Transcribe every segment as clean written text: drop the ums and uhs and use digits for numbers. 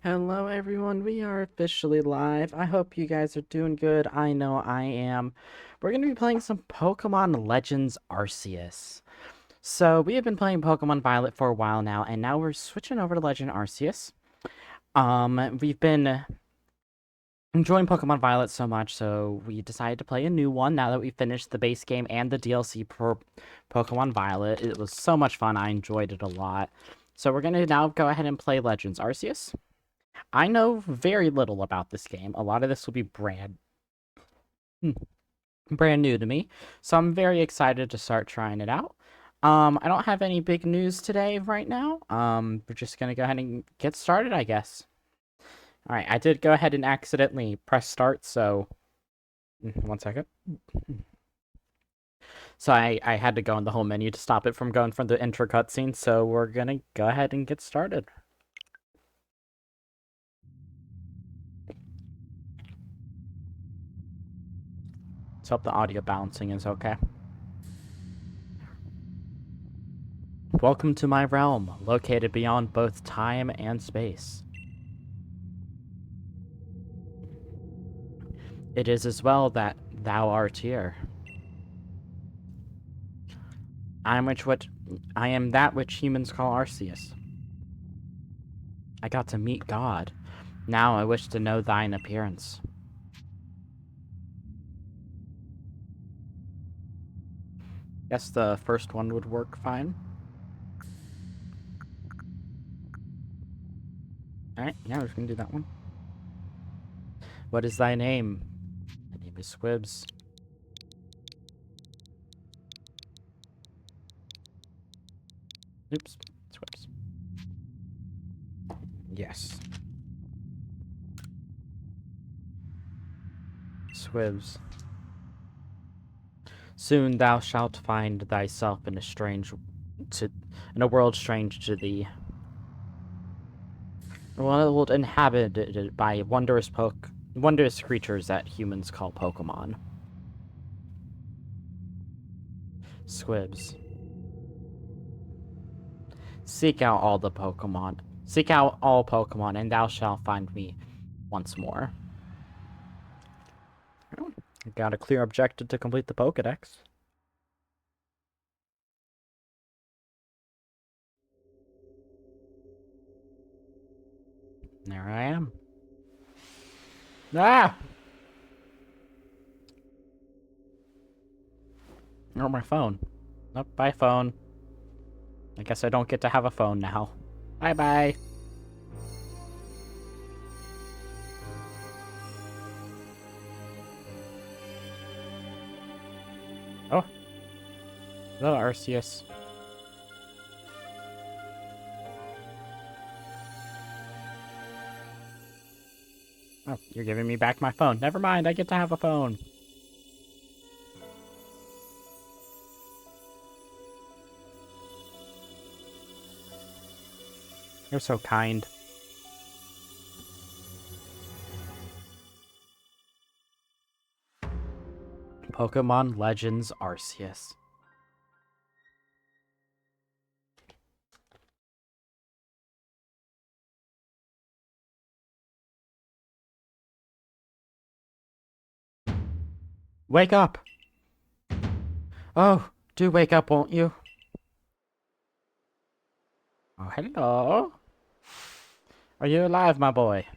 Hello everyone, we are officially live. I hope you guys are doing good. I know I am. We're going to be playing some Pokemon Legends Arceus. So, we have been playing Pokemon Violet for a while now, and now we're switching over to Legend Arceus. We've been enjoying Pokemon Violet so much, so we decided to play a new one now that we finished the base game and the DLC for Pokemon Violet. It was so much fun. I enjoyed it a lot. So, we're going to now go ahead and play Legends Arceus. I know very little about this game. A lot of this will be brand new to me, so I'm very excited to start trying it out. I don't have any big news today right now. We're just gonna go ahead and get started, I guess. All right, I did go ahead and accidentally press start, so 1 second. So I had to go in the home menu to stop it from going from the intro cutscene, so we're gonna go ahead and get started. Let's hope the audio balancing is okay. Welcome to my realm, located beyond both time and space. It is as well that thou art here. I am that which humans call Arceus. I got to meet God. Now I wish to know thine appearance. Guess the first one would work fine. Alright, yeah, we're just gonna do that one. What is thy name? My name is Squibs. Oops, Squibs. Yes. Squibs. Soon thou shalt find thyself in a world strange to thee. A world inhabited by wondrous creatures that humans call Pokemon. Squibs. Seek out all Pokemon, and thou shalt find me once more. Got a clear objective to complete the Pokedex. There I am. Ah! Oh, my phone. Nope, bye phone. I guess I don't get to have a phone now. Bye-bye. Oh. Hello, Arceus. Oh, you're giving me back my phone. Never mind, I get to have a phone. You're so kind. Pokemon Legends Arceus. Wake up! Oh, do wake up, won't you? Oh, hello. Are you alive, my boy?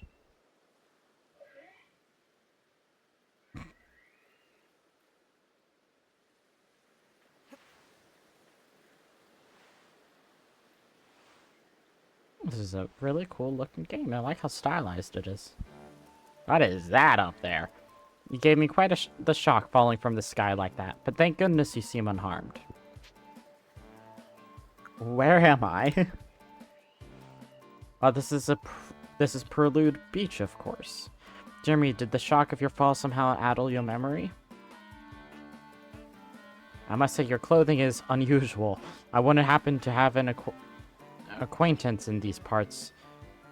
This is a really cool looking game. I like how stylized it is. What is that up there? You gave me quite the shock falling from the sky like that, but thank goodness you seem unharmed. Where am I? Oh, this is Prelude Beach, of course. Jeremy, did the shock of your fall somehow addle your memory? I must say your clothing is unusual. I wouldn't happen to have an acquaintance in these parts.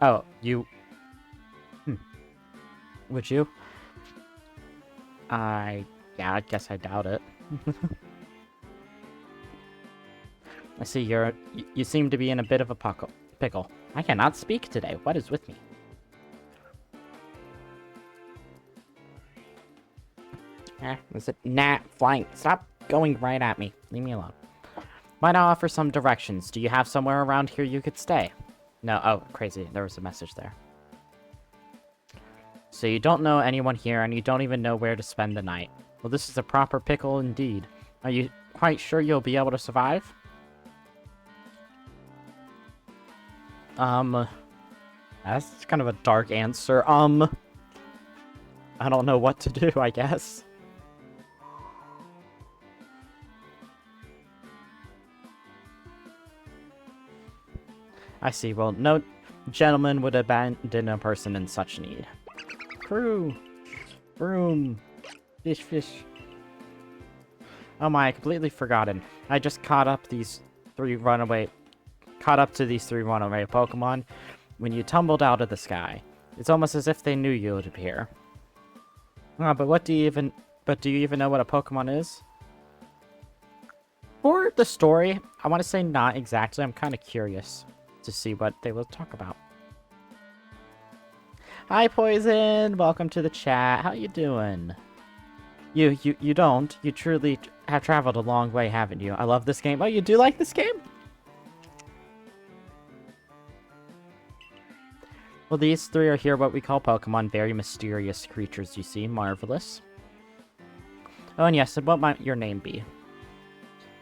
Oh, you... Would you? Yeah, I guess I doubt it. I see you seem to be in a bit of a pickle. I cannot speak today. What is with me? Is it gnat flying? Stop going right at me. Leave me alone. Might I offer some directions? Do you have somewhere around here you could stay? No. Oh, crazy. There was a message there. So you don't know anyone here, and you don't even know where to spend the night. Well, this is a proper pickle indeed. Are you quite sure you'll be able to survive? That's kind of a dark answer. I don't know what to do, I guess. I see. Well, no gentleman would abandon a person in such need. Crew! Broom! Fish, fish. Oh my, I completely forgotten. I just caught up to these three runaway Pokemon when you tumbled out of the sky. It's almost as if they knew you would appear. But do you even know what a Pokemon is? For the story, I want to say not exactly. I'm kind of curious to see what they will talk about. Hi, Poison! Welcome to the chat. How you doing? You truly have traveled a long way, haven't you? I love this game. Oh, you do like this game? Well, these three are here, what we call Pokemon. Very mysterious creatures, you see. Marvelous. Oh, and yes, and what might your name be?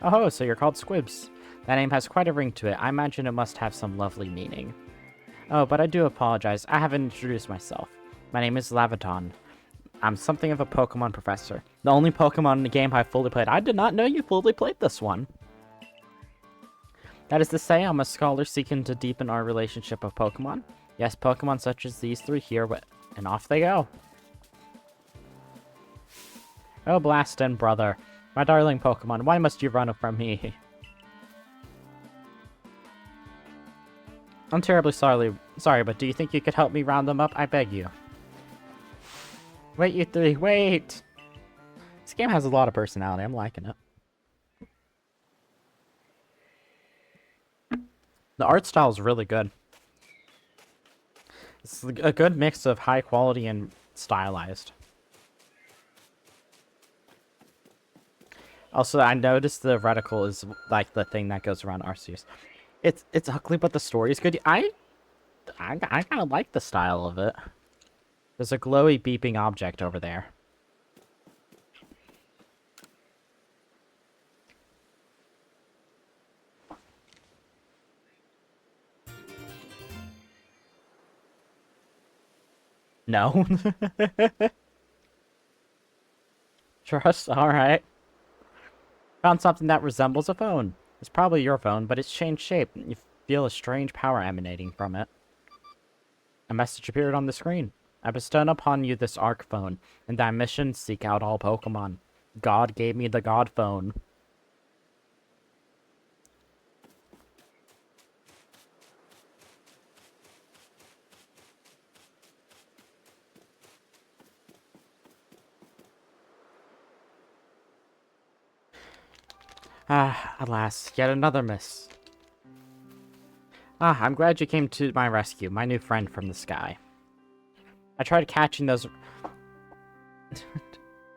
Oh, so you're called Squibs. That name has quite a ring to it. I imagine it must have some lovely meaning. Oh, but I do apologize. I haven't introduced myself. My name is Lavaton. I'm something of a Pokemon professor. The only Pokemon in the game I've fully played. I did not know you fully played this one. That is to say, I'm a scholar seeking to deepen our relationship of Pokemon. Yes, Pokemon such as these three here, and off they go. Oh, Blastin, brother. My darling Pokemon, why must you run from me? I'm terribly sorry, but do you think you could help me round them up? I beg you. Wait, you three, wait! This game has a lot of personality. I'm liking it. The art style is really good. It's a good mix of high quality and stylized. Also, I noticed the reticle is like the thing that goes around Arceus. It's ugly, but the story is good. I kind of like the style of it. There's a glowy beeping object over there. No. Trust? Alright. Found something that resembles a phone. It's probably your phone, but it's changed shape. You feel a strange power emanating from it. A message appeared on the screen. I bestowed upon you this Arc phone, and thy mission, seek out all Pokemon. God gave me the God phone. Alas, yet another miss. I'm glad you came to my rescue, my new friend from the sky. I tried catching those...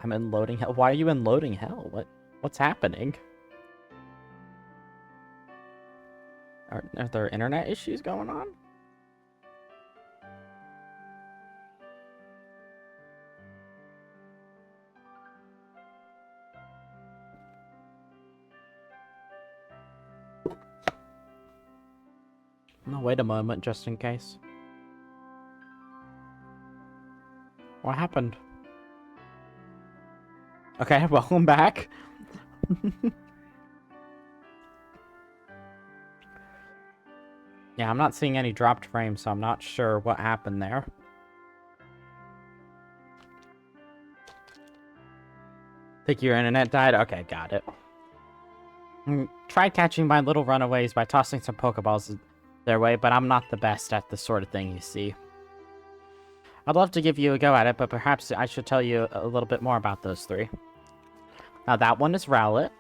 I'm in loading hell. Why are you in loading hell? What's happening? Are there internet issues going on? No, wait a moment, just in case. What happened? Okay, welcome back. Yeah, I'm not seeing any dropped frames, so I'm not sure what happened there. Think your internet died? Okay, got it. Tried catching my little runaways by tossing some Pokeballs their way, but I'm not the best at this sort of thing, you see. I'd love to give you a go at it, but perhaps I should tell you a little bit more about those three. Now, that one is Rowlet.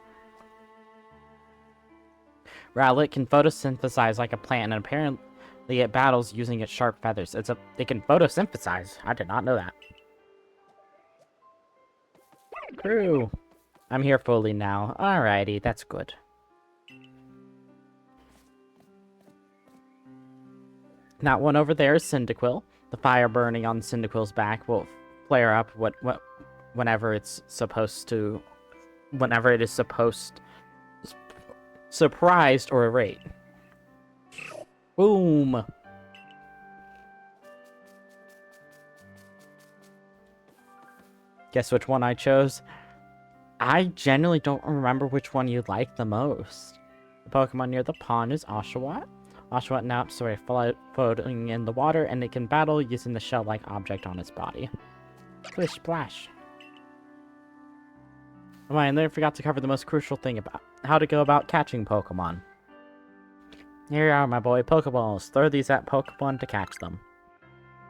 Rowlet can photosynthesize like a plant, and apparently it battles using its sharp feathers. It can photosynthesize. I did not know that. Crew! I'm here fully now. Alrighty, that's good. That one over there is Cyndaquil. The fire burning on Cyndaquil's back will flare up whenever it's supposed to... Whenever it is supposed... Surprised or irate. Boom! Guess which one I chose? I genuinely don't remember which one you like the most. The Pokemon near the pond is Oshawott. Oshawott now floating in the water, and it can battle using the shell-like object on its body. Splish splash. Oh, I nearly forgot to cover the most crucial thing about how to go about catching Pokemon. Here you are, my boy. Pokeballs. Throw these at Pokemon to catch them.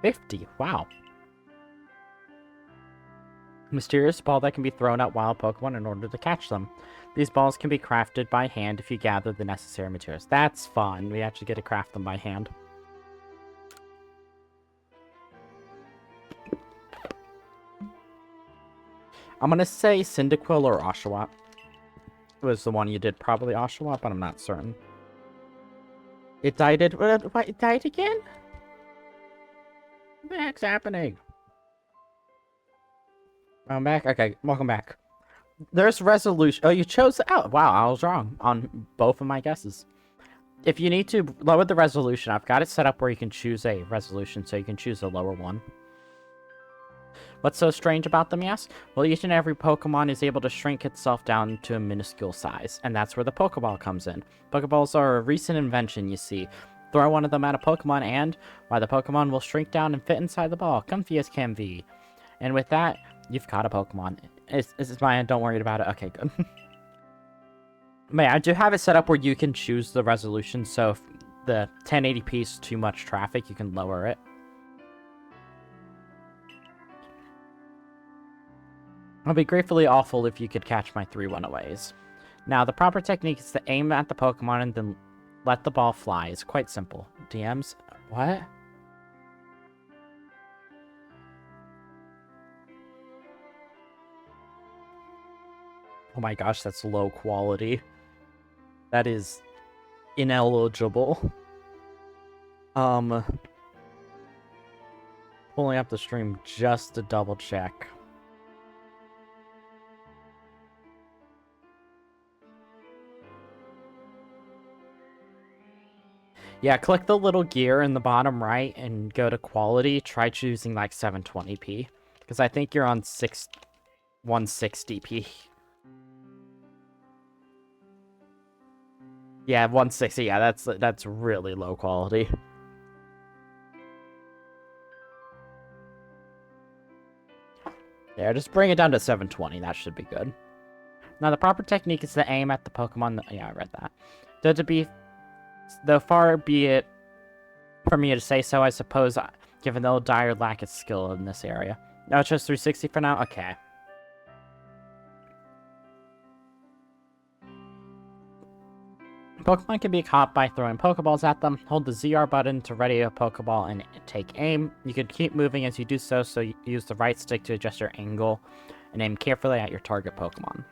50. Wow. Mysterious ball that can be thrown at wild Pokemon in order to catch them. These balls can be crafted by hand if you gather the necessary materials. That's fun. We actually get to craft them by hand. I'm gonna say Cyndaquil or Oshawott was the one you did. Probably Oshawott, but I'm not certain. It died. What? It died again? What the heck's happening? I'm back? Okay, welcome back. There's resolution. Oh, you chose... Oh, wow, I was wrong on both of my guesses. If you need to lower the resolution, I've got it set up where you can choose a resolution, so you can choose a lower one. What's so strange about them, yes? Well, each and every Pokemon is able to shrink itself down to a minuscule size, and that's where the Pokeball comes in. Pokeballs are a recent invention, you see. Throw one of them at a Pokemon and, why, the Pokemon will shrink down and fit inside the ball, comfy as can be. And with that, you've caught a Pokemon. It's fine, don't worry about it. Okay, good. Man, I do have it set up where you can choose the resolution, so if the 1080p is too much traffic, you can lower it. I'll be gratefully awful if you could catch my 3 runaways. Now, the proper technique is to aim at the Pokemon and then let the ball fly. It's quite simple. DMs? What? Oh my gosh, that's low quality. That is ineligible. Pulling up the stream just to double check. Yeah, click the little gear in the bottom right and go to quality. Try choosing like 720p. Because I think you're on 160p. Yeah, 160. Yeah, that's really low quality. Yeah, just bring it down to 720. That should be good. Now, the proper technique is to aim at the Pokemon. Yeah, I read that. Though far be it for me to say so, I suppose, given the dire lack of skill in this area. No, it's just 360 for now? Okay. Pokemon can be caught by throwing Pokeballs at them. Hold the ZR button to ready a Pokeball and take aim. You can keep moving as you do so, so you use the right stick to adjust your angle and aim carefully at your target Pokemon.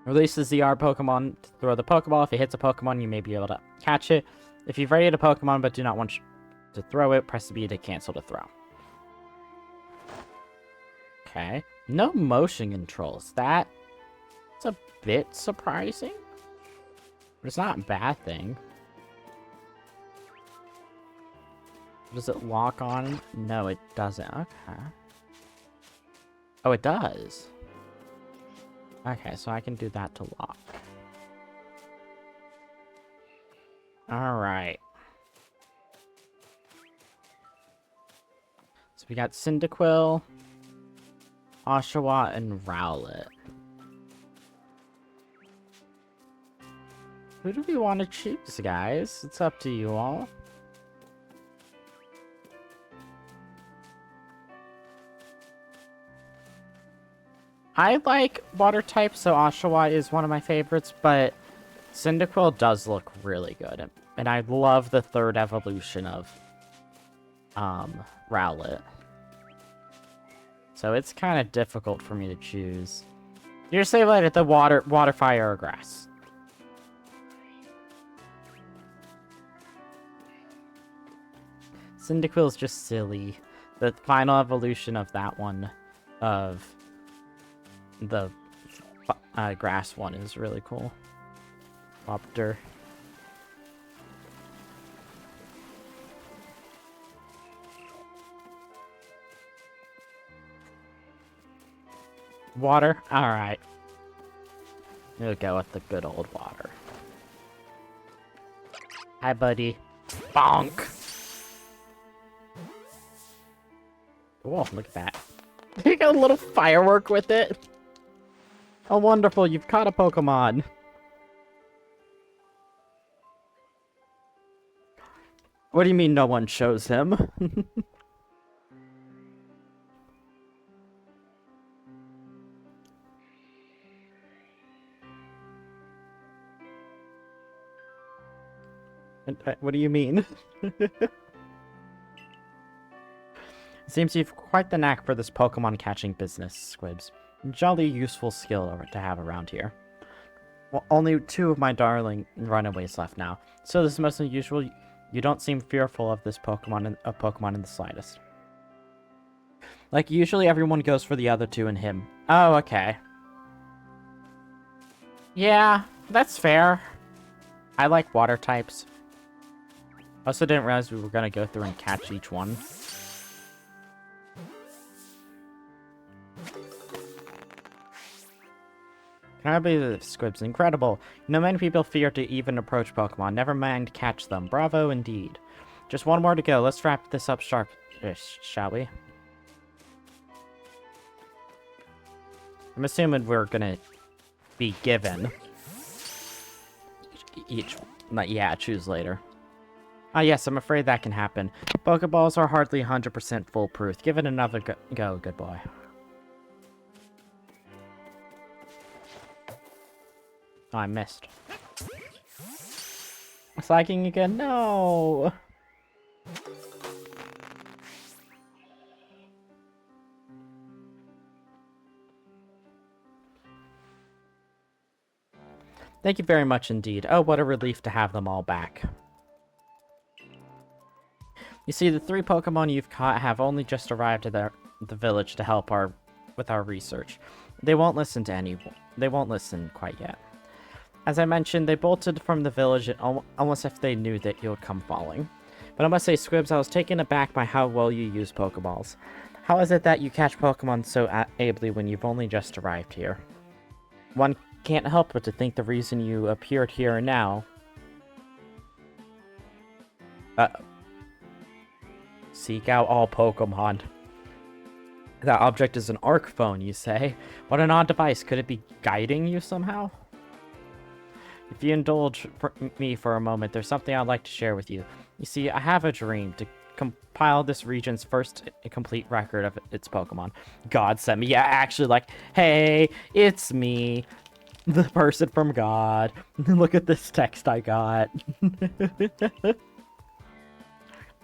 Release the ZR Pokemon to throw the Pokeball. If it hits a Pokemon, you may be able to catch it. If you've readied a Pokemon but do not want to throw it, press the B to cancel the throw. Okay. No motion controls. That's a bit surprising. But it's not a bad thing. Does it lock on? No, it doesn't. Okay. Oh, it does. Okay, so I can do that to lock. Alright. So we got Cyndaquil, Oshawott, and Rowlet. Who do we want to choose, guys? It's up to you all. I like water type, so Oshawott is one of my favorites, but Cyndaquil does look really good. And I love the third evolution of Rowlet. So it's kind of difficult for me to choose. You're say like the water, fire, or grass. Cyndaquil's just silly. The final evolution of that one, of the grass one, is really cool. Opter. Water? Alright. We'll go with the good old water. Hi, buddy. Bonk! Whoa, look at that. You got a little firework with it. Oh, wonderful, you've caught a Pokemon. What do you mean no one shows him? What do you mean? Seems you've quite the knack for this Pokemon catching business, Squibs. Jolly useful skill to have around here. Well, only 2 of my darling runaways left now. So this is most unusual. You don't seem fearful of this Pokemon in the slightest. Like, usually everyone goes for the other 2 and him. Oh, okay. Yeah, that's fair. I like water types. Also didn't realize we were gonna go through and catch each one. Can I believe this, Squibs? Incredible. Many people fear to even approach Pokemon. Never mind catch them. Bravo indeed. Just 1 more to go. Let's wrap this up sharp-ish, shall we? I'm assuming we're gonna be given each. Yeah, choose later. Ah, yes, I'm afraid that can happen. Pokeballs are hardly 100% foolproof. Give it another go, good boy. Oh, I missed. It's lagging again. No! Thank you very much indeed. Oh, what a relief to have them all back. You see, the 3 Pokemon you've caught have only just arrived at the village to help with our research. They won't listen to anyone. They won't listen quite yet. As I mentioned, they bolted from the village almost if they knew that you would come falling. But I must say, Squibs, I was taken aback by how well you use Pokeballs. How is it that you catch Pokemon so ably when you've only just arrived here? One can't help but to think the reason you appeared here now... Seek out all Pokemon. That object is an Arc phone, you say? What an odd device. Could it be guiding you somehow? If you indulge me for a moment, there's something I'd like to share with you. You see, I have a dream to compile this region's first complete record of its Pokemon. God sent me. Yeah, actually, like, hey, it's me, the person from God. Look at this text I got.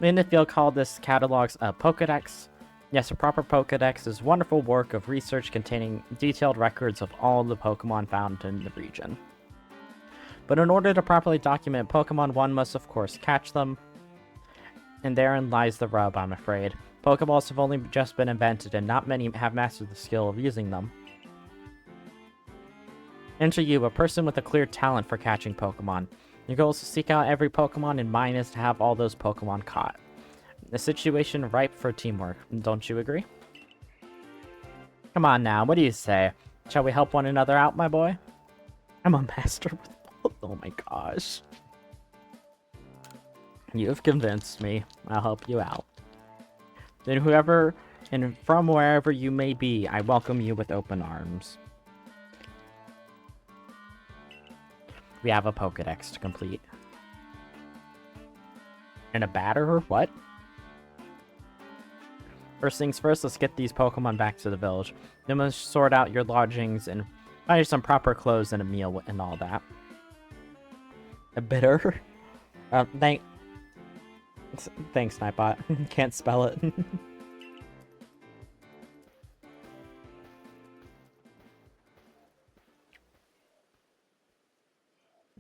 And if you'll call this catalog's a Pokedex. Yes, a proper Pokedex is a wonderful work of research containing detailed records of all the Pokemon found in the region. But in order to properly document Pokemon, one must of course catch them. And therein lies the rub, I'm afraid. Pokeballs have only just been invented and not many have mastered the skill of using them. Enter you, a person with a clear talent for catching Pokemon. Your goal is to seek out every Pokemon, and mine is to have all those Pokemon caught. A situation ripe for teamwork, don't you agree? Come on now, what do you say? Shall we help one another out, my boy? I'm a master with both. Oh my gosh. You have convinced me. I'll help you out. Then whoever, and from wherever you may be, I welcome you with open arms. We have a Pokedex to complete. And a batter? What? First things first, let's get these Pokemon back to the village. Then we'll sort out your lodgings and buy you some proper clothes and a meal and all that. A bitter? Thanks, Nightbot. Can't spell it.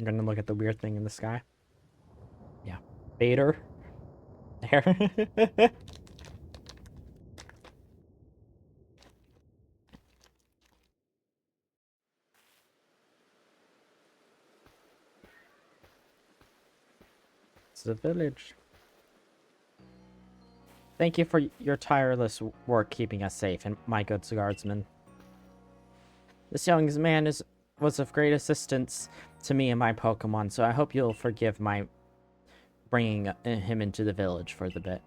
I'm gonna look at the weird thing in the sky. Yeah. Vader. There. It's the village. Thank you for your tireless work keeping us safe, and my good guardsman. This young man was of great assistance to me and my Pokemon, so I hope you'll forgive my bringing him into the village for the bit.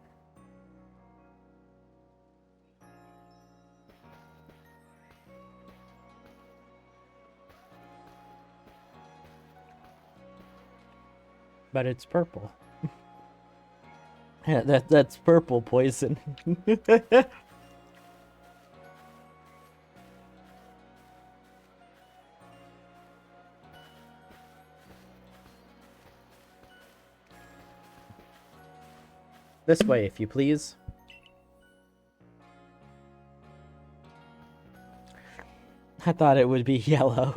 But it's purple. Yeah, that's purple poison. This way, if you please. I thought it would be yellow.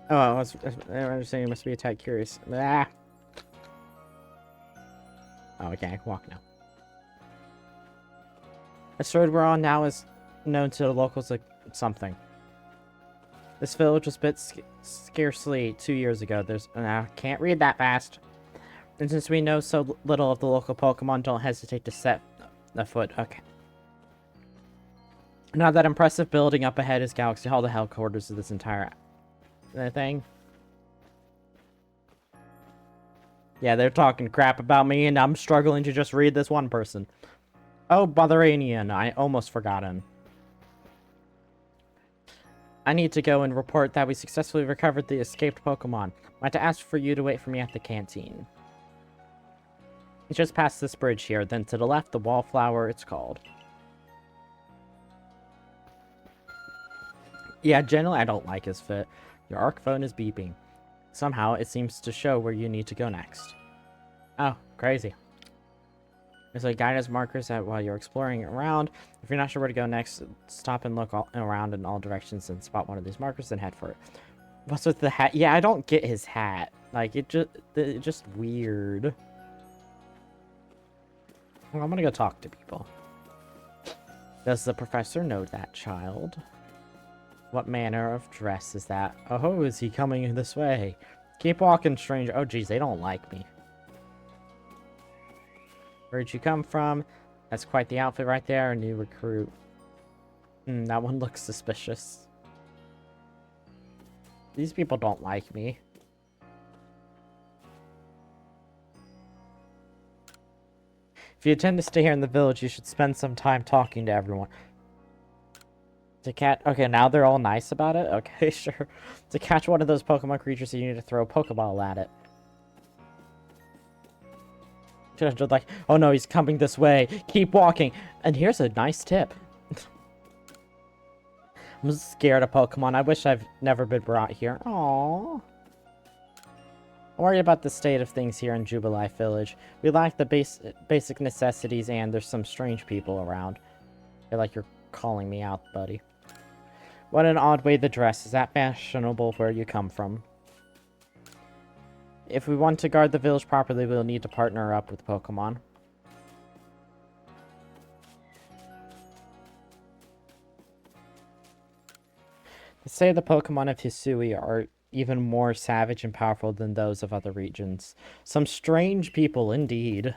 Oh, I was saying you must be a tad curious. Ah. Oh, okay, I can walk now. The road we're on now is known to the locals like something. This village was built scarcely 2 years ago. I can't read that fast. And since we know so little of the local Pokemon, don't hesitate to set a foot. Okay. Now that impressive building up ahead is Galaxy Hall, the headquarters of this entire thing. Yeah, they're talking crap about me, and I'm struggling to just read this one person. Oh, Botheranian, I almost forgot him. I need to go and report that we successfully recovered the escaped Pokemon. I had to ask for you to wait for me at the canteen. It's just past this bridge here, then to the left, the Wallflower, it's called. Yeah, generally I don't like his fit. Your arc phone is beeping. Somehow, it seems to show where you need to go next. Oh, crazy. There's a guidance markers while you're exploring around. If you're not sure where to go next, stop and look around in all directions and spot one of these markers, then head for it. What's with the hat? Yeah, I don't get his hat. Like, it's just weird. Well, I'm gonna go talk to people. Does the professor know that child? What manner of dress is that? Oh, is he coming this way? Keep walking, stranger. Oh, geez, they don't like me. Where'd you come from? That's quite the outfit right there. A new recruit. That one looks suspicious. These people don't like me. If you intend to stay here in the village, you should spend some time talking to everyone. To catch... Okay, now they're all nice about it? Okay, sure. To catch one of those Pokemon creatures, you need to throw a Pokeball at it. Just like, oh no, he's coming this way. Keep walking. And here's a nice tip. I'm scared of Pokemon. I wish I've never been brought here. Aww. I'm worried about the state of things here in Jubilife Village. We lack the basic necessities, and there's some strange people around. I feel like you're calling me out, buddy. What an odd way to dress. Is that fashionable where you come from? If we want to guard the village properly, we'll need to partner up with Pokemon. They say the Pokemon of Hisui are even more savage and powerful than those of other regions. Some strange people, indeed.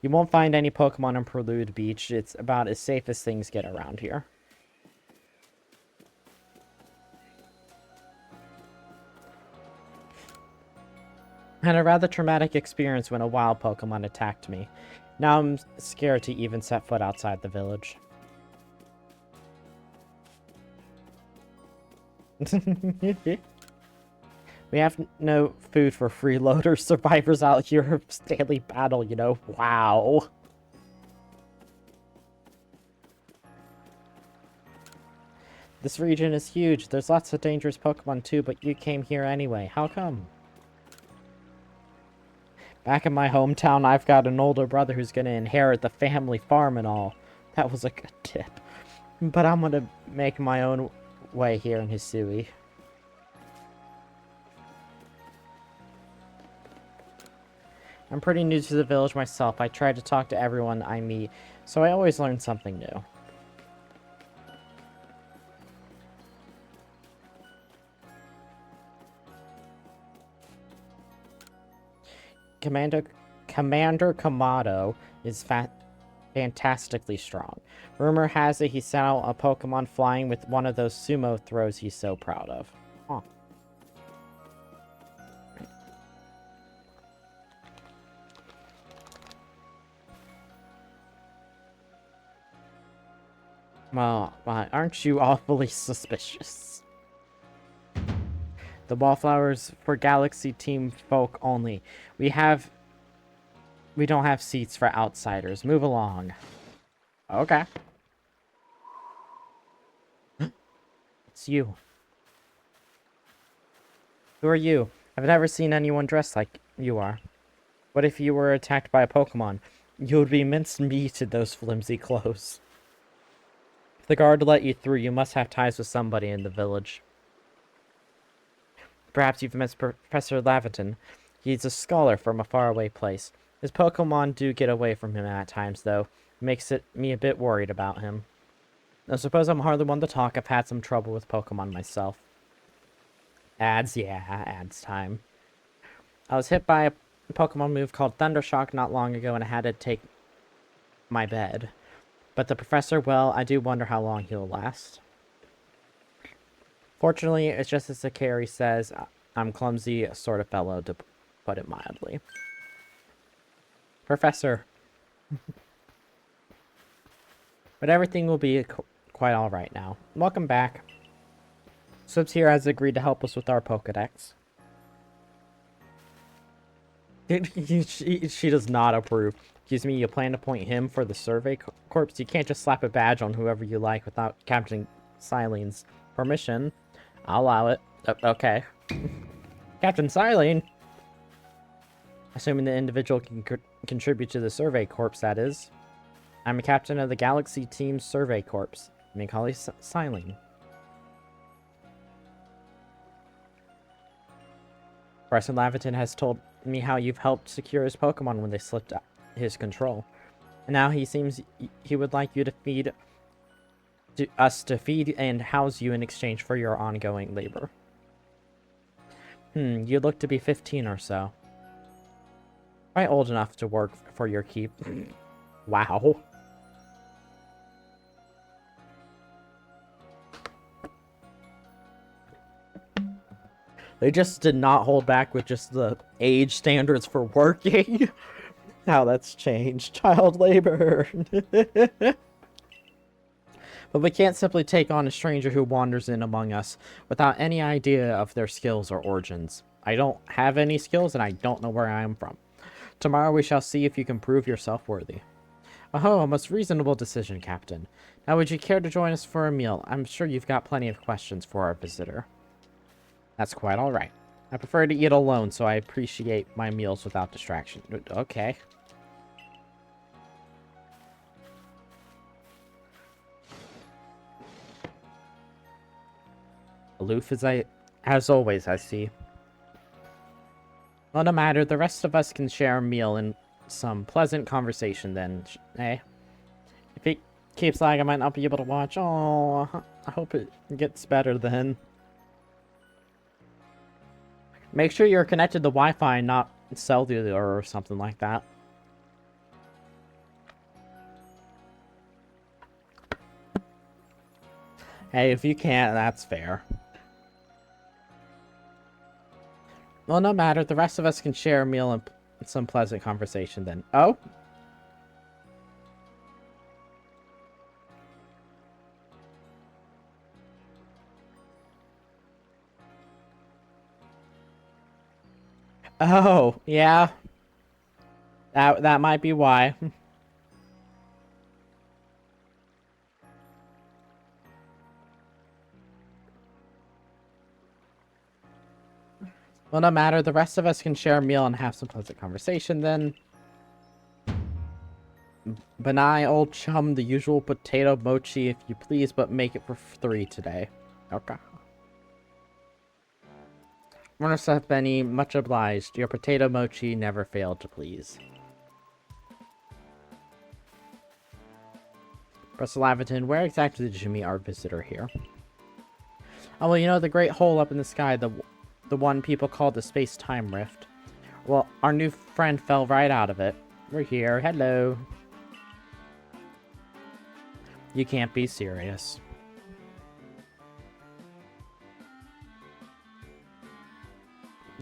You won't find any Pokemon on Prelude Beach. It's about as safe as things get around here. I had a rather traumatic experience when a wild Pokemon attacked me. Now I'm scared to even set foot outside the village. We have no food for freeloaders, survivors out here of daily battle, you know. Wow. This region is huge. There's lots of dangerous Pokemon too, but you came here anyway. How come? Back in my hometown, I've got an older brother who's gonna inherit the family farm and all. That was a good tip. But I'm gonna make my own way here in Hisui. I'm pretty new to the village myself. I try to talk to everyone I meet, so I always learn something new. Commander Kamado is fantastically strong. Rumor has it he sent out a Pokemon flying with one of those sumo throws he's so proud of. Huh. Well, aren't you awfully suspicious? The wallflowers for Galaxy Team folk only. We don't have seats for outsiders. Move along. Okay. It's you. Who are you? I've never seen anyone dressed like you are. What if you were attacked by a Pokemon? You would be minced meat in those flimsy clothes. If the guard let you through, you must have ties with somebody in the village. Perhaps you've met Professor Laventon. He's a scholar from a faraway place. His Pokemon do get away from him at times, though. It makes me a bit worried about him. I suppose I'm hardly one to talk. I've had some trouble with Pokemon myself. Ads, yeah, ads time. I was hit by a Pokemon move called Thundershock not long ago, and I had to take my bed. But the professor, well, I do wonder how long he'll last. Fortunately, it's just as Sakari says, I'm clumsy sort of fellow, to put it mildly. Professor. But everything will be quite alright now. Welcome back. Squibs here has agreed to help us with our Pokedex. She does not approve. Excuse me, you plan to appoint him for the survey corps? You can't just slap a badge on whoever you like without Captain Silene's permission. I'll allow it. Okay. Captain Silene? Assuming the individual can contribute to the survey corps, that is. I'm a captain of the Galaxy Team Survey Corps. Let me call you Silene. Professor Laventon has told me how you've helped secure his Pokemon when they slipped his control. And now he seems he would like you to feed and house you in exchange for your ongoing labor. You look to be 15 or so. Quite old enough to work for your keep. Wow. They just did not hold back with just the age standards for working. How that's changed. Child labor. But we can't simply take on a stranger who wanders in among us without any idea of their skills or origins. I don't have any skills and I don't know where I am from. Tomorrow we shall see if you can prove yourself worthy. Oh, a most reasonable decision, Captain. Now would you care to join us for a meal? I'm sure you've got plenty of questions for our visitor. That's quite alright. I prefer to eat alone, so I appreciate my meals without distraction. Okay. Aloof as always, I see. Well, no matter, the rest of us can share a meal and some pleasant conversation then, eh? If it keeps lagging, I might not be able to watch. Oh, I hope it gets better then. Make sure you're connected to Wi-Fi, not cellular or something like that. Hey, if you can't, that's fair. Well, no matter. The rest of us can share a meal and some pleasant conversation then. Oh? Oh, yeah. That might be why. Well, no matter. The rest of us can share a meal and have some pleasant conversation then. Benai, old chum, the usual potato mochi if you please, but make it for 3 today. Okay. Runner-up Benny, much obliged. Your potato mochi never failed to please. Professor Laverton, where exactly did you meet our visitor here? Oh, well, you know the great hole up in the sky, the one people call the space-time rift. Well, our new friend fell right out of it. We're here. Hello. You can't be serious.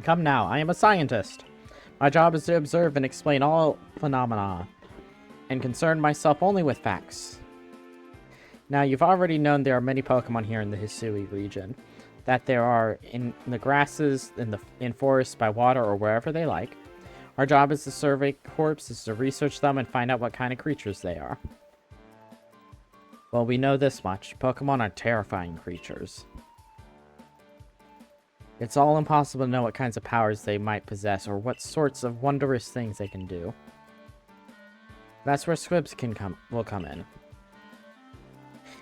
Come now, I am a scientist. My job is to observe and explain all phenomena, and concern myself only with facts. Now, you've already known there are many Pokemon here in the Hisui region. That there are in the grasses, in forests, by water, or wherever they like. Our job as the survey corps is to research them and find out what kind of creatures they are. Well, we know this much. Pokemon are terrifying creatures. It's all impossible to know what kinds of powers they might possess or what sorts of wondrous things they can do. That's where Squibs will come in.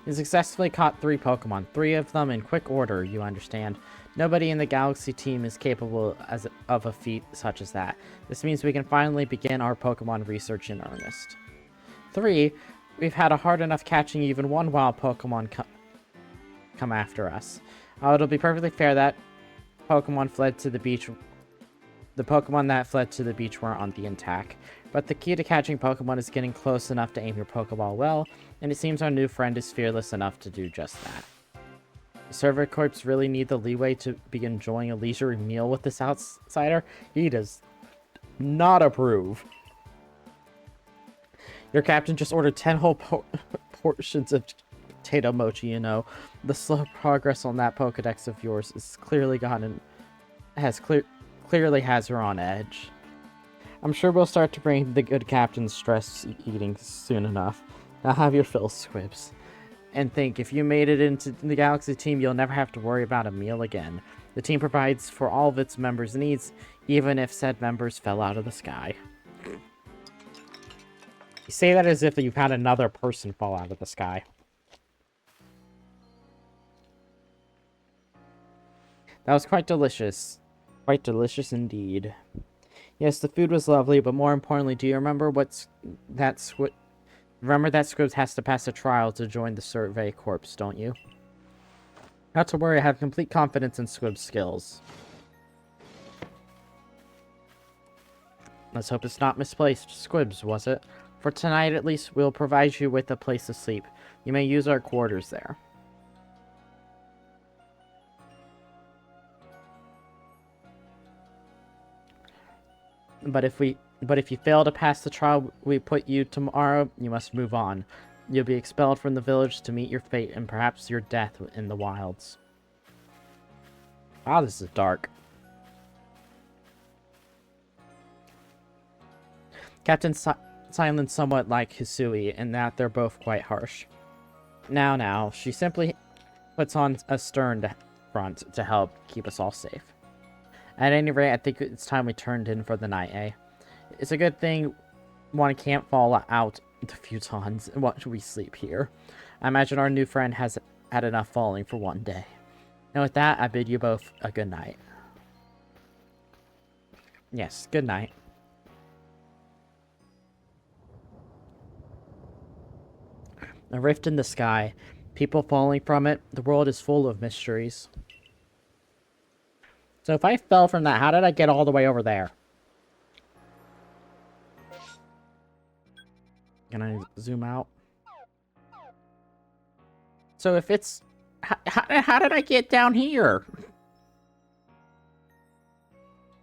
He successfully caught 3 Pokemon, 3 of them in quick order, you understand. Nobody in the Galaxy team is capable of a feat such as that. This means we can finally begin our Pokemon research in earnest. 3, we've had a hard enough catching even one wild Pokemon come after us. It'll be perfectly fair that Pokemon fled to the beach. The Pokemon that fled to the beach weren't on the attack. But the key to catching Pokemon is getting close enough to aim your Pokeball well, and it seems our new friend is fearless enough to do just that. The Survey Corps really need the leeway to be enjoying a leisurely meal with this outsider? He does not approve. Your captain just ordered 10 whole portions of potato mochi, you know. The slow progress on that Pokedex of yours is clearly clearly has her on edge. I'm sure we'll start to bring the good captain's stress eating soon enough. Now have your fill, Squibs. And think, if you made it into the Galaxy team, you'll never have to worry about a meal again. The team provides for all of its members' needs, even if said members fell out of the sky. You say that as if you've had another person fall out of the sky. That was quite delicious. Quite delicious indeed. Yes, the food was lovely, but more importantly, do you remember remember that Squibs has to pass a trial to join the Survey Corps, don't you? Not to worry, I have complete confidence in Squibs' skills. Let's hope it's not misplaced. Squibs, was it? For tonight, at least, we'll provide you with a place to sleep. You may use our quarters there. But if you fail to pass the trial we put you tomorrow, you must move on. You'll be expelled from the village to meet your fate and perhaps your death in the wilds. Wow, this is dark. Captain Silent's somewhat like Hisui in that they're both quite harsh. Now, she simply puts on a stern front to help keep us all safe. At any rate, I think it's time we turned in for the night, eh? It's a good thing one can't fall out the futons and watch we sleep here. I imagine our new friend has had enough falling for one day. And with that, I bid you both a good night. Yes, good night. A rift in the sky, people falling from it, the world is full of mysteries. So if I fell from that, how did I get all the way over there? Can I zoom out? So if it's... How did I get down here?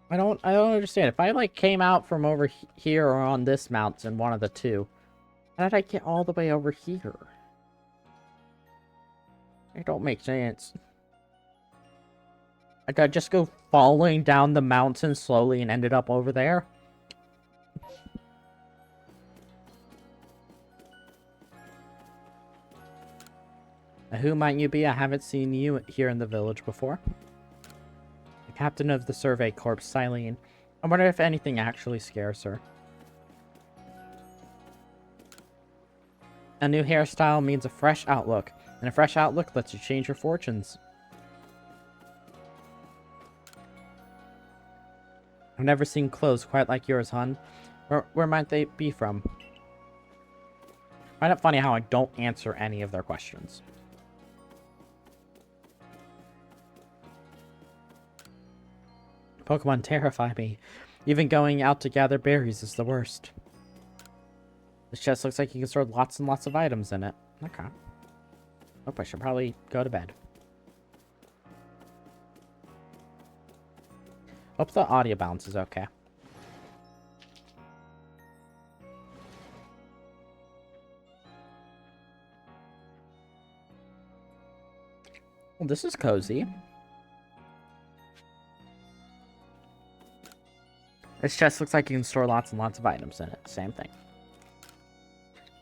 I don't understand. If I, like, came out from over here or on this mountain, one of the two, how did I get all the way over here? It don't make sense. Like, I just go falling down the mountain slowly and ended up over there? Now, who might you be? I haven't seen you here in the village before. The captain of the Survey Corps, Silene. I wonder if anything actually scares her. A new hairstyle means a fresh outlook, and a fresh outlook lets you change your fortunes. I've never seen clothes quite like yours, hon. Where might they be from? I find it funny how I don't answer any of their questions. Pokemon terrify me. Even going out to gather berries is the worst. This chest looks like you can store lots and lots of items in it. Okay. Hope I should probably go to bed. Hope the audio balance is okay. Well, this is cozy. This chest looks like you can store lots and lots of items in it. Same thing.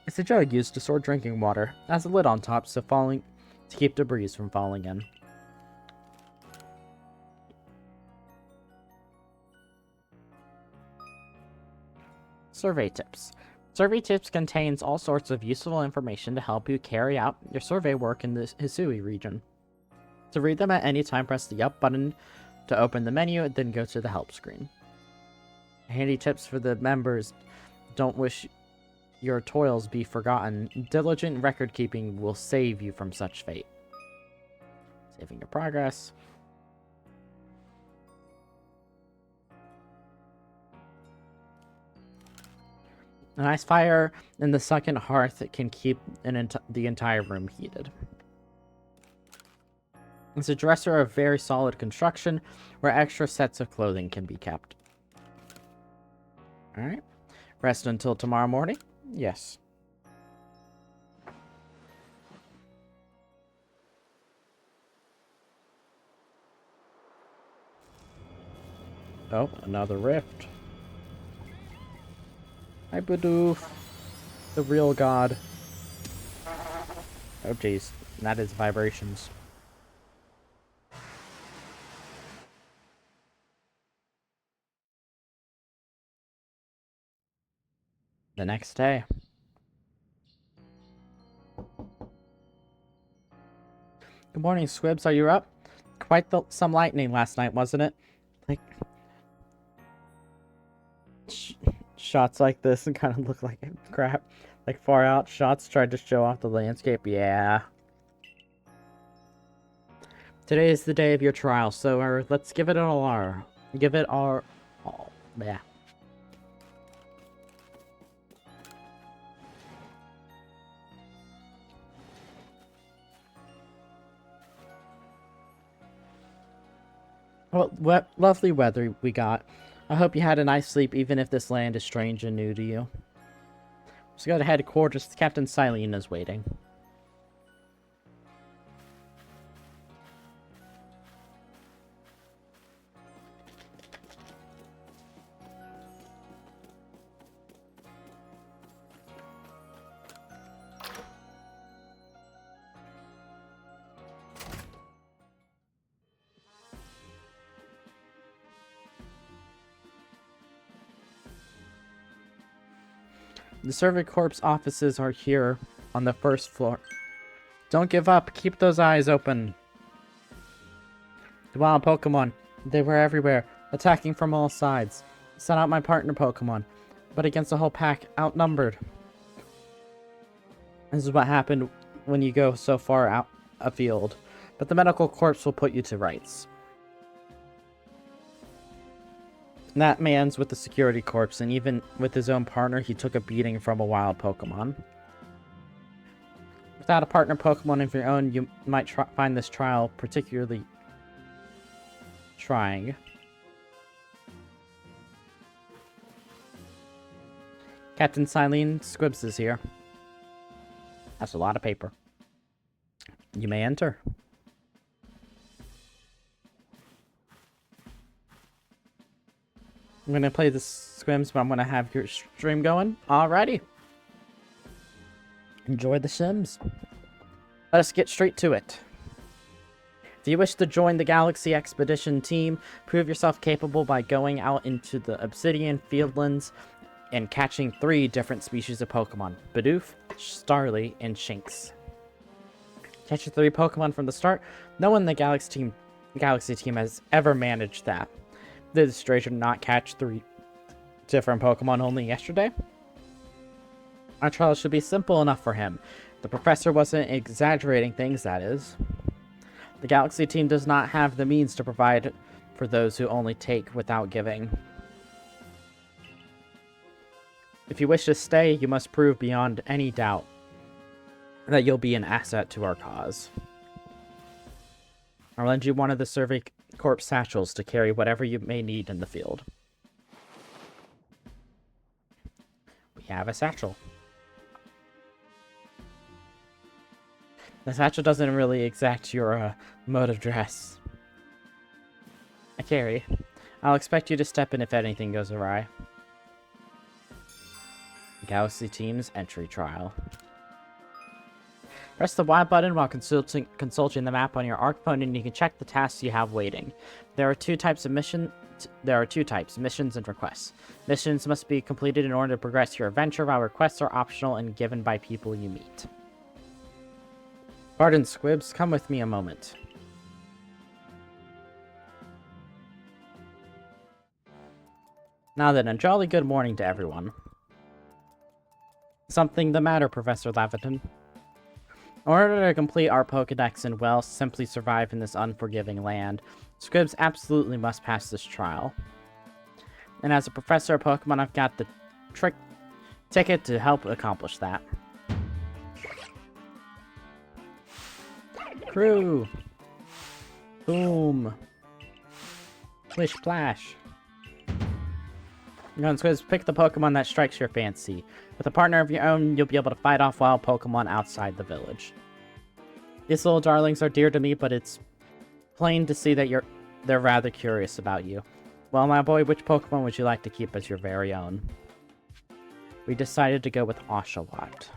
It's a jug used to store drinking water. It has a lid on top to keep debris from falling in. Survey tips. Survey tips contains all sorts of useful information to help you carry out your survey work in the Hisui region. To read them at any time, press the up button to open the menu and then go to the help screen. Handy tips for the members. Don't wish your toils be forgotten. Diligent record keeping will save you from such fate. Saving your progress. A nice fire in the second hearth can keep the entire room heated. It's a dresser of very solid construction where extra sets of clothing can be kept. Alright. Rest until tomorrow morning? Yes. Oh, another rift. Hi, Bidoof. The real god. Oh, jeez. That is vibrations. The next day. Good morning, Squibs. Are you up? Quite some lightning last night, wasn't it? Like... shots like this and kind of look like crap. Like far out shots tried to show off the landscape. Yeah. Today is the day of your trial, so let's give it all give it our all. Yeah. Well, lovely weather we got. I hope you had a nice sleep, even if this land is strange and new to you. Let's go to headquarters. Captain Silene is waiting. The Survey Corps offices are here on the first floor. Don't give up. Keep those eyes open. The wild Pokemon. They were everywhere, attacking from all sides. Sent out my partner Pokemon, but against the whole pack, outnumbered. This is what happened when you go so far out afield. But the medical corps will put you to rights. That man's with the security corps, and even with his own partner, he took a beating from a wild Pokemon. Without a partner Pokemon of your own, you might find this trial particularly trying. Captain Silene, Squibs is here. That's a lot of paper. You may enter. I'm gonna play the Squims, but I'm gonna have your stream going. Alrighty. Enjoy the Sims. Let us get straight to it. If you wish to join the Galaxy Expedition team, prove yourself capable by going out into the Obsidian Fieldlands and catching 3 different species of Pokemon. Bidoof, Starly, and Shinx. Catch your 3 Pokemon from the start. No one in the Galaxy team has ever managed that. Did Stranger not catch 3 different Pokemon only yesterday? Our trial should be simple enough for him. The professor wasn't exaggerating things, that is. The Galaxy team does not have the means to provide for those who only take without giving. If you wish to stay, you must prove beyond any doubt that you'll be an asset to our cause. I'll lend you one of the Survey Corps satchels to carry whatever you may need in the field. We have a satchel. The satchel doesn't really exact your mode of dress. I carry. I'll expect you to step in if anything goes awry. Galaxy Team's entry trial. Press the Y button while consulting the map on your ARC phone, and you can check the tasks you have waiting. There are two types, missions and requests. Missions must be completed in order to progress your adventure, while requests are optional and given by people you meet. Pardon, Squibs, come with me a moment. Now then, a jolly good morning to everyone. Something the matter, Professor Laventon? In order to complete our Pokedex and, well, simply survive in this unforgiving land, Squibs absolutely must pass this trial. And as a professor of Pokemon, I've got the ticket to help accomplish that. Crew! Boom! Splish splash! Now, Squibs, pick the Pokemon that strikes your fancy. With a partner of your own, you'll be able to fight off wild Pokemon outside the village. These little darlings are dear to me, but it's plain to see that they're rather curious about you. Well, my boy, which Pokemon would you like to keep as your very own? We decided to go with Oshawott.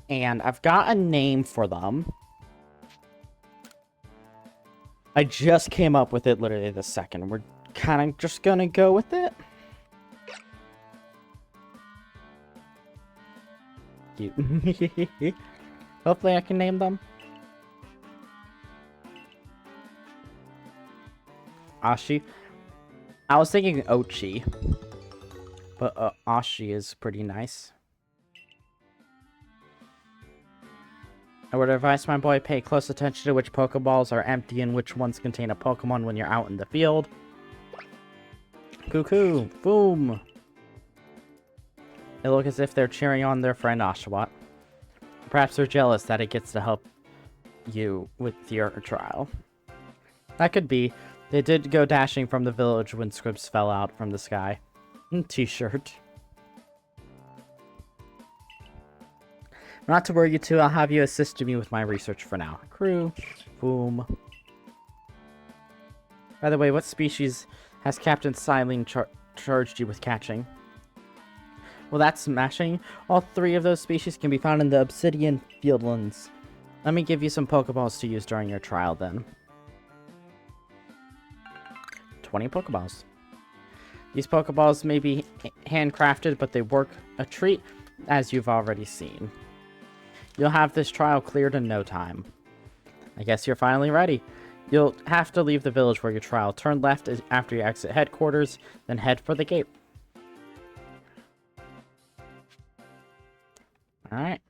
And I've got a name for them. I just came up with it literally this second. We're kind of just gonna go with it. Cute. Hopefully I can name them. Ashi. I was thinking Ochi. But Ashi is pretty nice. I would advise my boy pay close attention to which Pokeballs are empty and which ones contain a Pokemon when you're out in the field. Cuckoo! Boom! They look as if they're cheering on their friend Oshawott. Perhaps they're jealous that it gets to help you with your trial. That could be. They did go dashing from the village when Squibs fell out from the sky. T-shirt. Not to worry, you two. I'll have you assist me with my research for now. Crew. Boom. By the way, what species has Captain Silene charged you with catching? Well, that's smashing. All 3 of those species can be found in the Obsidian Fieldlands. Let me give you some Pokeballs to use during your trial, then. 20 Pokeballs. These Pokeballs may be handcrafted, but they work a treat, as you've already seen. You'll have this trial cleared in no time. I guess you're finally ready. You'll have to leave the village for your trial. Turn left after you exit headquarters, then head for the gate. Alright.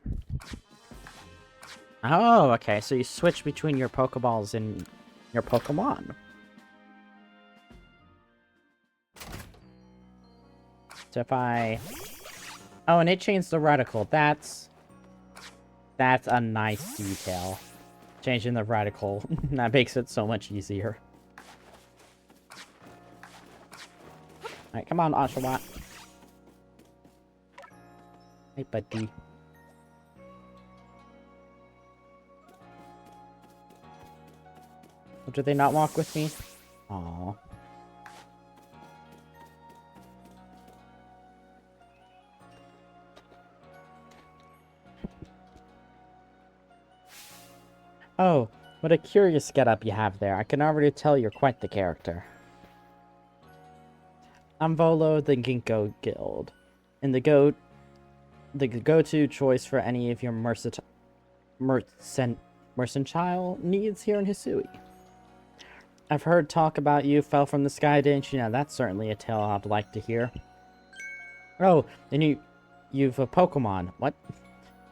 Oh, okay, so you switch between your Pokeballs and your Pokemon. So if I... Oh, and it changed the reticle. That's a nice detail. Changing the reticle. That makes it so much easier. Alright, come on, Oshawott. Hey, buddy. Oh, did they not walk with me? Aww. Oh, what a curious getup you have there. I can already tell you're quite the character. I'm Volo, the Ginkgo Guild, and the go-to choice for any of your mercantile needs here in Hisui. I've heard talk about you fell from the sky, didn't you? Now, that's certainly a tale I'd like to hear. Oh, and you've a Pokemon. What?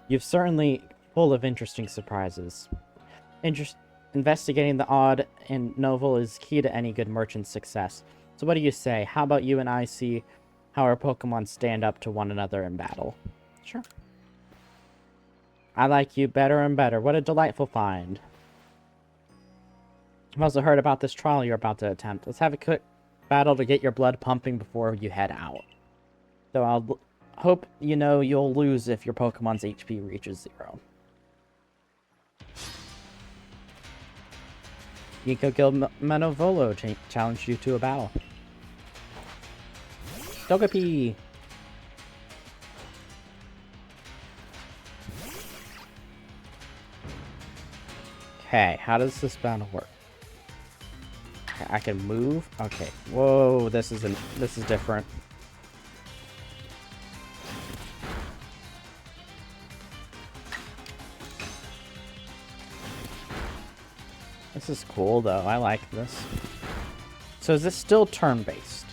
You've certainly full of interesting surprises. Investigating the odd and novel is key to any good merchant's success. So what do you say? How about you and I see how our Pokemon stand up to one another in battle? Sure. I like you better and better. What a delightful find. I've also heard about this trial you're about to attempt. Let's have a quick battle to get your blood pumping before you head out. So I'll hope you know you'll lose if your Pokemon's HP reaches 0. Gil Manovolo challenged you to a battle. Togepi! Okay, how does this battle work? Okay, I can move. Okay. Whoa, this is different. This is cool, though. I like this. So is this still turn-based?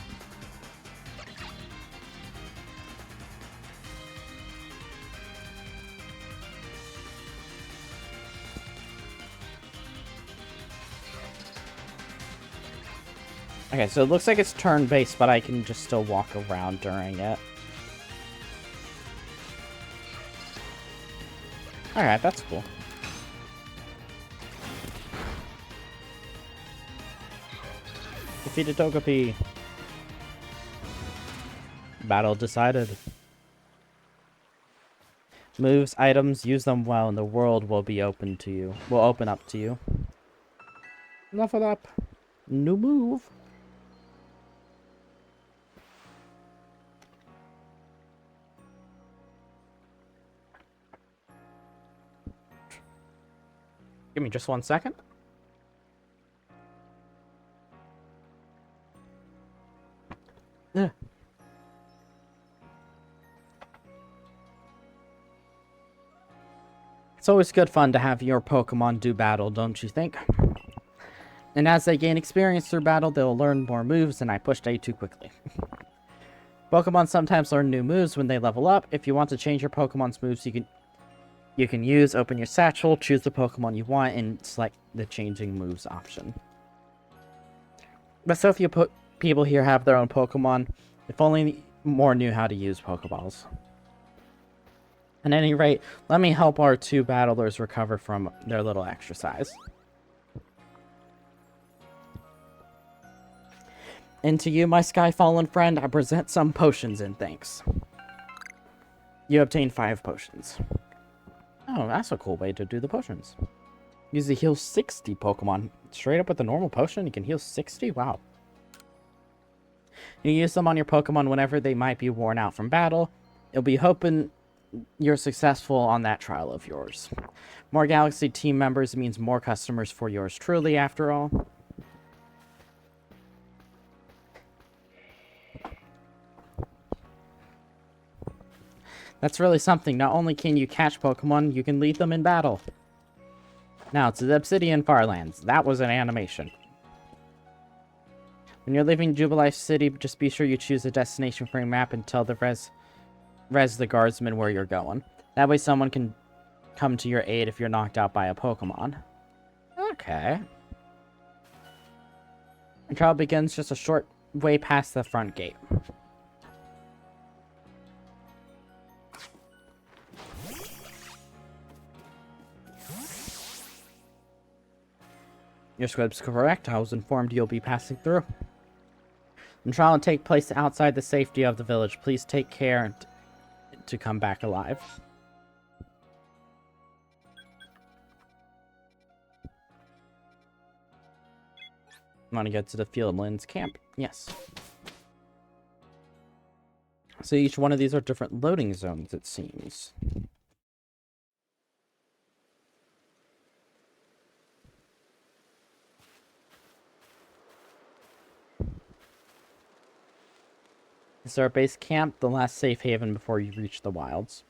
Okay, so it looks like it's turn-based, but I can just still walk around during it. Alright, that's cool. Defeated Togepi. Battle decided. Moves, items, use them well, and the world will be open to you. Will open up to you. Level up. New move. Give me just 1 second. Ugh. It's always good fun to have your Pokemon do battle, don't you think? And as they gain experience through battle, they'll learn more moves, and I pushed A too quickly. Pokemon sometimes learn new moves when they level up. If you want to change your Pokemon's moves, you can open your satchel, choose the Pokemon you want, and select the changing moves option. But so few people here have their own Pokemon. If only more knew how to use Pokeballs. At any rate, let me help our 2 battlers recover from their little exercise. And to you, my Skyfallen friend, I present some potions in thanks. You obtained 5 potions. Oh, that's a cool way to do the potions. Use the heal 60 Pokemon. Straight up with the normal potion, you can heal 60? Wow. You use them on your Pokemon whenever they might be worn out from battle. You'll be hoping you're successful on that trial of yours. More Galaxy team members means more customers for yours truly, after all. That's really something. Not only can you catch Pokemon, you can lead them in battle. Now, to the Obsidian Farlands. That was an animation. When you're leaving Jubilife City, just be sure you choose a destination frame map and tell the res the guardsman where you're going. That way someone can come to your aid if you're knocked out by a Pokemon. Okay. The trial begins just a short way past the front gate. Your Squibs correct. I was informed you'll be passing through. The trial will take place outside the safety of the village. Please take care to come back alive. Want to get to the Fieldlands camp? Yes. So each one of these are different loading zones, it seems. This is our base camp, the last safe haven before you reach the wilds.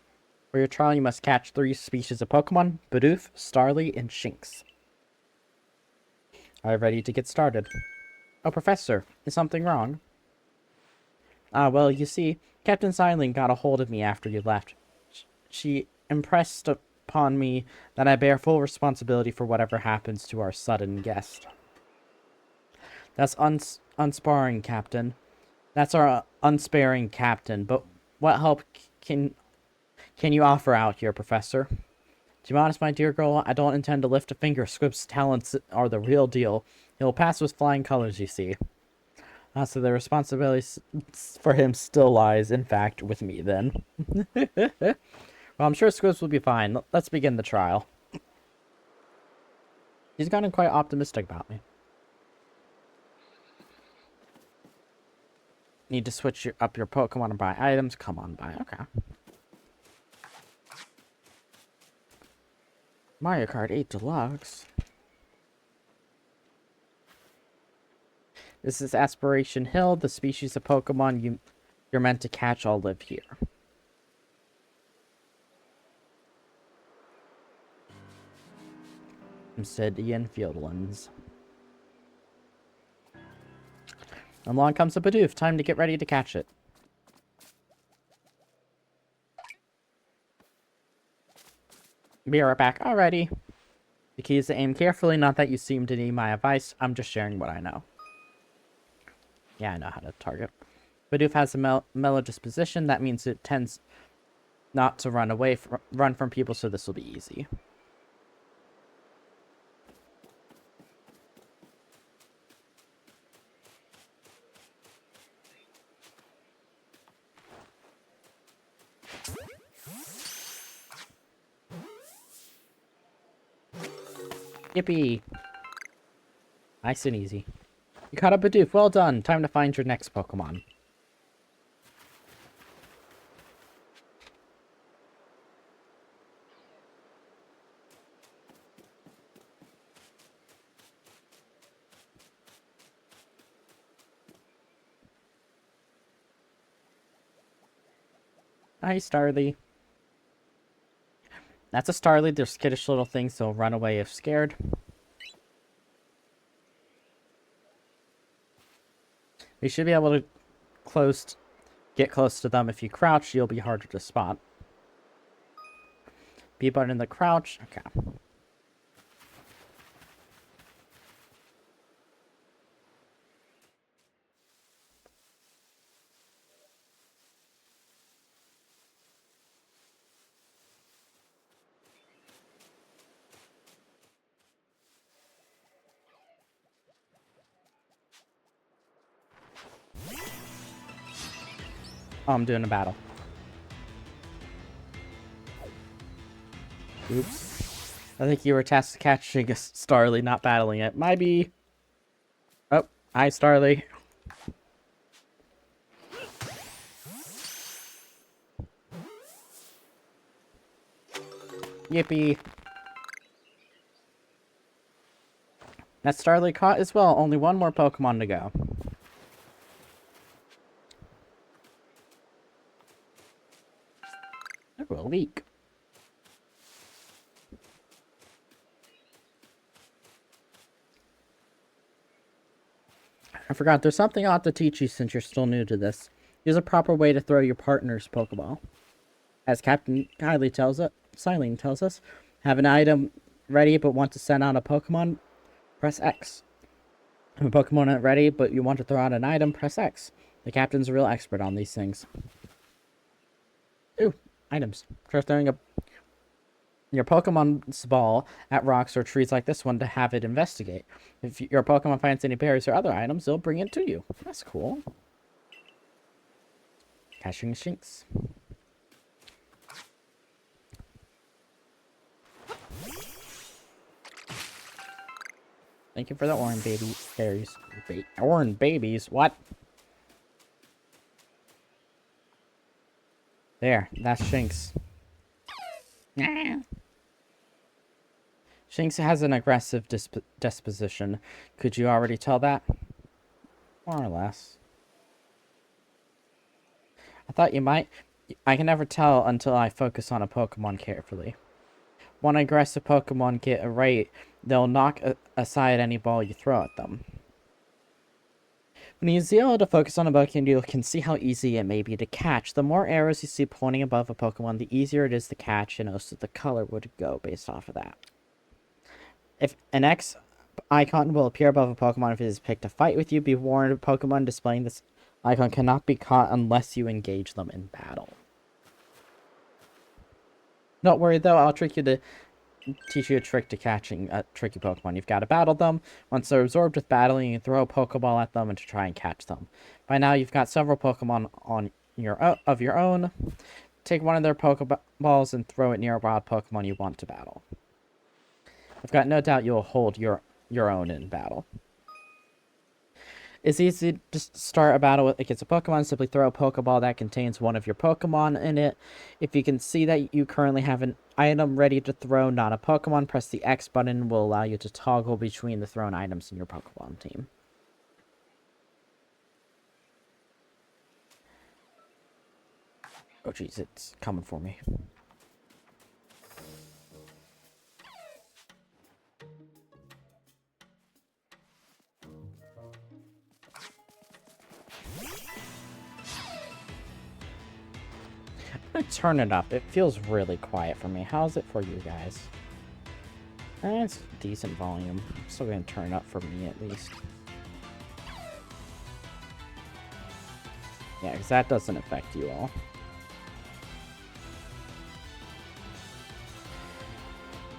For your trial, you must catch 3 species of Pokemon: Bidoof, Starly, and Shinx. Are you ready to get started? Oh, Professor, is something wrong? Well, you see, Captain Silene got a hold of me after you left. She impressed upon me that I bear full responsibility for whatever happens to our sudden guest. That's unsparing, Captain. That's our unsparing captain, but what help can you offer out here, Professor? To be honest, my dear girl, I don't intend to lift a finger. Squibs' talents are the real deal. He'll pass with flying colors, you see. So the responsibility for him still lies, in fact, with me, then. Well, I'm sure Squibs will be fine. Let's begin the trial. He's gotten quite optimistic about me. Need to switch up your Pokemon and buy items. Come on, buy. Okay. Mario Kart 8 Deluxe. This is Aspiration Hill. The species of Pokemon you're meant to catch all live here. Obsidian Fieldlands. Along comes a Bidoof. Time to get ready to catch it. Be right back. Alrighty. The key is to aim carefully, not that you seem to need my advice. I'm just sharing what I know. Yeah, I know how to target. Bidoof has a mellow disposition. That means it tends not to run from people, so this will be easy. Yippee! Nice and easy. You caught up Bidoof. Well done. Time to find your next Pokemon. Hi, Starly. That's a Starly. They're skittish little things, so run away if scared. You should be able to get close to them. If you crouch, you'll be harder to spot. B button in the crouch. Okay. Oh, I'm doing a battle. Oops. I think you were tasked with catching a Starly, not battling it. Might be... Oh, hi, Starly. Yippee. That Starly caught as well. Only one more Pokemon to go. Oh, a leak. I forgot, there's something I ought to teach you since you're still new to this. There's a proper way to throw your partner's Pokeball. As Captain Silene tells us, have an item ready but want to send out a Pokemon, press X. Have a Pokemon ready but you want to throw out an item, press X. The Captain's a real expert on these things. Ooh, items. Try throwing your Pokemon's ball at rocks or trees like this one to have it investigate. If your Pokemon finds any berries or other items, they'll bring it to you. That's cool. Catching Shinx. Thank you for the orange baby berries. Orange babies? What? There, that's Shinx. Shinx has an aggressive disposition. Could you already tell that? More or less. I thought you might. I can never tell until I focus on a Pokemon carefully. When aggressive Pokemon get irate, they'll knock aside any ball you throw at them. When you zero to focus on a Pokemon, you can see how easy it may be to catch. The more arrows you see pointing above a Pokemon, the easier it is to catch, and also the color would go based off of that. If an X icon will appear above a Pokemon if it is picked to fight with you, be warned, Pokemon displaying this icon cannot be caught unless you engage them in battle. Don't worry though, I'll teach you a trick to catching a tricky Pokemon. You've got to battle them. Once they're absorbed with battling, you can throw a Pokeball at them and to try and catch them. By now, you've got several Pokemon of your own. Take one of their Pokeballs and throw it near a wild Pokemon you want to battle. I've got no doubt you'll hold your own in battle. It's easy to start a battle against a Pokemon. Simply throw a Pokeball that contains one of your Pokemon in it. If you can see that you currently have an item ready to throw, not a Pokemon, press the X button. Will allow you to toggle between the thrown items in your Pokemon team. Oh jeez, it's coming for me. I'm gonna turn it up. It feels really quiet for me. How's it for you guys? It's decent volume. I'm still gonna turn it up for me at least. Yeah, because that doesn't affect you all.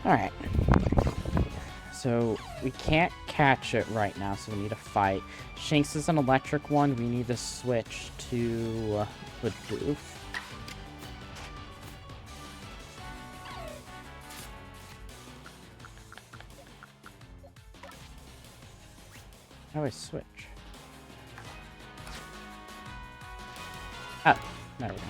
Alright. So, we can't catch it right now, so we need to fight. Shanks is an electric one. We need to switch to Woodproof. How do I switch? Ah, there we go.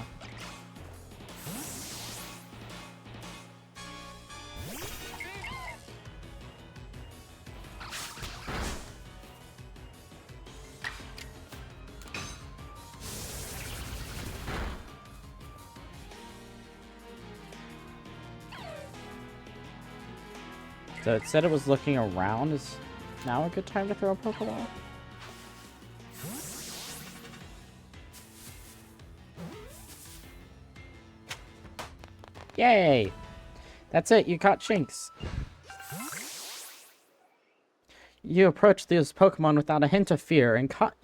So it said it was looking around. Is now a good time to throw a Pokeball? Yay! That's it, you caught Shinx. You approached these Pokemon without a hint of fear and caught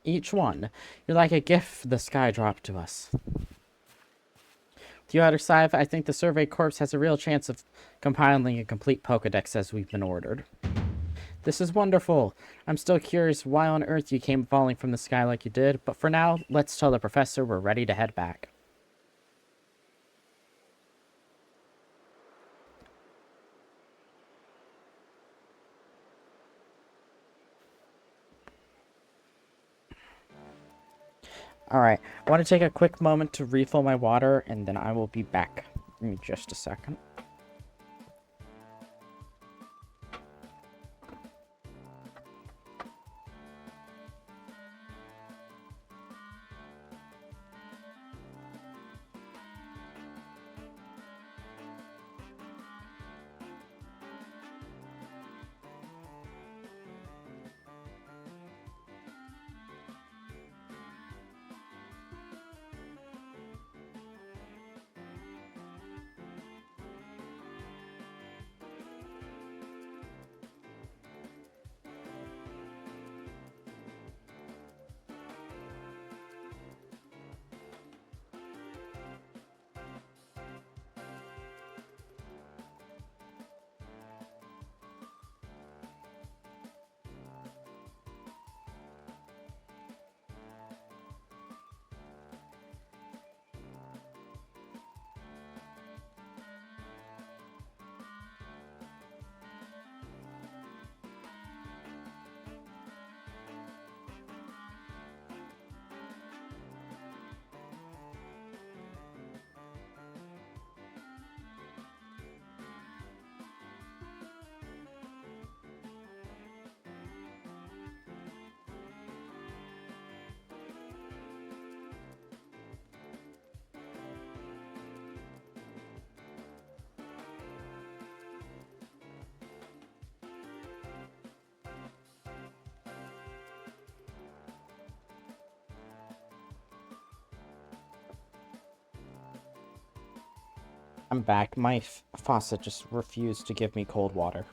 each one. You're like a gift the sky dropped to us. With you out of sight, I think the Survey Corps has a real chance of compiling a complete Pokedex as we've been ordered. This is wonderful. I'm still curious why on earth you came falling from the sky like you did, but for now, let's tell the professor we're ready to head back. Alright, I want to take a quick moment to refill my water, and then I will be back in just a second. I'm back. My faucet just refused to give me cold water.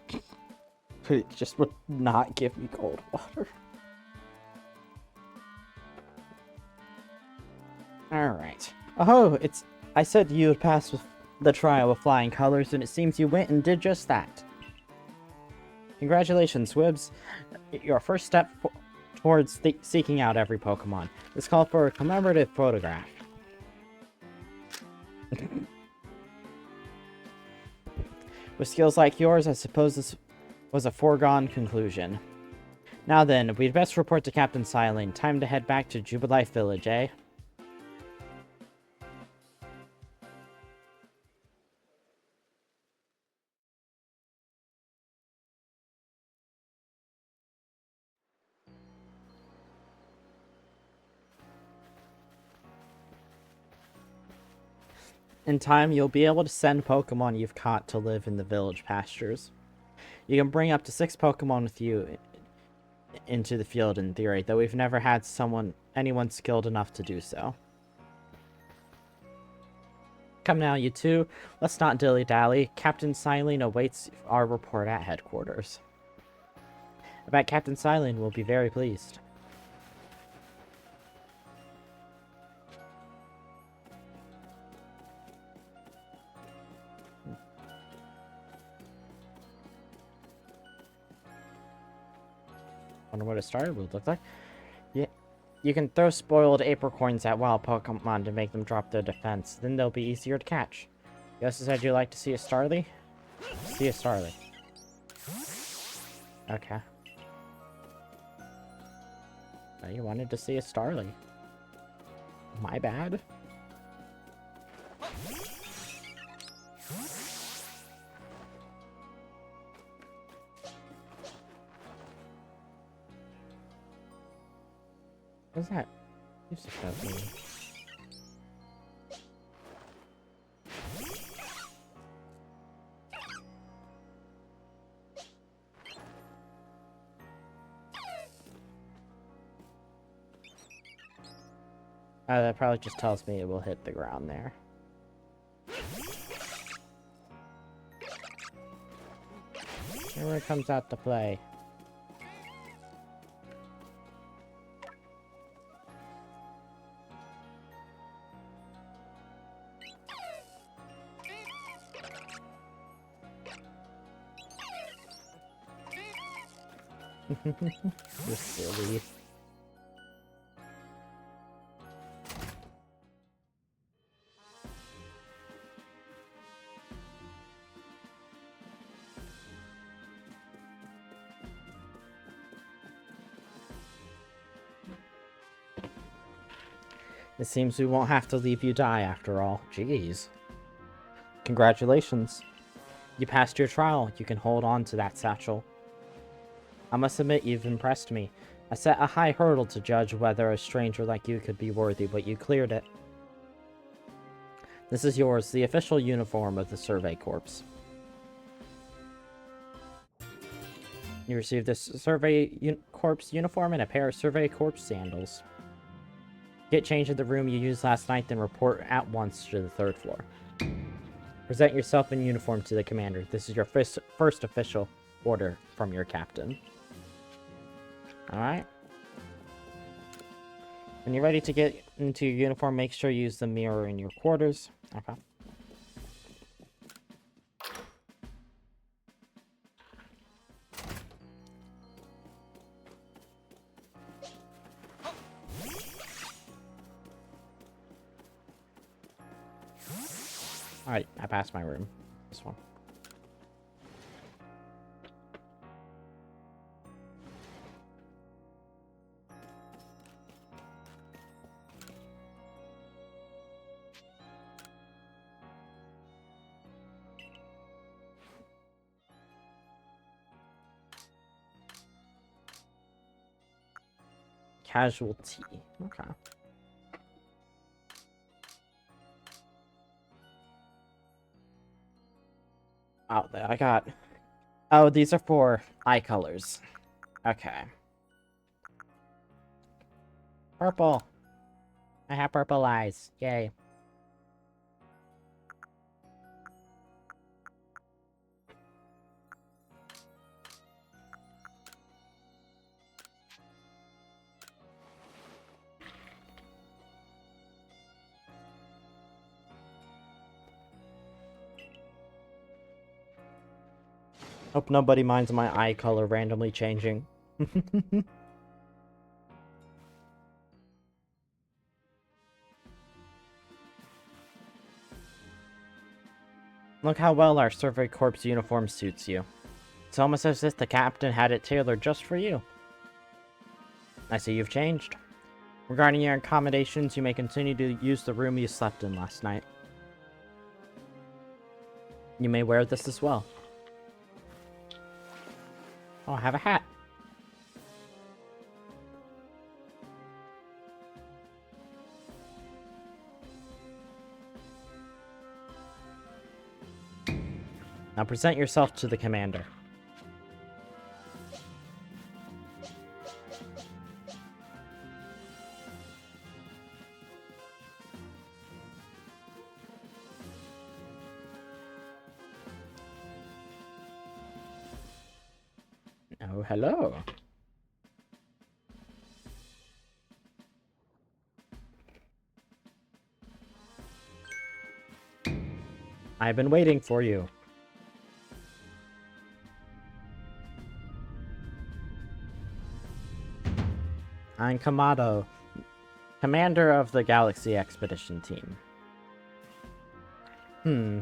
It just would not give me cold water. Alright. Oh, I said you would pass with the trial with flying colors, and it seems you went and did just that. Congratulations, Squibs. Your first step towards seeking out every Pokemon. This called for a commemorative photograph. With skills like yours, I suppose this was a foregone conclusion. Now then, we'd best report to Captain Silene. Time to head back to Jubilife Village, eh? In time, you'll be able to send Pokemon you've caught to live in the village pastures. You can bring up to 6 Pokemon with you into the field in theory, though we've never had anyone skilled enough to do so. Come now, you two. Let's not dilly-dally. Captain Silene awaits our report at headquarters. I bet Captain Silene will be very pleased. Wonder what a starter would look like. Yeah, you can throw spoiled apricorns at wild Pokemon to make them drop their defense. Then they'll be easier to catch. You also said you'd like to see a Starly? See a Starly. Okay. Oh, you wanted to see a Starly. My bad. What's that? Who's supposed to be? That probably just tells me it will hit the ground there. Here it comes out to play. You're silly. It seems we won't have to leave you die after all. Jeez. Congratulations. You passed your trial. You can hold on to that satchel. I must admit, you've impressed me. I set a high hurdle to judge whether a stranger like you could be worthy, but you cleared it. This is yours, the official uniform of the Survey Corps. You received this Survey Corps uniform and a pair of Survey Corps sandals. Get changed in the room you used last night, then report at once to the 3rd floor. Present yourself in uniform to the commander. This is your first official order from your captain. Alright. When you're ready to get into your uniform, make sure you use the mirror in your quarters. Okay. Alright, I passed my room. This one. Casualty. Okay. Oh, I got... Oh, these are for eye colors. Okay. Purple. I have purple eyes. Yay. Hope nobody minds my eye color randomly changing. Look how well our Survey Corps uniform suits you. It's almost as if the captain had it tailored just for you. I see you've changed. Regarding your accommodations, you may continue to use the room you slept in last night. You may wear this as well. Oh, I have a hat. Now present yourself to the commander. Oh, hello. I've been waiting for you. I'm Kamado, commander of the Galaxy Expedition Team.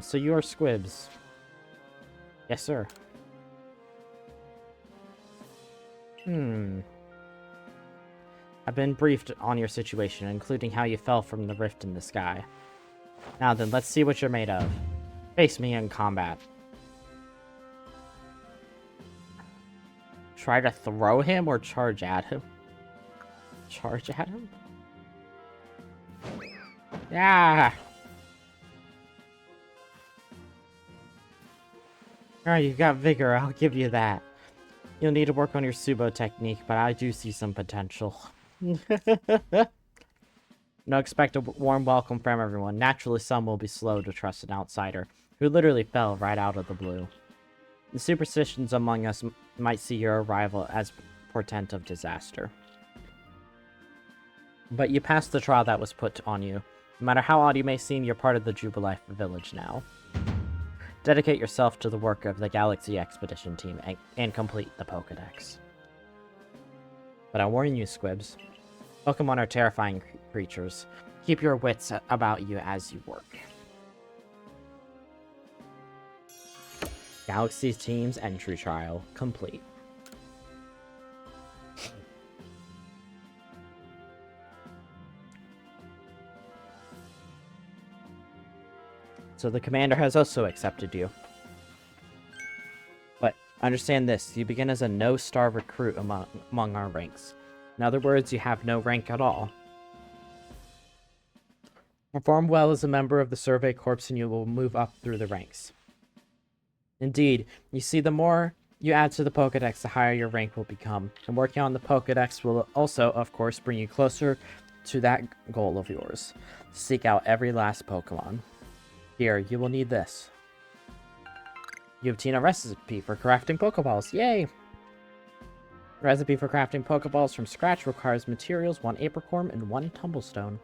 So you are Squibs. Yes, sir. I've been briefed on your situation, including how you fell from the rift in the sky. Now then, let's see what you're made of. Face me in combat. Try to throw him or charge at him? Charge at him? Yeah! Alright, you got vigor, I'll give you that. You'll need to work on your Subo technique, but I do see some potential. No, expect a warm welcome from everyone. Naturally, some will be slow to trust an outsider, who literally fell right out of the blue. The superstitions among us might see your arrival as portent of disaster. But you passed the trial that was put on you. No matter how odd you may seem, you're part of the Jubilife village now. Dedicate yourself to the work of the Galaxy Expedition Team and complete the Pokédex. But I warn you, Squibs. Pokemon are terrifying creatures. Keep your wits about you as you work. Galaxy Team's entry trial complete. So the commander has also accepted you. But understand this, you begin as a no-star recruit among our ranks. In other words, you have no rank at all. Perform well as a member of the Survey Corps and you will move up through the ranks. Indeed, you see, the more you add to the Pokédex, the higher your rank will become. And working on the Pokédex will also, of course, bring you closer to that goal of yours. Seek out every last Pokemon. Here, you will need this. You obtain a recipe for crafting Pokeballs. Yay! The recipe for crafting Pokeballs from scratch requires materials 1 Apricorn and 1 Tumblestone.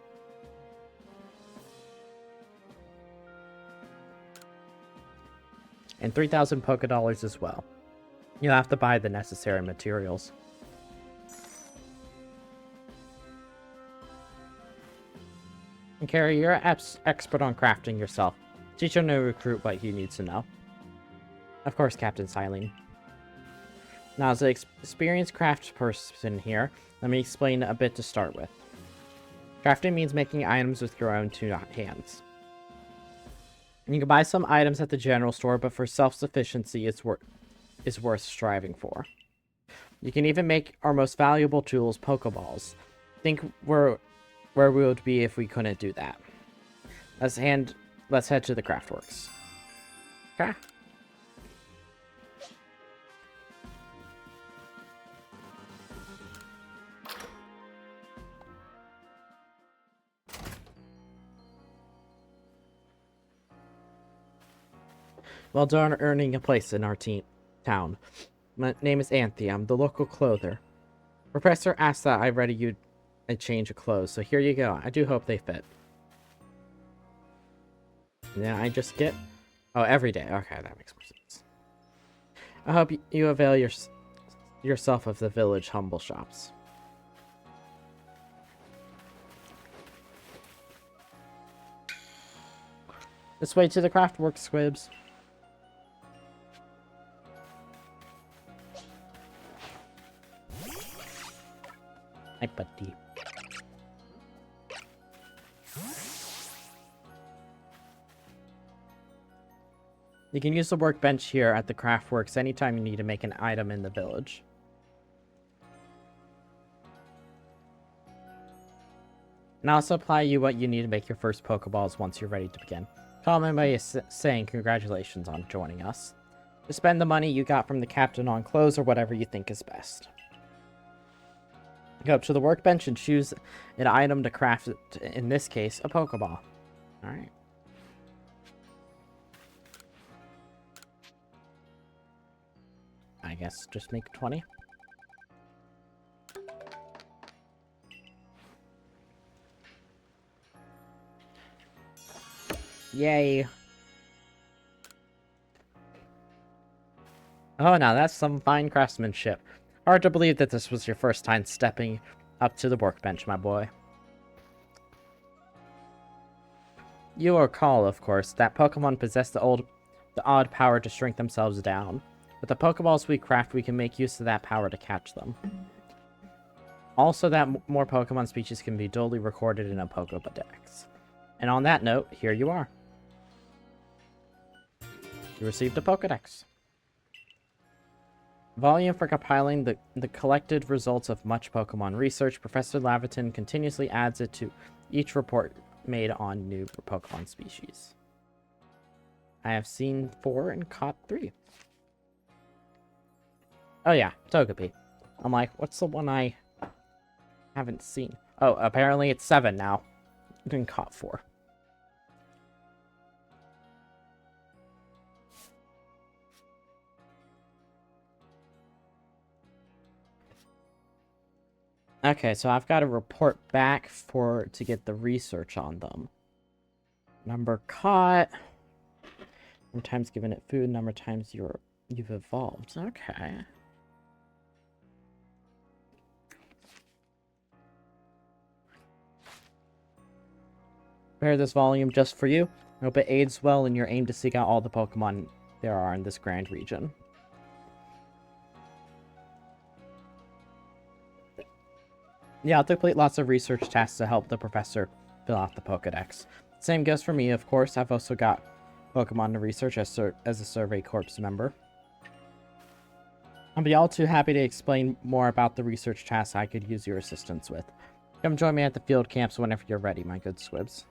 And 3,000 Pokédollars as well. You'll have to buy the necessary materials. And Carrie, you're an expert on crafting yourself. Teach your new recruit what he needs to know. Of course, Captain Silene. Now, as an experienced craft person here, let me explain a bit to start with. Crafting means making items with your own 2 hands. You can buy some items at the general store, but for self-sufficiency, it's worth striving for. You can even make our most valuable tools, Pokeballs. Think where we would be if we couldn't do that. Let's head to the Craftworks. Okay. Well done earning a place in our town. My name is Anthe. I'm the local clother. Professor asked that I ready you a change of clothes, so here you go. I do hope they fit. Yeah, I just get... Oh, every day. Okay, that makes more sense. I hope you avail yourself of the village humble shops. This way to the craftwork, Squibs. Hi, buddy. You can use the workbench here at the craftworks anytime you need to make an item in the village. And I'll supply you what you need to make your first Pokeballs once you're ready to begin. Comment by saying congratulations on joining us. To spend the money you got from the captain on clothes or whatever you think is best. Go up to the workbench and choose an item to craft, in this case, a Pokeball. Alright. I guess just make 20. Yay. Oh, now that's some fine craftsmanship. Hard to believe that this was your first time stepping up to the workbench, my boy. You recall, of course, that Pokemon possess the odd power to shrink themselves down. With the Pokeballs we craft, we can make use of that power to catch them. Also, that more Pokemon species can be duly recorded in a Pokedex. And on that note, here you are. You received a Pokedex. Volume for compiling the collected results of much Pokemon research. Professor Laverton continuously adds it to each report made on new Pokemon species. I have seen 4 and caught 3. Oh yeah, Togepi. I'm like, what's the one I haven't seen? Oh, apparently it's 7 now. And caught 4. Okay, so I've got to report back to get the research on them. Number caught. Number times given it food. Number times you've evolved. Okay. Prepare this volume just for you. I hope it aids well in your aim to seek out all the Pokemon there are in this grand region. Yeah, I'll complete lots of research tasks to help the professor fill out the Pokedex. Same goes for me, of course. I've also got Pokemon to research as a Survey Corps member. I'll be all too happy to explain more about the research tasks I could use your assistance with. Come join me at the field camps whenever you're ready, my good Squibs.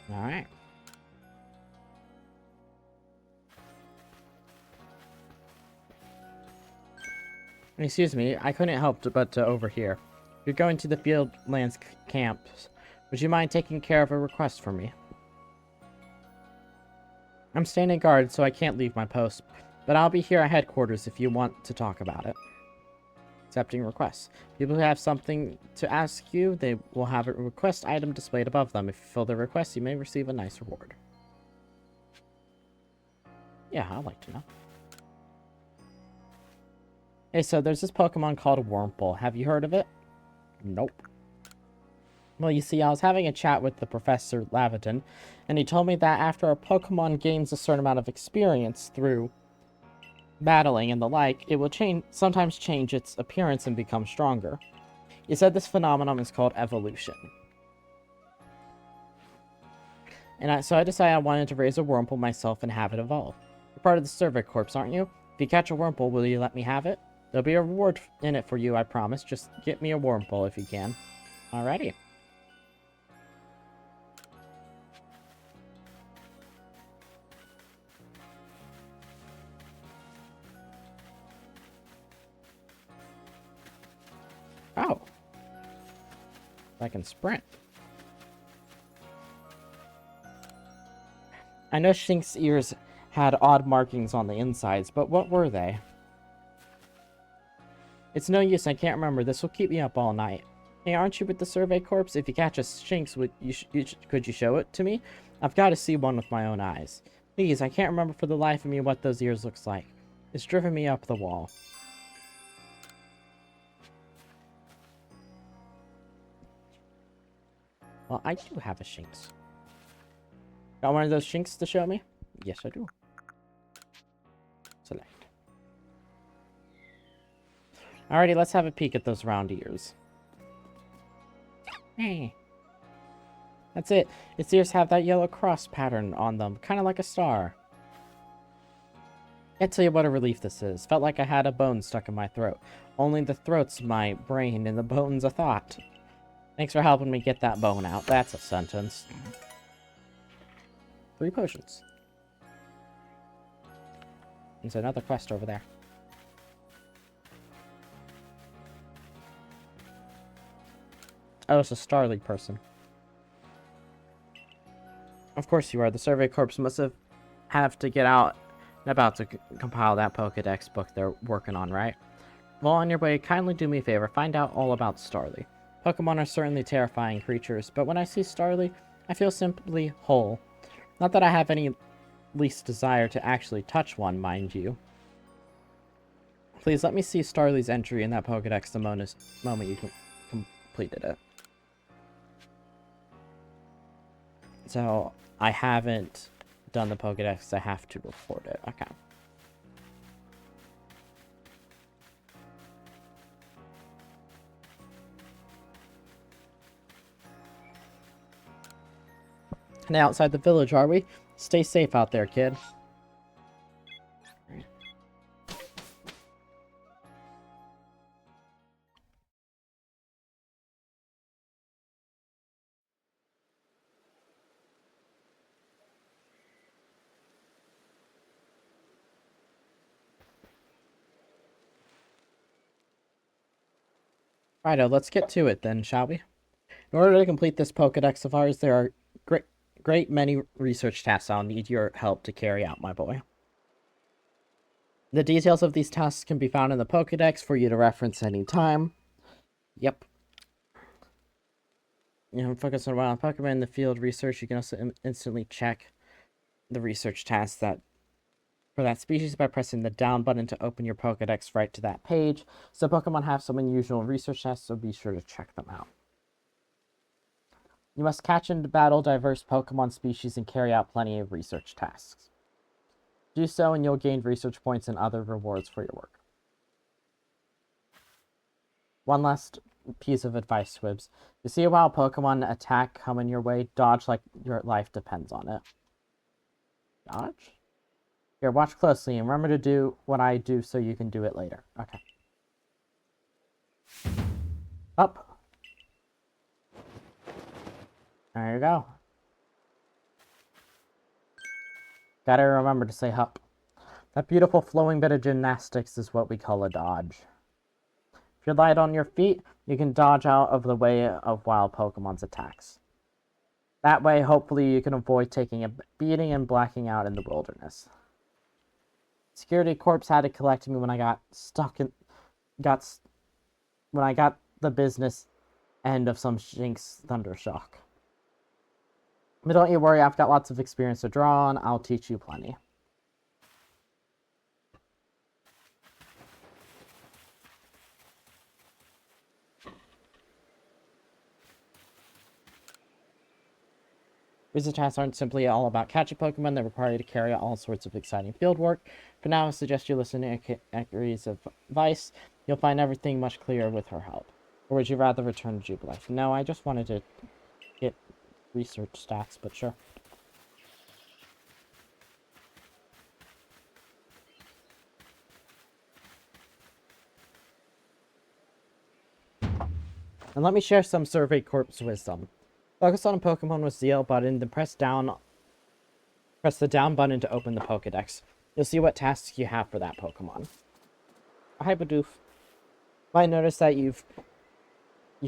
Alright. Excuse me, I couldn't help but to overhear. You're going to the field lands camps. Would you mind taking care of a request for me? I'm standing guard, so I can't leave my post, but I'll be here at headquarters if you want to talk about it. Accepting requests. People who have something to ask you, they will have a request item displayed above them. If you fill the request, you may receive a nice reward. Yeah, I'd like to know. Hey, so there's this Pokemon called Wurmple. Have you heard of it? Nope. Well, you see, I was having a chat with the Professor Laverton, and he told me that after a Pokemon gains a certain amount of experience through battling and the like, it will sometimes change its appearance and become stronger. He said this phenomenon is called evolution. And so I decided I wanted to raise a Wurmple myself and have it evolve. You're part of the Survey Corps, aren't you? If you catch a Wurmple, will you let me have it? There'll be a reward in it for you, I promise. Just get me a Wurmple if you can. Alrighty. Oh. I can sprint. I know Shink's ears had odd markings on the insides, but what were they? It's no use, I can't remember. This will keep me up all night. Hey, aren't you with the Survey Corps? If you catch a Shinx, could you show it to me? I've got to see one with my own eyes. Please, I can't remember for the life of me what those ears looks like. It's driven me up the wall. Well, I do have a Shinx. Got one of those Shinx to show me? Yes, I do. Select. Alrighty, let's have a peek at those round ears. Hey. That's it. Its ears have that yellow cross pattern on them, kind of like a star. Can't tell you what a relief this is. Felt like I had a bone stuck in my throat. Only the throat's my brain and the bone's a thought. Thanks for helping me get that bone out. That's a sentence. 3 potions. There's another quest over there. Oh, it's a Starly person. Of course you are. The Survey Corps must have to get out and about to compile that Pokédex book they're working on, right? Well, on your way, kindly do me a favor. Find out all about Starly. Pokemon are certainly terrifying creatures, but when I see Starly, I feel simply whole. Not that I have any least desire to actually touch one, mind you. Please let me see Starly's entry in that Pokédex the moment you completed it. So, I haven't done the Pokédex, I have to report it. Okay. Now outside the village, are we? Stay safe out there, kid. Righto, let's get to it then, shall we? In order to complete this Pokédex of ours, there are great many research tasks I'll need your help to carry out, my boy. The details of these tasks can be found in the Pokédex for you to reference any time. Yep. Focus on wild Pokemon in the field research. You can also instantly check the research tasks for that species by pressing the down button to open your Pokédex right to that page. So Pokemon have some unusual research tasks, so be sure to check them out. You must catch and battle diverse Pokemon species and carry out plenty of research tasks. Do so and you'll gain research points and other rewards for your work. One last piece of advice, Squibs. You see a wild Pokemon attack coming your way, dodge like your life depends on it. Dodge? Here, watch closely and remember to do what I do so you can do it later. Okay. Up. There you go. Gotta remember to say hup. That beautiful flowing bit of gymnastics is what we call a dodge. If you're light on your feet, you can dodge out of the way of wild Pokemon's attacks. That way, hopefully, you can avoid taking a beating and blacking out in the wilderness. Security Corps had to collect me when I got stuck in... when I got the business end of some Shinx Thundershock. But don't you worry, I've got lots of experience to draw on. I'll teach you plenty. Research tasks aren't simply all about catching Pokemon, they require you to carry out all sorts of exciting field work. For now, I suggest you listen to Akari's advice. You'll find everything much clearer with her help. Or would you rather return to Jubilife? No, I just wanted to get research stats, but sure. And let me share some Survey Corps wisdom. Focus on a Pokemon with ZL button, then press the down button to open the Pokédex. You'll see what tasks you have for that Pokemon. Hi, Bidoof. Might notice that you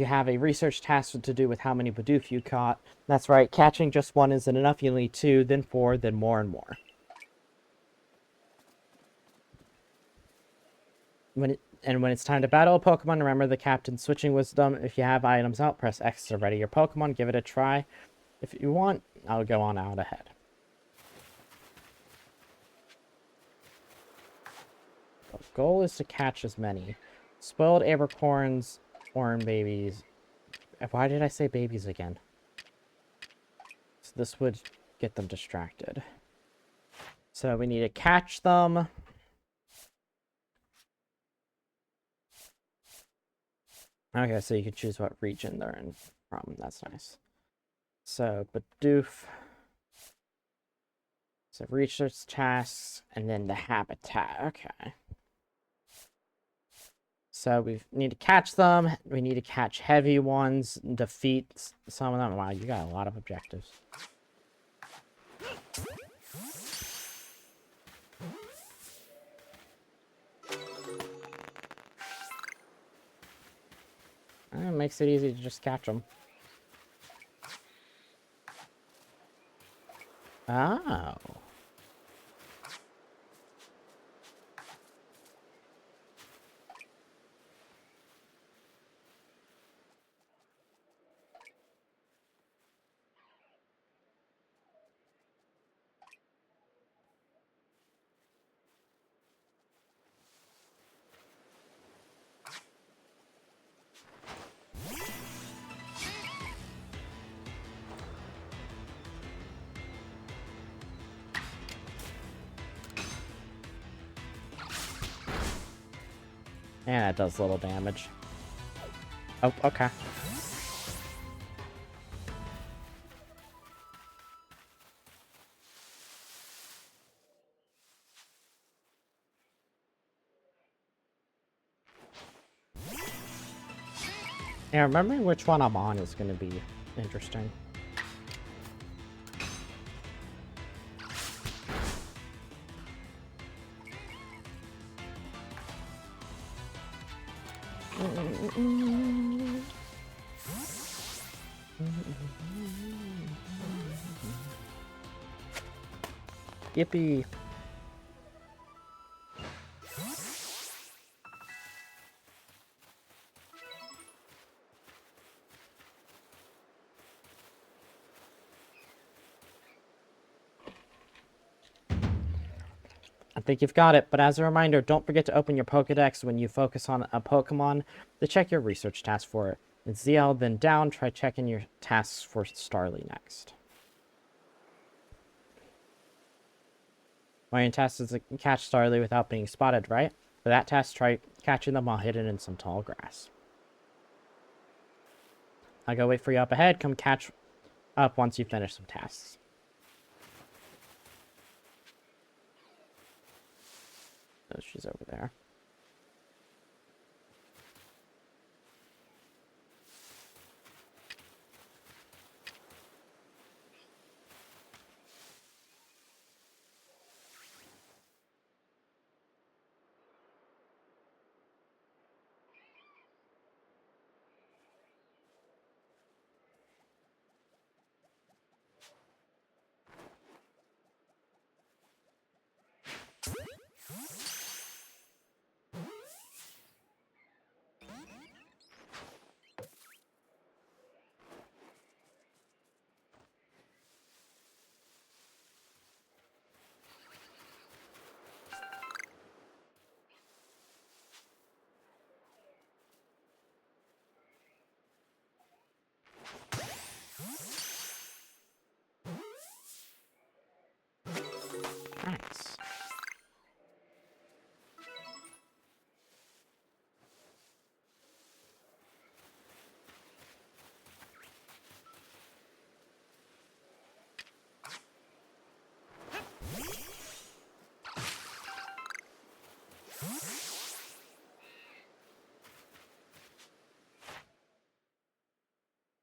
have a research task to do with how many Bidoof you caught. That's right, catching just one isn't enough. You'll need 2, then 4, then more and more. When it's time to battle a Pokemon, remember the captain's switching wisdom. If you have items out, press X to ready your Pokemon. Give it a try. If you want, I'll go on out ahead. The goal is to catch as many. Spoiled apricorns, orange babies. Why did I say babies again? So this would get them distracted. So we need to catch them. Okay, so you can choose what region they're in from. That's nice. So, Bidoof. So research tasks, and then the habitat. Okay. So we need to catch them. We need to catch heavy ones, defeat some of them. Wow, you got a lot of objectives. It makes it easy to just catch them. Oh. Yeah, it does little damage. Oh, okay. Yeah, remembering which one I'm on is going to be interesting. Yippee. I think you've got it, but as a reminder, don't forget to open your Pokédex when you focus on a Pokemon to check your research task for it. In ZL, then down, try checking your tasks for Starly next. One of your tasks is to catch Starly without being spotted, right? For that task, try catching them while hidden in some tall grass. I'll go wait for you up ahead. Come catch up once you finish some tasks. Oh, she's over there. Nice.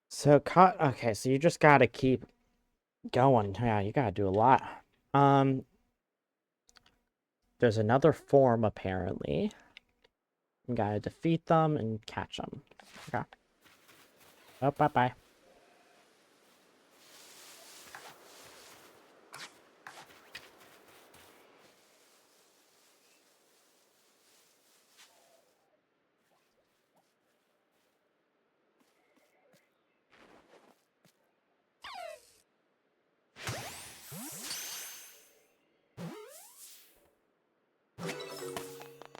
So, okay, so you just gotta keep going. Yeah, you gotta do a lot. There's another form, apparently. You gotta defeat them and catch them. Okay. Oh, bye-bye.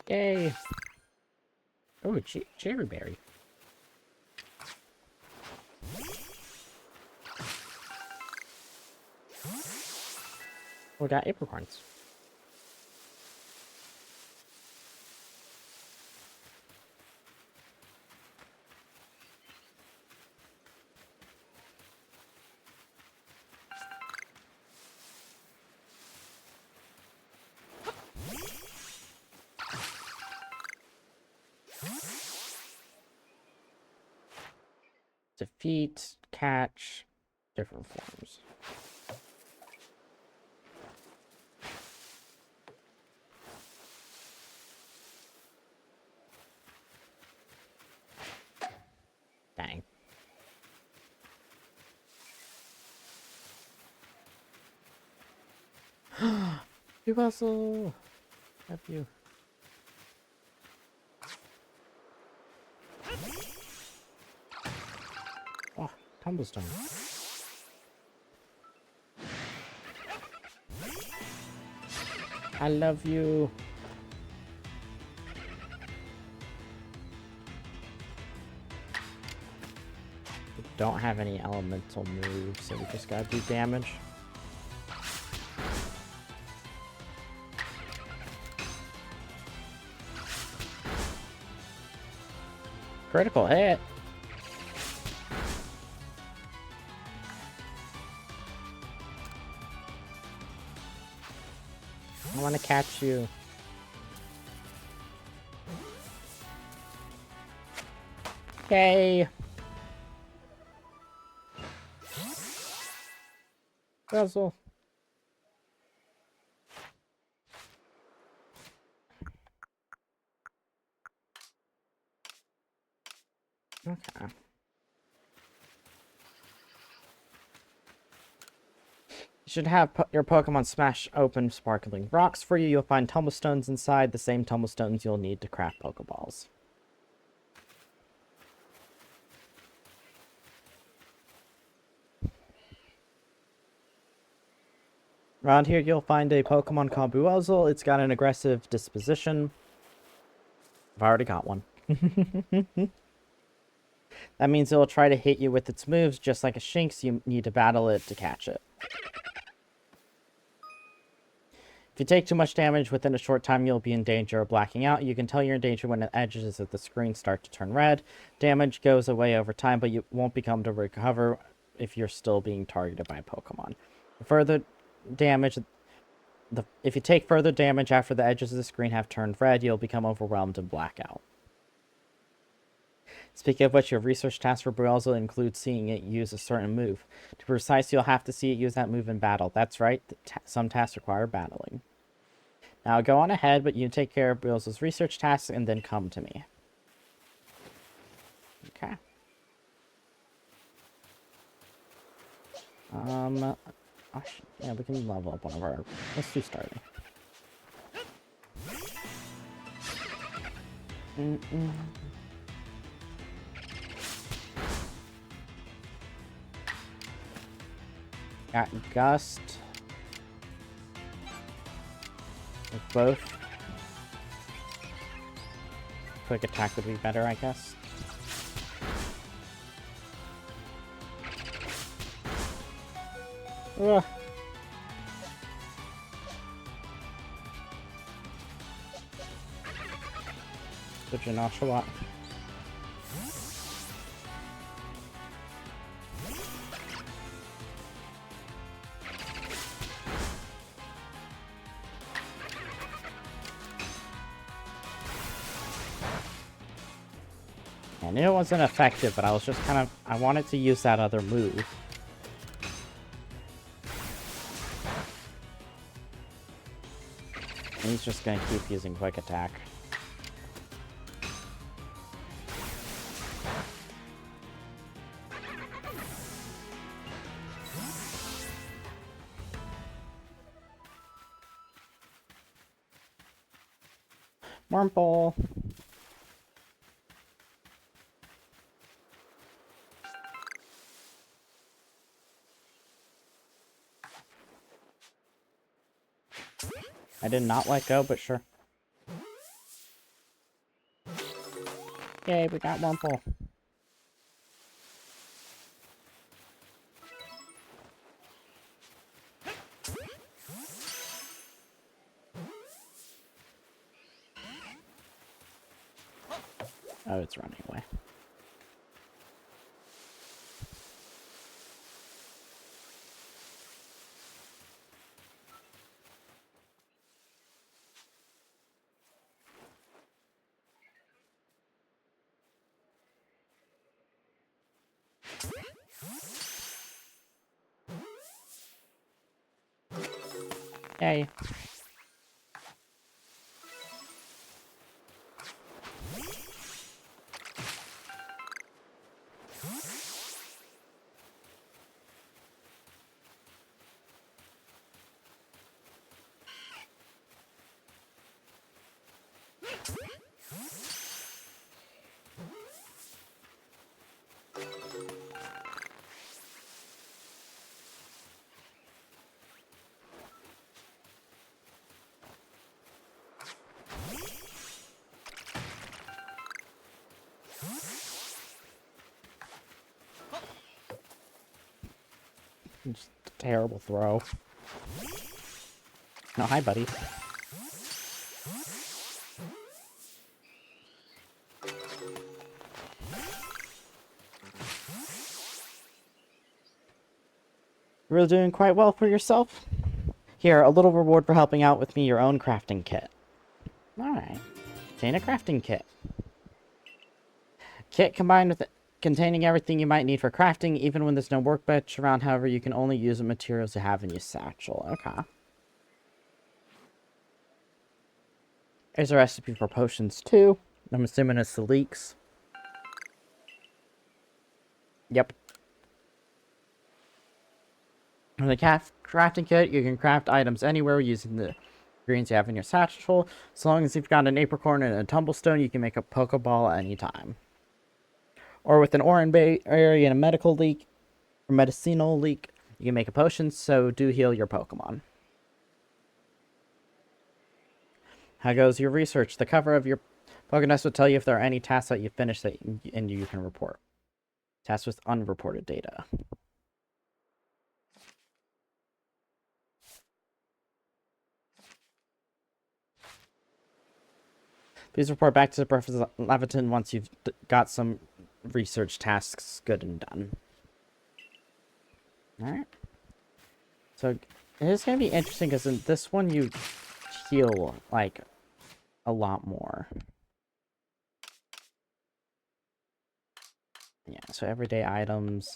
Yay! Oh, cherry berry. We got apricorns. Defeat, catch, different forms. Dang. You hustle! Have you? Oh, Tumblestone. I love you. We don't have any elemental moves, so we just gotta do damage. Critical hit. I want to catch you. Okay. Puzzle. Okay. You should have your Pokemon smash open sparkling rocks for you. You'll find tumblestones inside, the same tumblestones you'll need to craft Pokeballs. Around here, you'll find a Pokemon called Buizel. It's got an aggressive disposition. I've already got one. That means it'll try to hit you with its moves, just like a Shinx. You need to battle it to catch it. If you take too much damage within a short time, you'll be in danger of blacking out. You can tell you're in danger when the edges of the screen start to turn red. Damage goes away over time, but you won't become to recover if you're still being targeted by a Pokemon. Further damage... If you take further damage after the edges of the screen have turned red, you'll become overwhelmed and black out. Speaking of which, your research task for Buizel includes seeing it use a certain move. To be precise, you'll have to see it use that move in battle. That's right, some tasks require battling. Now go on ahead, but you take care of Buizel's research tasks and then come to me. Okay. Yeah, we can level up one of our... Let's do starting. Got Gust. With both. Quick attack would be better, I guess. Ugh. Such an Oshawott. I knew it wasn't effective, but I was just kind of... I wanted to use that other move. And he's just gonna keep using quick attack. Wurmple. I did not let go, but sure. Yay, we got Wurmple. Oh, it's running away. Yay. Just a terrible throw. No, hi, buddy. You're really doing quite well for yourself. Here, a little reward for helping out with me your own crafting kit. Alright. Obtain a crafting kit. Kit combined with containing everything you might need for crafting, even when there's no workbench around. However, you can only use the materials you have in your satchel. Okay. Here's a recipe for potions, too. I'm assuming it's the leeks. Yep. In the crafting kit, you can craft items anywhere using the ingredients you have in your satchel. As long as you've got an apricorn and a tumblestone, you can make a Pokeball anytime. Or with an Oran berry and a medicinal leek, you can make a potion, so do heal your Pokemon. How goes your research? The cover of your Pokédex will tell you if there are any tasks that you finished and you can report. Tasks with unreported data. Please report back to Professor Leviton once you've got some research tasks good and done. Alright. So, it is going to be interesting because in this one you heal, like, a lot more. Yeah, so everyday items.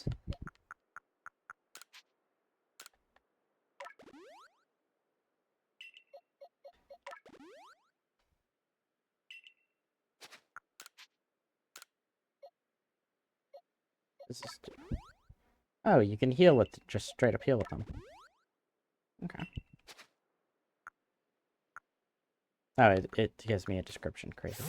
This is... Oh, you can heal with, just straight up heal with them. Okay. Oh, it gives me a description. Crazy.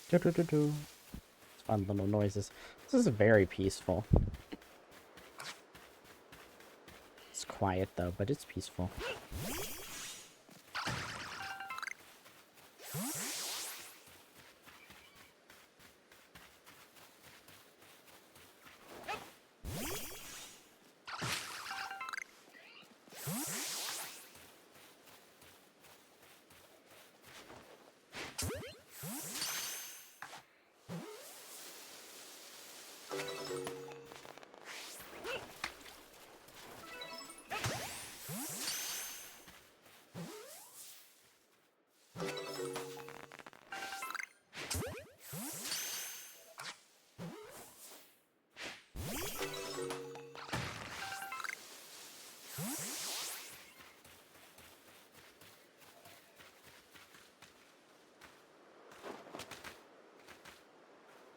Do do do do. It's fun little noises. This is very peaceful. It's quiet though, but it's peaceful.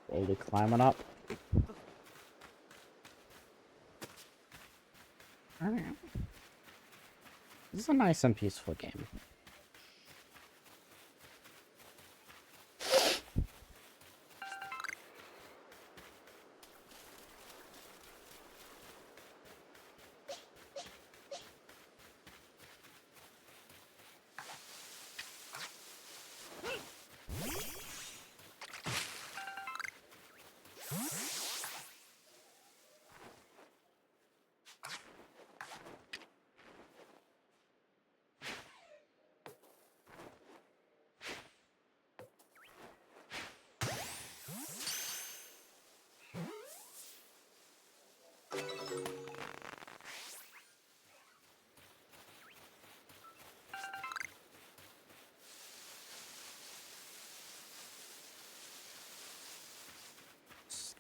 Slowly climbing up. a nice and peaceful game.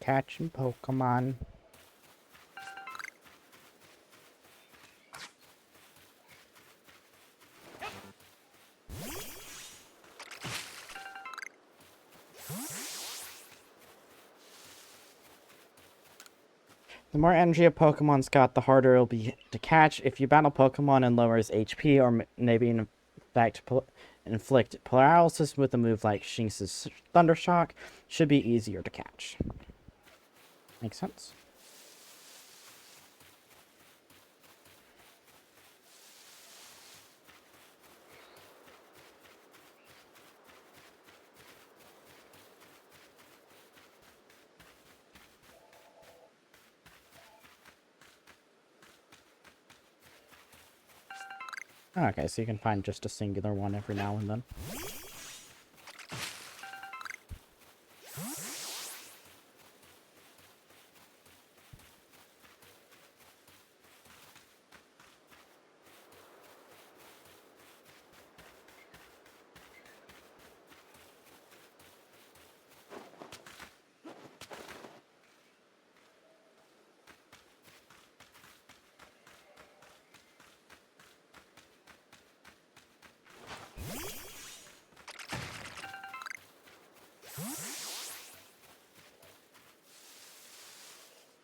Catching Pokemon. The more energy a Pokemon's got, the harder it'll be to catch. If you battle Pokemon and lowers HP, or maybe in fact inflict paralysis with a move like Shinx's Thundershock, should be easier to catch. Makes sense? Okay, so you can find just a singular one every now and then.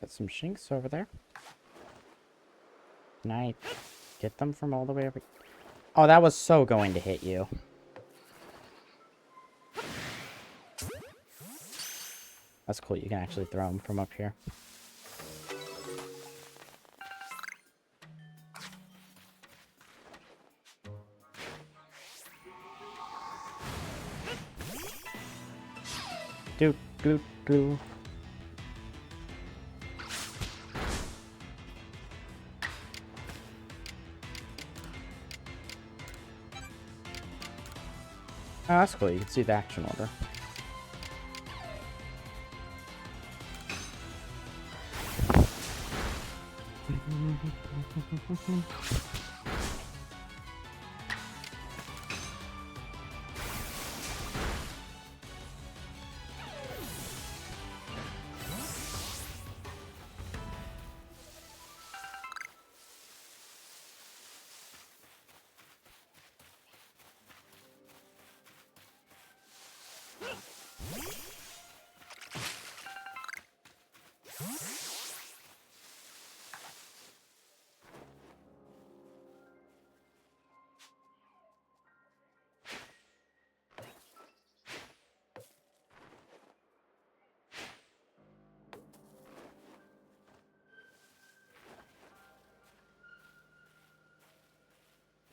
Got some Shinx over there. Can I get them from all the way over? Oh, that was so going to hit you. That's cool. You can actually throw them from up here. Do do do. Oh, that's cool. You can see the action order.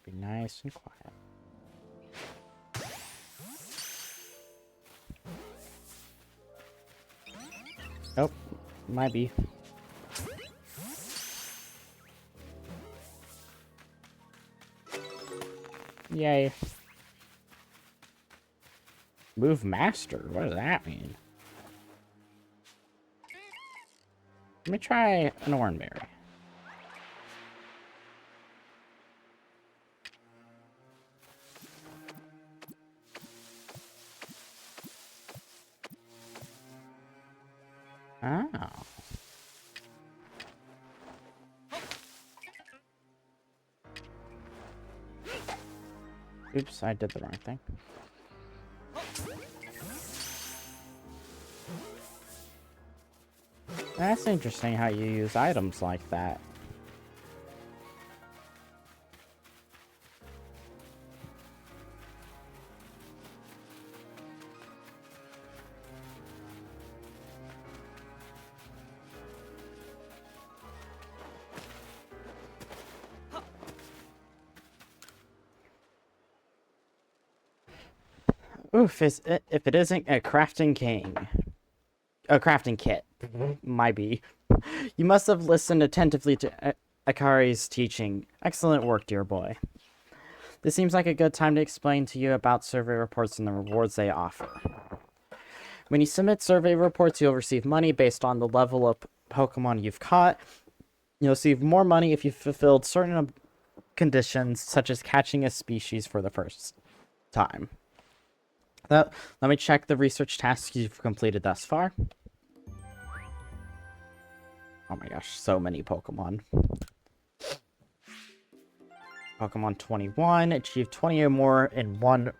Be nice and quiet. Nope, might be. Yay. Move master? What does that mean? Let me try an Oranberry. Oh. Oops, I did the wrong thing. That's interesting how you use items like that. Oof, if it isn't a crafting king. A crafting kit. Might be. You must have listened attentively to Akari's teaching. Excellent work, dear boy. This seems like a good time to explain to you about survey reports and the rewards they offer. When you submit survey reports, you'll receive money based on the level of Pokemon you've caught. You'll receive more money if you've fulfilled certain conditions, such as catching a species for the first time. Let me check the research tasks you've completed thus far. Oh my gosh, so many Pokemon. Pokemon 21, achieved 20 or more in one.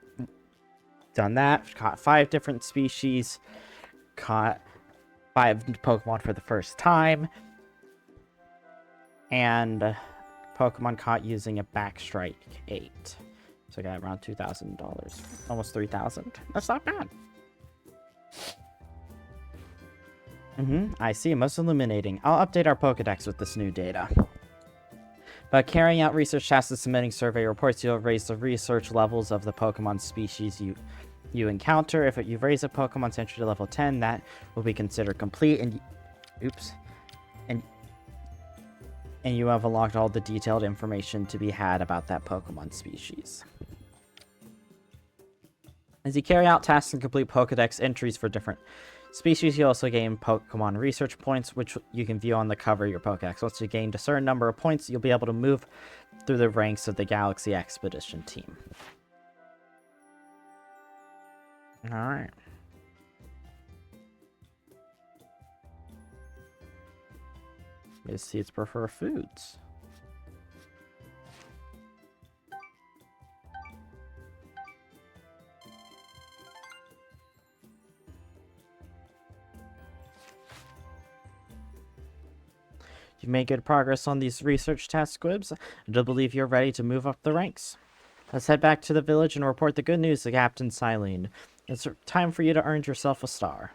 Done that. Caught 5 different species. Caught 5 Pokemon for the first time. And Pokemon caught using a Backstrike 8. So I got around $2,000. Almost $3,000. That's not bad. I see. Most illuminating. I'll update our Pokedex with this new data. By carrying out research tasks and submitting survey reports, you'll raise the research levels of the Pokemon species you encounter. If you've raised a Pokemon's entry to level 10, that will be considered complete, and and you have unlocked all the detailed information to be had about that Pokemon species. As you carry out tasks and complete Pokedex entries for different species, you also gain Pokemon research points, which you can view on the cover of your Pokedex. Once you gain a certain number of points, you'll be able to move through the ranks of the Galaxy Expedition team. Alright. Its seeds prefer foods. You've made good progress on these research tasks, Squibs. I do believe you're ready to move up the ranks. Let's head back to the village and report the good news to Captain Silene. It's time for you to earn yourself a star.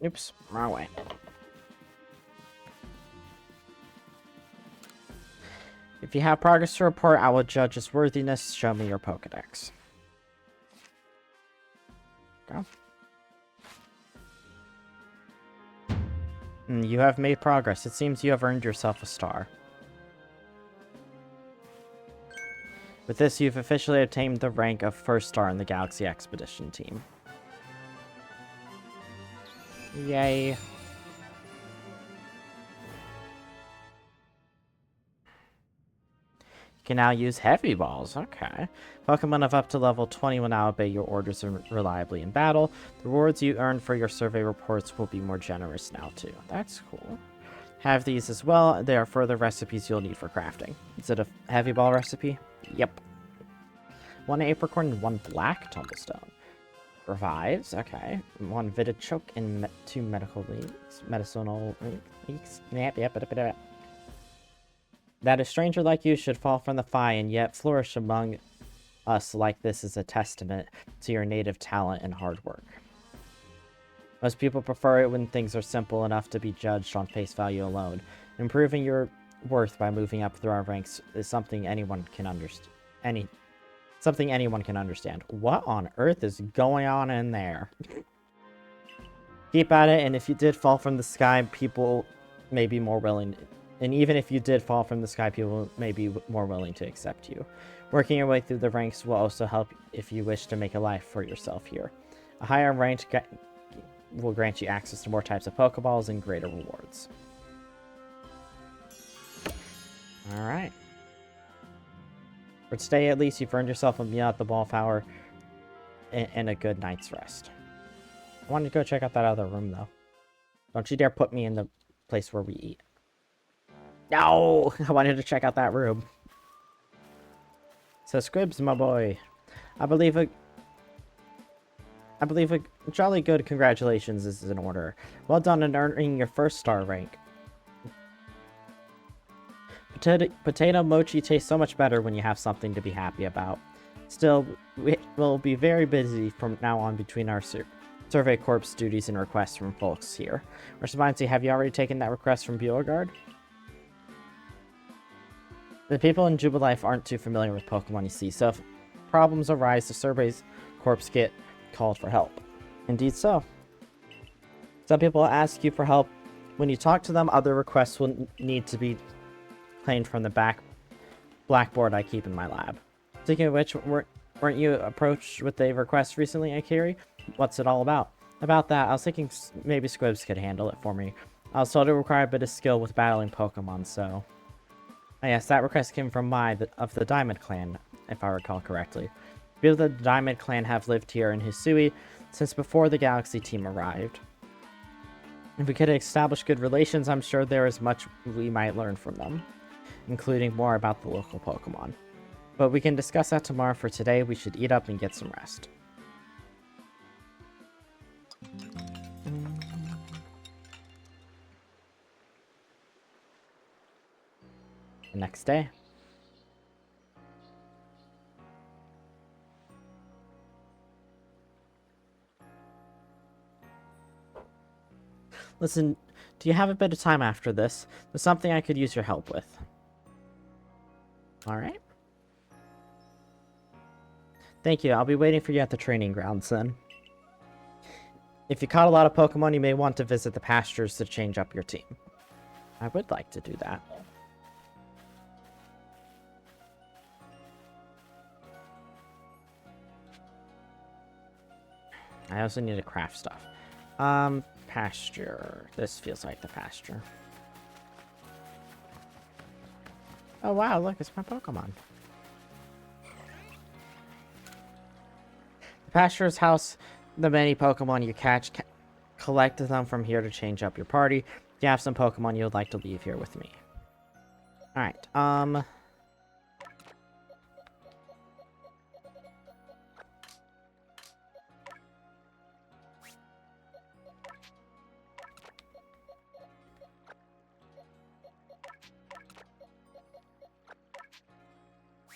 Oops, wrong way. If you have progress to report, I will judge its worthiness. Show me your Pokedex. Go. You have made progress. It seems you have earned yourself a star. With this, you've officially obtained the rank of first star in the Galaxy Expedition team. Yay. You can now use heavy balls. Okay. Pokemon of up to level 20 will now obey your orders reliably in battle. The rewards you earn for your survey reports will be more generous now too. That's cool. Have these as well. There are further recipes you'll need for crafting. Is it a heavy ball recipe? Yep. 1 apricorn and 1 black tumblestone. Revives, okay. 1 Vitichoke and 2 medical leaves. Medicinal leaves. Yep. That a stranger like you should fall from the sky and yet flourish among us like this is a testament to your native talent and hard work. Most people prefer it when things are simple enough to be judged on face value alone. Improving your worth by moving up through our ranks is something anyone can understand. Something anyone can understand. What on earth is going on in there? Keep at it, and if you did fall from the sky, people may be more willing. And even if you did fall from the sky, people may be more willing to accept you. Working your way through the ranks will also help if you wish to make a life for yourself here. A higher rank will grant you access to more types of Pokeballs and greater rewards. Alright. For today, at least, you've earned yourself a meal at the Ballflower and a good night's rest. I wanted to go check out that other room, though. Don't you dare put me in the place where we eat. No! I wanted to check out that room. So, Squibs, my boy. I believe I believe a jolly good congratulations is in order. Well done in earning your first star rank. Potato mochi tastes so much better when you have something to be happy about. Still, we'll be very busy from now on between our survey corps duties and requests from folks here. Responsi, have you already taken that request from Beauregard? The people in Jubilife aren't too familiar with Pokemon, you see, so if problems arise, the surveys corps get called for help. Indeed so. Some people ask you for help. When you talk to them, other requests will need to be claimed from the blackboard I keep in my lab. Speaking of which, weren't you approached with a request recently, Akiri? What's it all about? About that, I was thinking maybe Squibs could handle it for me. I was told it required a bit of skill with battling Pokemon, so... Oh, yes, that request came from of the Diamond Clan, if I recall correctly. People of the Diamond Clan have lived here in Hisui since before the Galaxy team arrived. If we could establish good relations, I'm sure there is much we might learn from them, including more about the local Pokemon. But we can discuss that tomorrow. For today, we should eat up and get some rest. The next day. Listen, do you have a bit of time after this? There's something I could use your help with. Alright. Thank you. I'll be waiting for you at the training grounds then. If you caught a lot of Pokemon, you may want to visit the pastures to change up your team. I would like to do that. I also need to craft stuff. Pasture. This feels like the pasture. Oh wow, look, it's my Pokemon. The pasture's house the many Pokemon you catch. Collect them from here to change up your party. If you have some Pokemon you would like to leave here with me. Alright,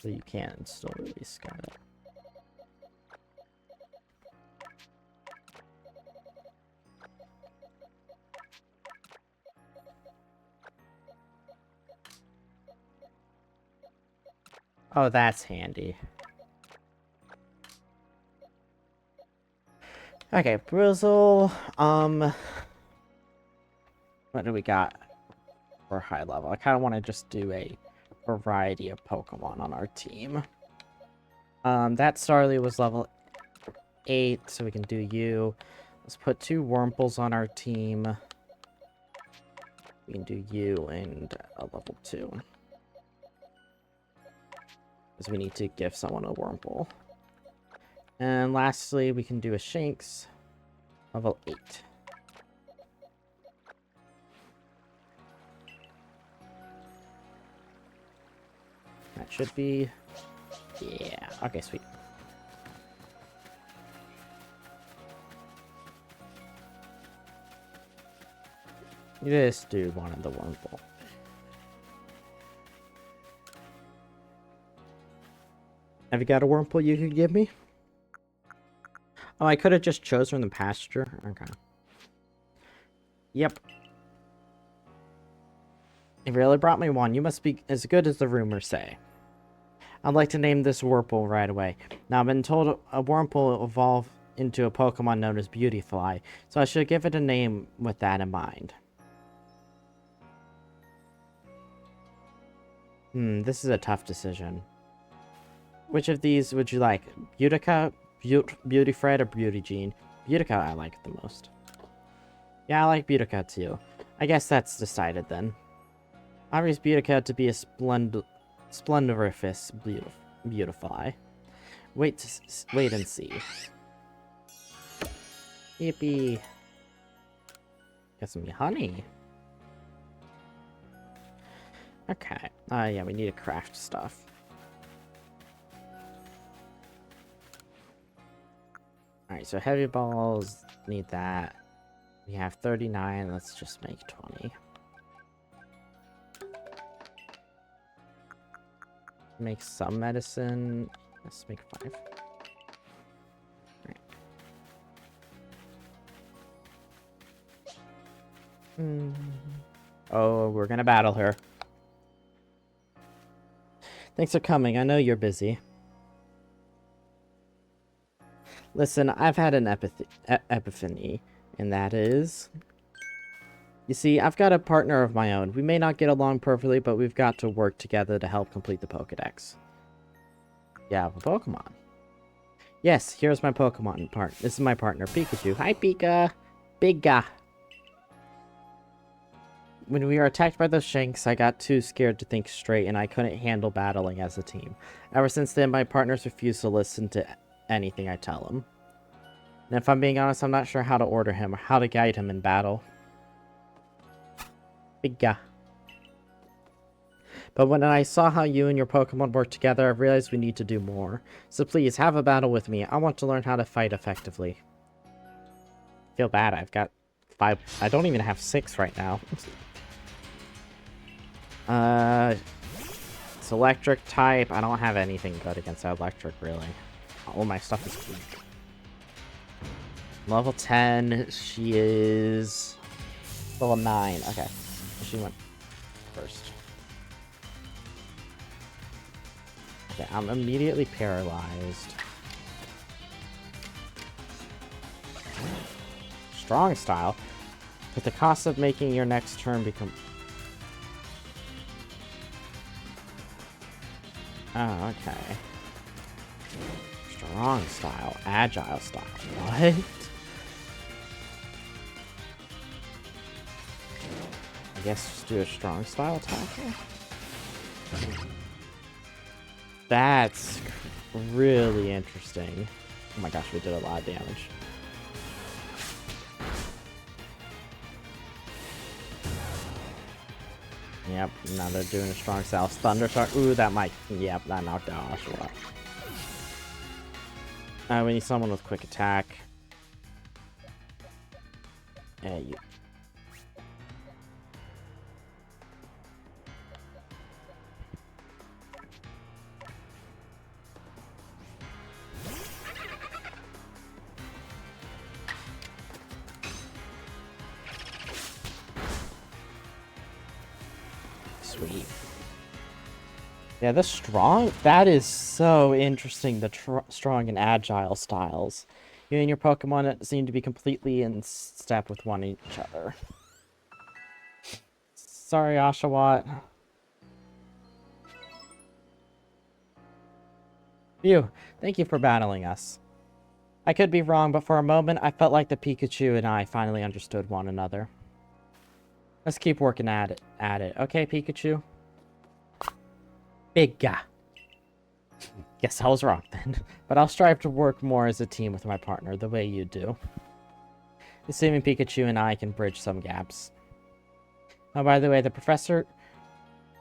so you can still release it. Oh, that's handy. Okay, Brizzle. What do we got for high level? I kind of want to just do a variety of Pokemon on our team. That Starly was level 8, so we can do you. Let's put 2 Wurmples on our team. We can do you and a level 2. Because we need to give someone a Wurmple. And lastly, we can do a Shanks, level 8. That should be... yeah. Okay, sweet. This dude wanted the Wurmple. Have you got a Wurmple you could give me? Oh, I could have just chosen the pasture. Okay. Yep. You really brought me one. You must be as good as the rumors say. I'd like to name this Wurmple right away. Now, I've been told a Wurmple will evolve into a Pokemon known as Beautifly, so I should give it a name with that in mind. This is a tough decision. Which of these would you like? Beautica, Beautyfred, or Beautygene? Beautica I like the most. Yeah, I like Beautica too. I guess that's decided then. I raise Beautica to be a splendoriferous Beautifly. Wait and see. Yippee. Got some honey. Okay. Yeah, we need to craft stuff. Alright, so heavy balls need that. We have 39. Let's just make 20. Make some medicine. Let's make 5. Alright. Oh, we're gonna battle her. Thanks for coming. I know you're busy. Listen, I've had an epiphany, and that is... You see, I've got a partner of my own. We may not get along perfectly, but we've got to work together to help complete the Pokédex. Yeah, a Pokemon. Yes, here's my Pokemon part. This is my partner, Pikachu. Hi, Pika! Bigga! When we were attacked by those Shanks, I got too scared to think straight, and I couldn't handle battling as a team. Ever since then, my partners refuse to listen to anything I tell them. And if I'm being honest, I'm not sure how to order him or how to guide him in battle. Bigga. But when I saw how you and your Pokemon work together, I realized we need to do more. So please, have a battle with me. I want to learn how to fight effectively. Feel bad, I've got 5... I don't even have 6 right now. It's electric type. I don't have anything good against electric, really. All my stuff is weak. Level 10. She is... level 9. Okay. She went first. Okay, I'm immediately paralyzed. Strong style. But the cost of making your next turn become... Oh, okay. Strong style. Agile style. What? I guess just do a strong style attack. That's really interesting. Oh my gosh, we did a lot of damage. Yep, now they're doing a strong style. Thundershock. Ooh, that might... Yep, that knocked out Oshawott. We need someone with quick attack. Yeah, you... Sweet. Yeah, the strong... That is so interesting, the strong and agile styles. You and your Pokemon seem to be completely in step with one each other. Sorry, Oshawott. Phew, thank you for battling us. I could be wrong, but for a moment, I felt like the Pikachu and I finally understood one another. Let's keep working at it. Okay, Pikachu? Big guy. Guess I was wrong then. But I'll strive to work more as a team with my partner, the way you do. Assuming Pikachu and I can bridge some gaps. Oh, by the way, the professor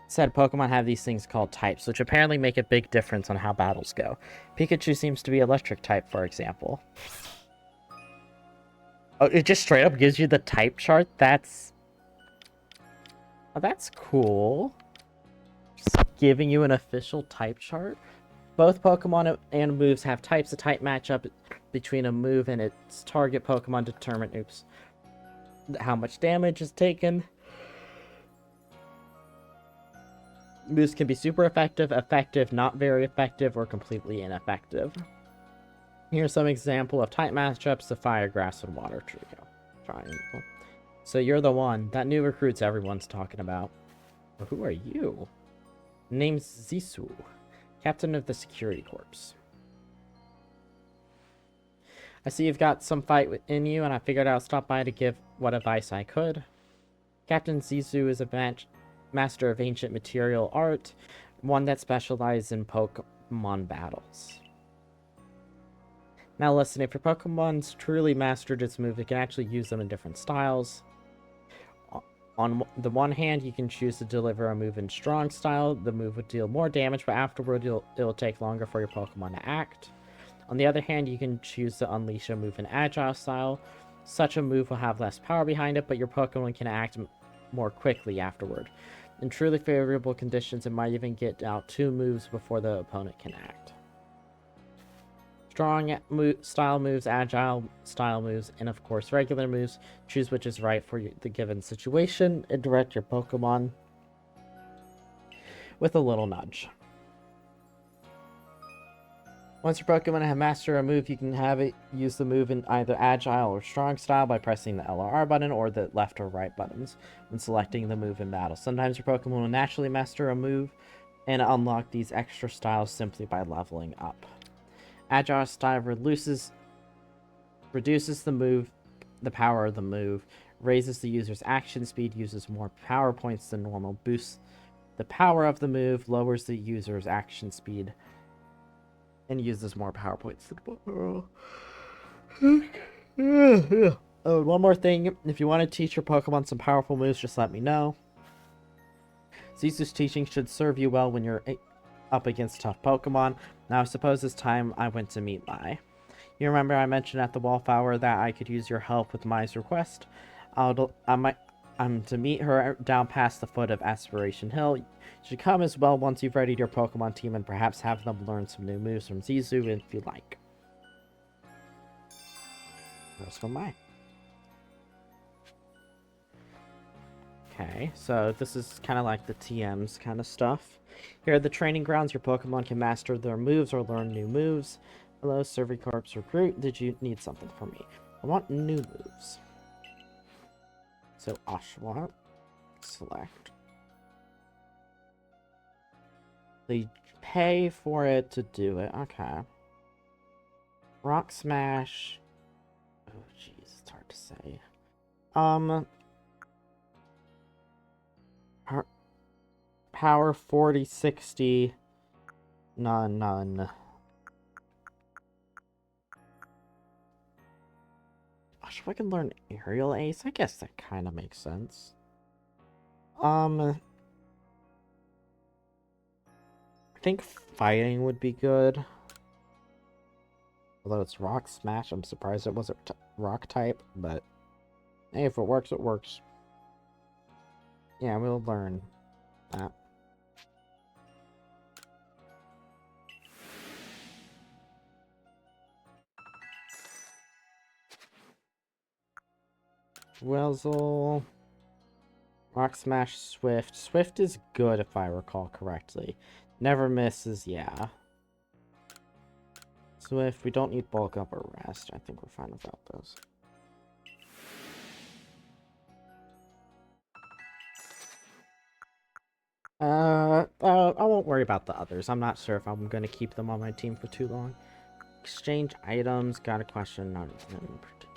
said Pokemon have these things called types, which apparently make a big difference on how battles go. Pikachu seems to be electric type, for example. Oh, it just straight up gives you the type chart? That's... Oh, that's cool. Just giving you an official type chart. Both Pokemon and moves have types. A type matchup between a move and its target Pokemon determine, oops, how much damage is taken. Moves can be super effective, effective, not very effective, or completely ineffective. Here's some example of type matchups: the Fire, Grass, and Water trio. Triangle. So you're the one. That new recruits everyone's talking about. Well, who are you? Name's Zissou, captain of the security corps. I see you've got some fight in you, and I figured I'd stop by to give what advice I could. Captain Zissou is a master of ancient material art, one that specializes in Pokemon battles. Now listen, if your Pokemon's truly mastered its move, it can actually use them in different styles. On the one hand, you can choose to deliver a move in strong style. The move would deal more damage, but afterward it'll take longer for your Pokemon to act. On the other hand, you can choose to unleash a move in Agile style. Such a move will have less power behind it, but your Pokemon can act more quickly afterward. In truly favorable conditions, it might even get out 2 moves before the opponent can act. Strong style moves, agile style moves, and of course regular moves. Choose which is right for the given situation and direct your Pokemon with a little nudge. Once your Pokemon have mastered a move, you can have it use the move in either Agile or Strong style by pressing the L or R button or the left or right buttons when selecting the move in battle. Sometimes your Pokemon will naturally master a move and unlock these extra styles simply by leveling up. Agile style reduces the power of the move, raises the user's action speed, uses more power points than normal, boosts the power of the move, lowers the user's action speed, and uses more power points than Oh, one more thing. If you want to teach your Pokemon some powerful moves, just let me know. Zizu's teaching should serve you well when you're up against tough Pokemon. Now, I suppose it's time I went to meet Mai. You remember I mentioned at the Wallflower that I could use your help with Mai's request? I'm to meet her down past the foot of Aspiration Hill. You should come as well once you've readied your Pokemon team and perhaps have them learn some new moves from Zizu if you like. There's from Mai. Okay, so this is kind of like the TMs kind of stuff. Here are the training grounds. Your Pokemon can master their moves or learn new moves. Hello, Servicorp's recruit. Did you need something from me? I want new moves. So Oshawott, select. They pay for it to do it. Okay. Rock Smash. Oh, jeez, it's hard to say. Power 40, 60. None. Gosh, if I can learn Aerial Ace, I guess that kind of makes sense. I think fighting would be good. Although it's Rock Smash, I'm surprised it wasn't Rock type, but hey, if it works, it works. Yeah, we'll learn that. Welzel. Rock Smash Swift. Swift is good if I recall correctly. Never misses, yeah. Swift, we don't need bulk up or rest. I think we're fine without those. I won't worry about the others. I'm not sure if I'm going to keep them on my team for too long. Exchange items. Got a question. Not in particular.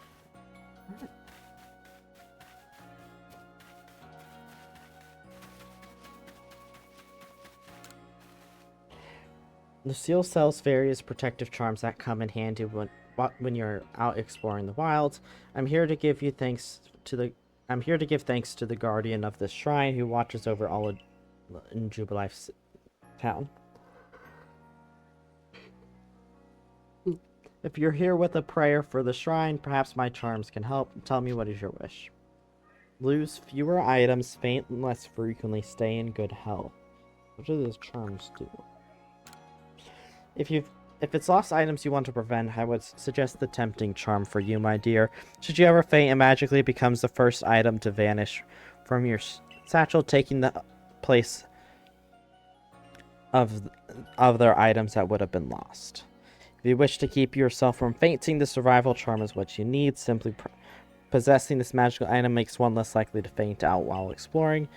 Lucille sells various protective charms that come in handy when you're out exploring the wilds. I'm here to give thanks to the guardian of this shrine who watches over all in Jubilife's town. If you're here with a prayer for the shrine, perhaps my charms can help. Tell me, what is your wish? Lose fewer items, faint less frequently, stay in good health. What do those charms do? If it's lost items you want to prevent, I would suggest the tempting charm for you, my dear. Should you ever faint, it magically becomes the first item to vanish from your satchel, taking the place of their items that would have been lost. If you wish to keep yourself from fainting, the survival charm is what you need. Simply possessing this magical item makes one less likely to faint out while exploring.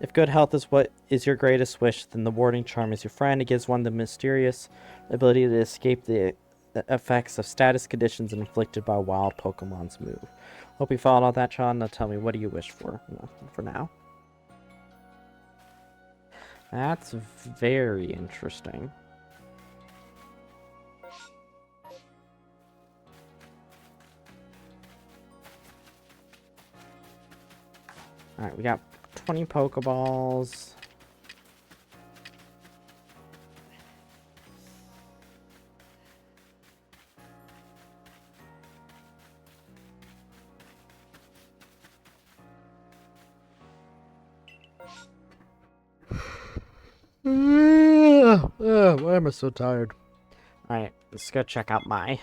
If good health is what is your greatest wish, then the warding charm is your friend. It gives one the mysterious ability to escape the effects of status conditions inflicted by wild Pokemon's move. Hope you followed all that, Sean. Now tell me, what do you wish for? For now. That's very interesting. Alright, we got 20 Pokeballs. Why am I so tired? Alright, let's go check out my...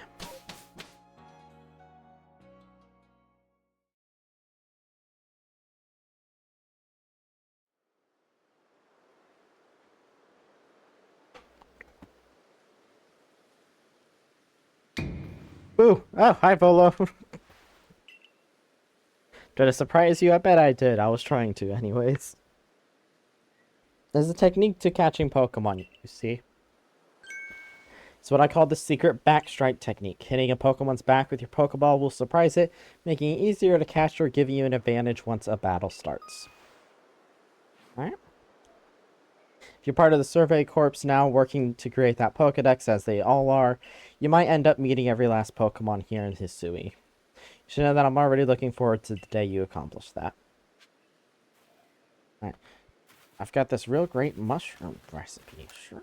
Ooh! Oh, hi, Volo! Did I surprise you? I bet I did. I was trying to, anyways. There's a technique to catching Pokemon, you see. It's what I call the secret backstrike technique. Hitting a Pokemon's back with your Pokeball will surprise it, making it easier to catch or giving you an advantage once a battle starts. Alright. If you're part of the Survey Corps now working to create that Pokedex, as they all are, you might end up meeting every last Pokemon here in Hisui. You should know that I'm already looking forward to the day you accomplish that. Alright. I've got this real great mushroom recipe. Sure.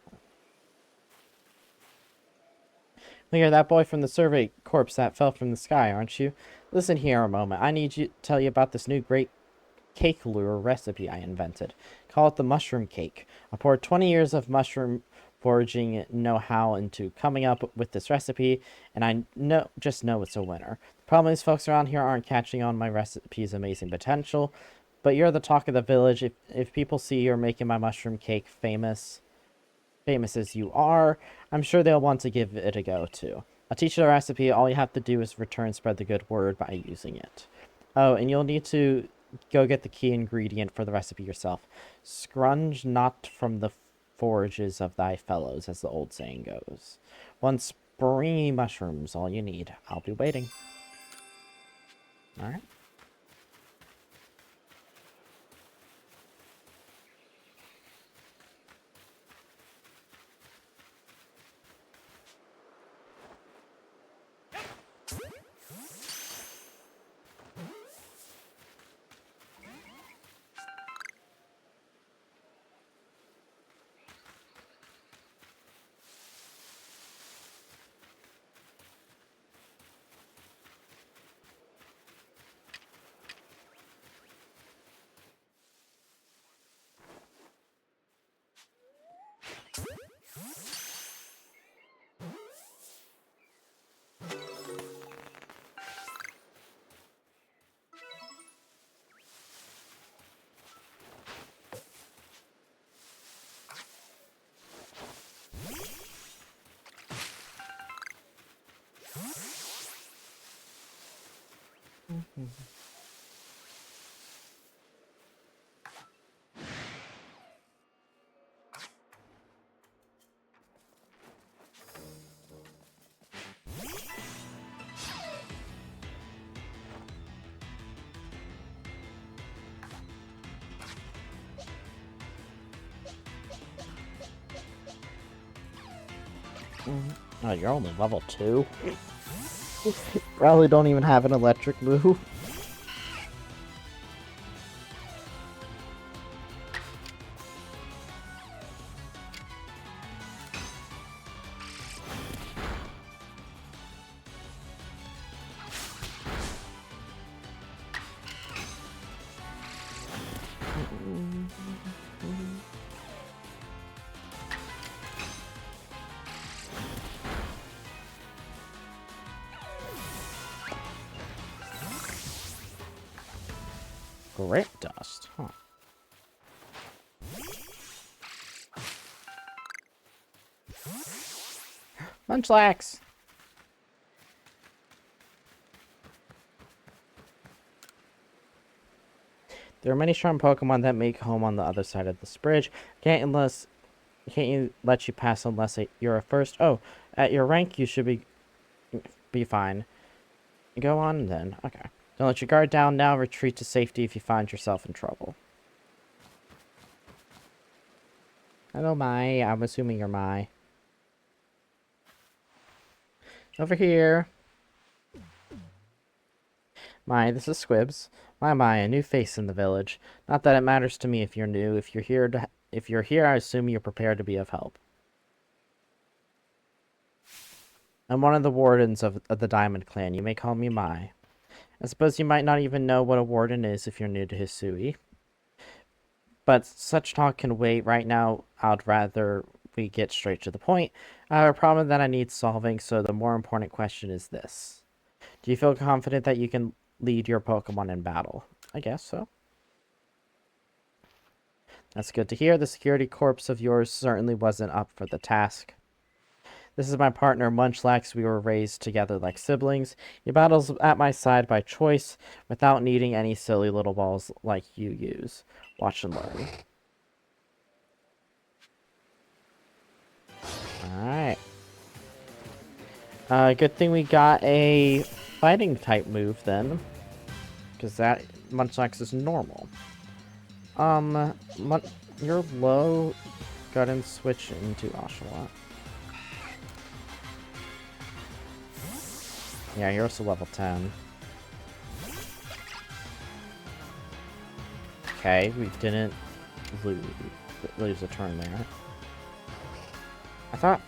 Well, you're that boy from the Survey Corps that fell from the sky, aren't you? Listen here a moment. I need to tell you about this new great cake lure recipe I invented. Call it the mushroom cake. I poured 20 years of mushroom foraging know-how into coming up with this recipe, and I just know it's a winner. The problem is folks around here aren't catching on my recipe's amazing potential, but you're the talk of the village. If people see you're making my mushroom cake famous as you are, I'm sure they'll want to give it a go too. I'll teach you the recipe. All you have to do is spread the good word by using it. Oh, and you'll need to go get the key ingredient for the recipe yourself. Scrunge not from the forages of thy fellows, as the old saying goes. One springy mushroom's all you need. I'll be waiting. Alright. Oh, you're only level 2? Probably don't even have an electric move. Grit dust, huh? Munchlax! There are many strong Pokemon that make home on the other side of this bridge. Can't let you pass unless you're a first. Oh, at your rank you should be fine. Go on then. Okay. Don't let your guard down now. Retreat to safety if you find yourself in trouble. Hello, Mai. I'm assuming you're Mai. Over here. Mai, this is Squibs. My, a new face in the village. Not that it matters to me if you're new. If you're here, I assume you're prepared to be of help. I'm one of the wardens of the Diamond Clan. You may call me Mai. I suppose you might not even know what a warden is if you're new to Hisui. But such talk can wait. Right now, I'd rather we get straight to the point. I have a problem that I need solving, so the more important question is this. Do you feel confident that you can lead your Pokemon in battle? I guess so. That's good to hear. The security corps of yours certainly wasn't up for the task. This is my partner, Munchlax. We were raised together like siblings. He battles at my side by choice, without needing any silly little balls like you use. Watch and learn. Alright. Good thing we got a fighting type move then. Because that Munchlax is normal. You're low. Go ahead and switch into Oshawott. Yeah, you're also level 10. Okay, we didn't lose a turn there. I thought...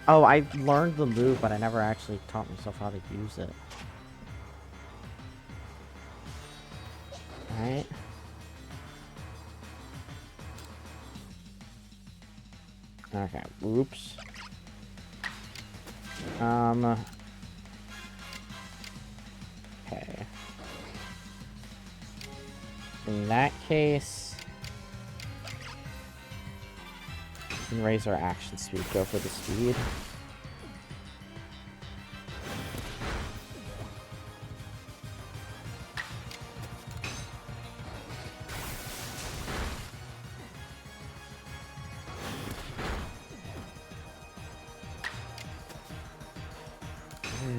Oh, I learned the move, but I never actually taught myself how to use it. Alright. Okay, oops. Okay. In that case, we can raise our action speed. Go for the speed.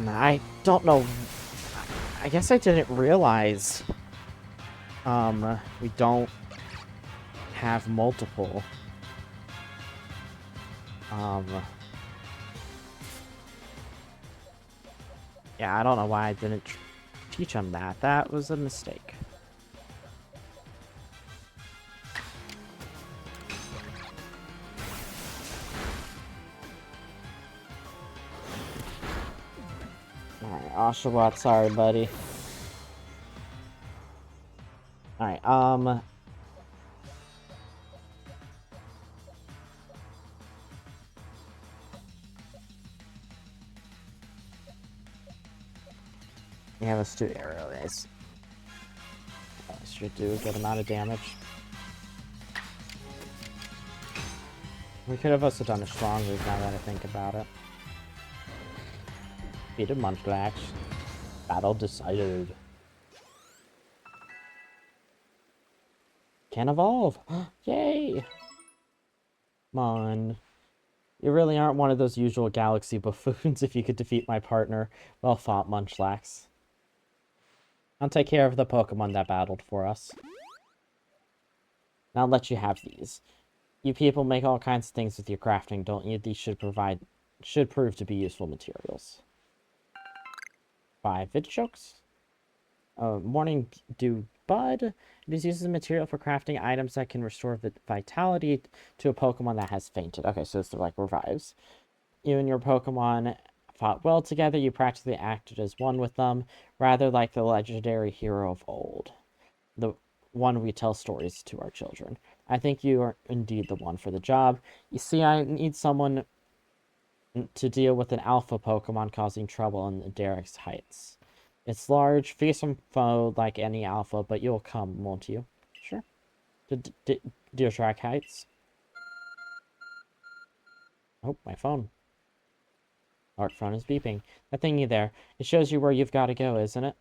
I don't know. I guess I didn't realize we don't have multiple. Yeah, I don't know why I didn't teach him that. That was a mistake. Alright, Oshawott, sorry, buddy. Alright, yeah, let's do arrow race. This should do a good amount of damage. We could have also done a strong move now that I think about it. Defeated Munchlax. Battle decided. Can evolve! Yay! Come on. You really aren't one of those usual galaxy buffoons if you could defeat my partner. Well fought, Munchlax. I'll take care of the Pokemon that battled for us. Now I'll let you have these. You people make all kinds of things with your crafting, don't you? These should prove to be useful materials. 5 Vidchokes. Morning Dew Bud. It is used as a material for crafting items that can restore vitality to a Pokemon that has fainted. Okay, so it's like revives. You and your Pokemon fought well together. You practically acted as one with them, rather like the legendary hero of old. The one we tell stories to our children. I think you are indeed the one for the job. You see, I need someone to deal with an alpha Pokemon causing trouble in the Derek's Heights. It's large, fearsome foe like any alpha, but you'll come, won't you? Sure. Deertrack Heights. Oh, my phone. Our phone is beeping. That thingy there. It shows you where you've got to go, isn't it?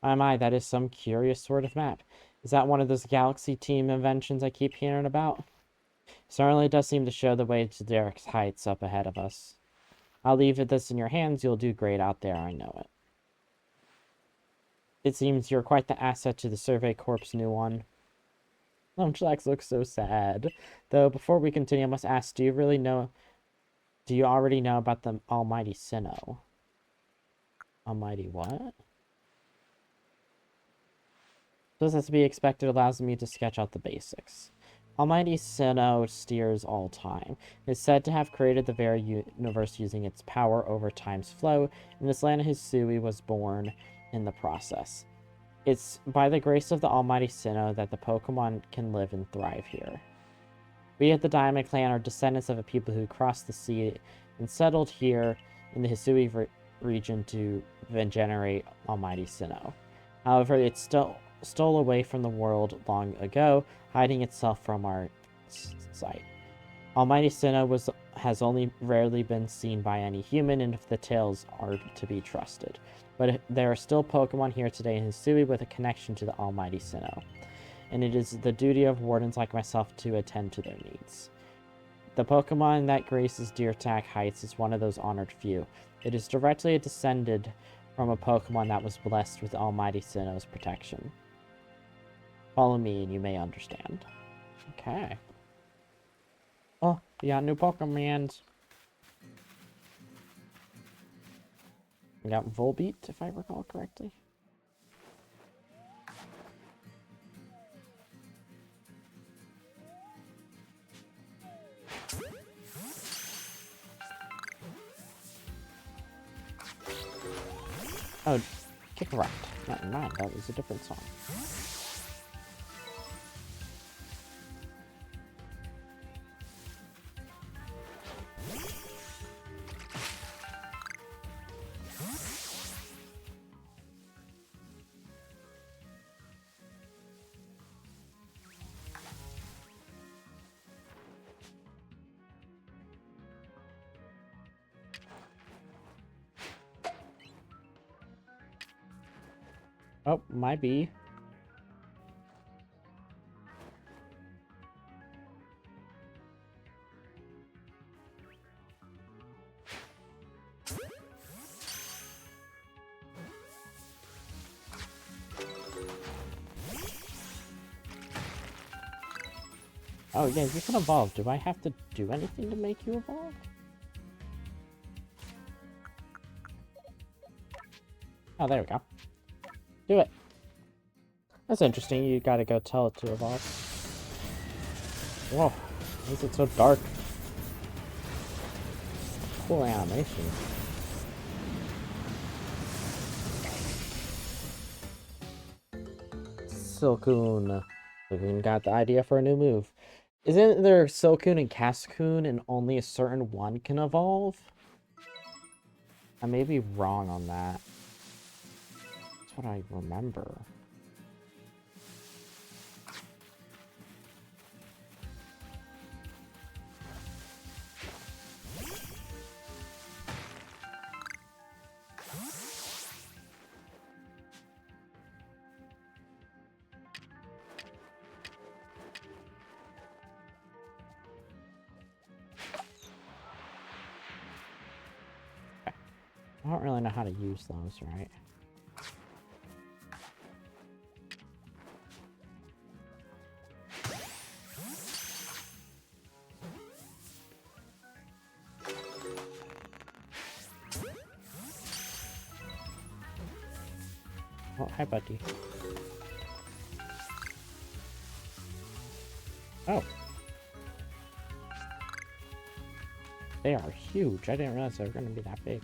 My, that is some curious sort of map. Is that one of those Galaxy Team inventions I keep hearing about? Certainly does seem to show the way to Derek's Heights up ahead of us. I'll leave this in your hands. You'll do great out there, I know it. It seems you're quite the asset to the Survey Corps' new one. Munchlax looks so sad. Though, before we continue, I must ask, do you already know about the Almighty Sinnoh? Almighty what? Just as to be expected, allows me to sketch out the basics. Almighty Sinnoh steers all time. It is said to have created the very universe using its power over time's flow, and this land Hisui was born in the process. It's by the grace of the almighty Sinnoh that the Pokemon can live and thrive here. We at the Diamond Clan are descendants of a people who crossed the sea and settled here in the Hisui region to venerate almighty Sinnoh. However, it stole away from the world long ago, hiding itself from our sight. Almighty Sinnoh has only rarely been seen by any human, and if the tales are to be trusted. But there are still Pokemon here today in Hisui with a connection to the Almighty Sinnoh, and it is the duty of wardens like myself to attend to their needs. The Pokemon that graces Deertack Heights is one of those honored few. It is directly descended from a Pokemon that was blessed with Almighty Sinnoh's protection. Follow me and you may understand. Okay. Oh, we got new Pokemons. We got Volbeat, if I recall correctly. Oh, Kick Rock. Never mind, that was a different song. Oh, might be. Oh, yeah, you can evolve. Do I have to do anything to make you evolve? Oh, there we go. Do it. That's interesting. You gotta go tell it to evolve. Whoa. Why is it so dark? Cool animation. Silcoon. Silcoon got the idea for a new move. Isn't there Silcoon and Cascoon and only a certain one can evolve? I may be wrong on that. That's what I remember. I don't really know how to use those, right? Oh, hi, buddy. Oh. They are huge. I didn't realize they were going to be that big.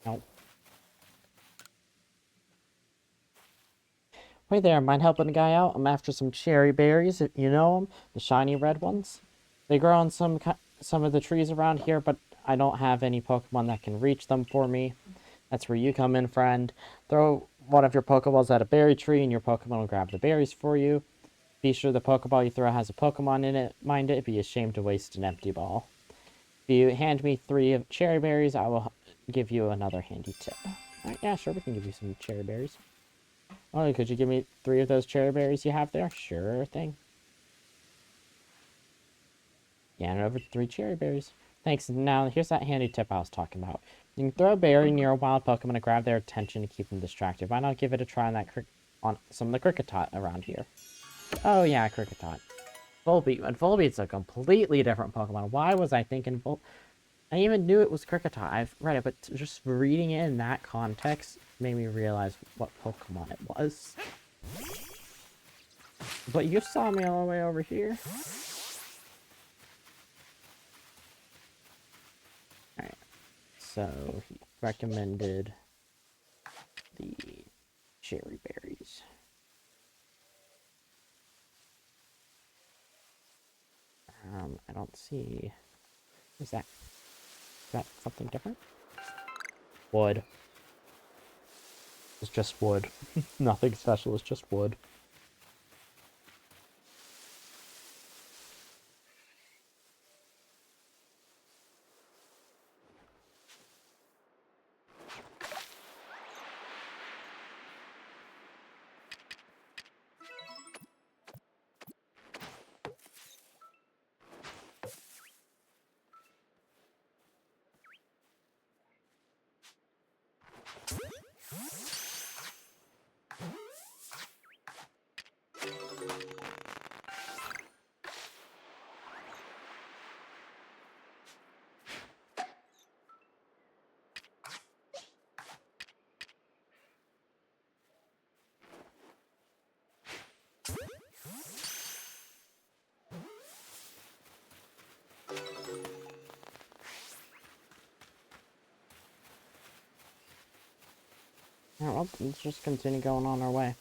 Nope. Hey there, mind helping a guy out? I'm after some cherry berries, if you know them, the shiny red ones. They grow on some of the trees around here, but I don't have any Pokemon that can reach them for me. That's where you come in, friend. Throw one of your Pokeballs at a berry tree, and your Pokemon will grab the berries for you. Be sure the Pokeball you throw has a Pokemon in it. Mind it, be ashamed to waste an empty ball. If you hand me 3 of cherry berries, I will give you another handy tip. Alright, yeah, sure, we can give you some cherry berries. Oh, could you give me 3 of those cherry berries you have there? Sure thing. Yeah, and over 3 cherry berries. Thanks. Now, here's that handy tip I was talking about. You can throw a berry near a wild Pokemon to grab their attention to keep them distracted. Why not give it a try on some of the Kricketot around here? Oh yeah, Kricketot. Volbeat. And Volbeat's a completely different Pokemon. Why was I thinking I even knew it was Kricketot. I've read it, but just reading it in that context made me realize what Pokemon it was. But you saw me all the way over here. Alright. So, he recommended the cherry berries. I don't see... Is that something different? Wood. It's just wood. Nothing special, it's just wood. Alright, well, let's just continue going on our way.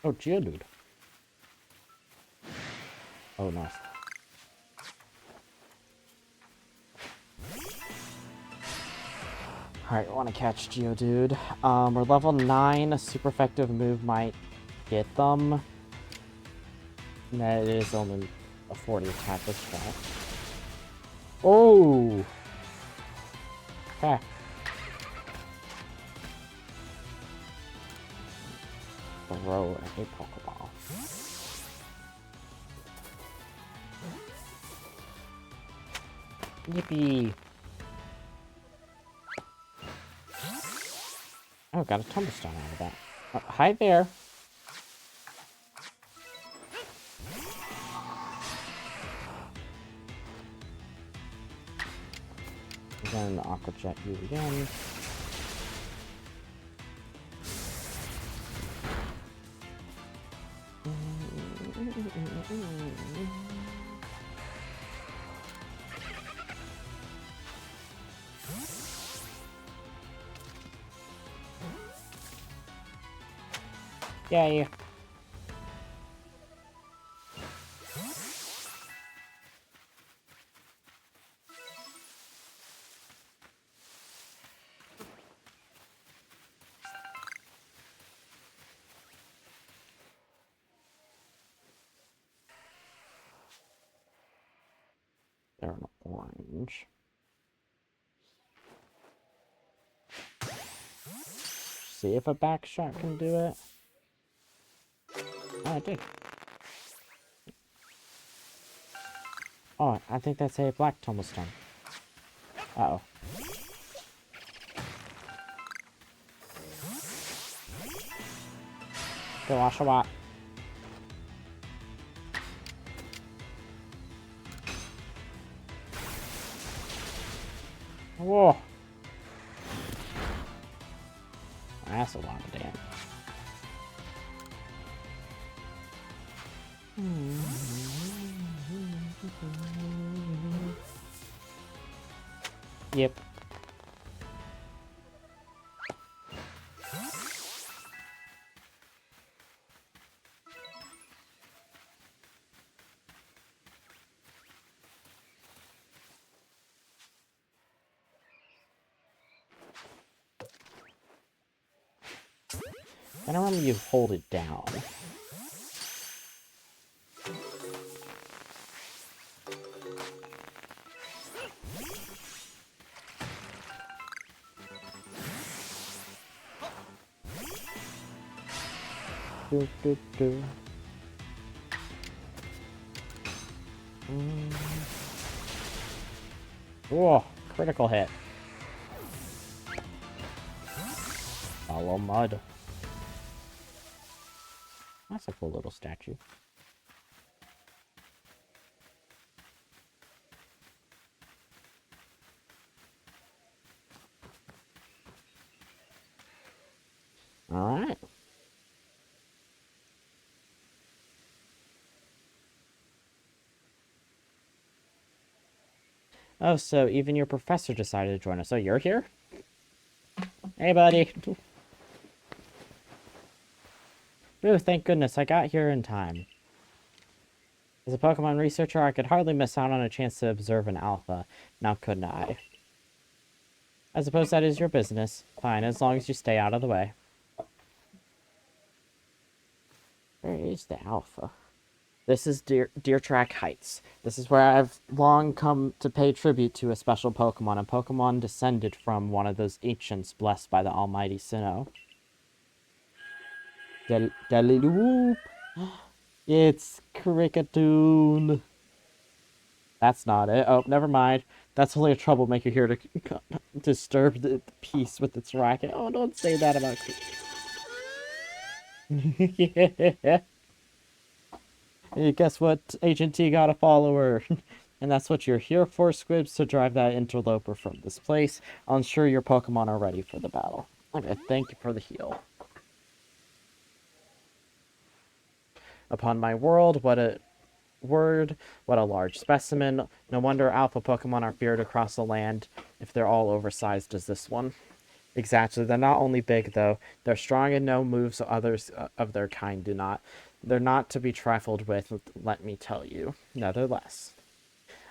Oh, Geodude. Oh, nice. Alright, I want to catch Geodude. We're level 9. A super effective move might get them. That is only a 40 attack this shot. Oh! Okay. Throw a Pokeball. Yippee! Oh, got a Tombstone out of that. Hi there! Then Aqua Jet you again. Yay! They're an orange. See if a back shot can do it. Oh, I did. Oh, I think that's a black Tombstone. Uh-oh. Go, Oshawott. Whoa. That's a lot of damage. Yep. I don't remember you hold it down. Do, do, do. Whoa, critical hit. Follow mud. That's a cool little statue. Alright. Oh, so even your professor decided to join us. So you're here? Hey, buddy. Ooh, thank goodness I got here in time. As a Pokemon researcher, I could hardly miss out on a chance to observe an alpha. Now couldn't I? I suppose that is your business. Fine, as long as you stay out of the way. Where is the alpha? This is Deer Track Heights. This is where I've long come to pay tribute to a special Pokemon. A Pokemon descended from one of those ancients blessed by the almighty Sinnoh. Deliloop. It's Cricketoon. That's not it. Oh, never mind. That's only a troublemaker here to disturb the peace with its racket. Oh, don't say that about yeah. Hey, guess what? Agent T got a follower. And that's what you're here for, Squibs, to drive that interloper from this place. I'll ensure your Pokemon are ready for the battle. Okay, thank you for the heal. Upon my word, what a large specimen. No wonder alpha Pokemon are feared across the land if they're all oversized as this one. Exactly. They're not only big, though. They're strong and no moves others of their kind do not. They're not to be trifled with, let me tell you. Nevertheless,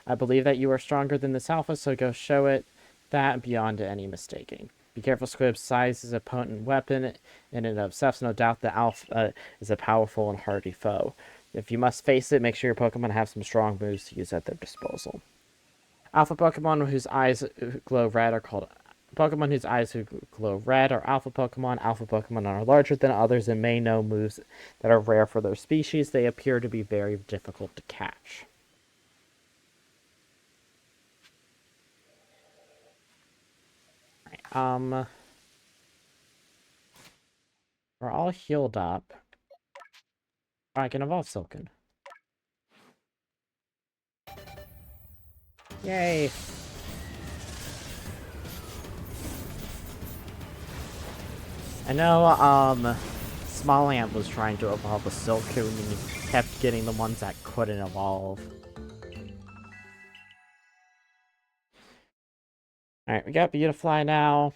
I believe that you are stronger than this alpha, so go show it that beyond any mistaking. Be careful, Squib's size is a potent weapon in and of itself. No doubt the alpha is a powerful and hardy foe. If you must face it, make sure your Pokemon have some strong moves to use at their disposal. Alpha Pokemon whose eyes glow red are called Pokemon whose eyes glow red are alpha Pokemon. Alpha Pokemon are larger than others and may know moves that are rare for their species. They appear to be very difficult to catch. Right, we're all healed up. Oh, I can evolve Silken. Yay! I know, Smallant was trying to evolve a Silcoon and he kept getting the ones that couldn't evolve. Alright, we got Beautifly now.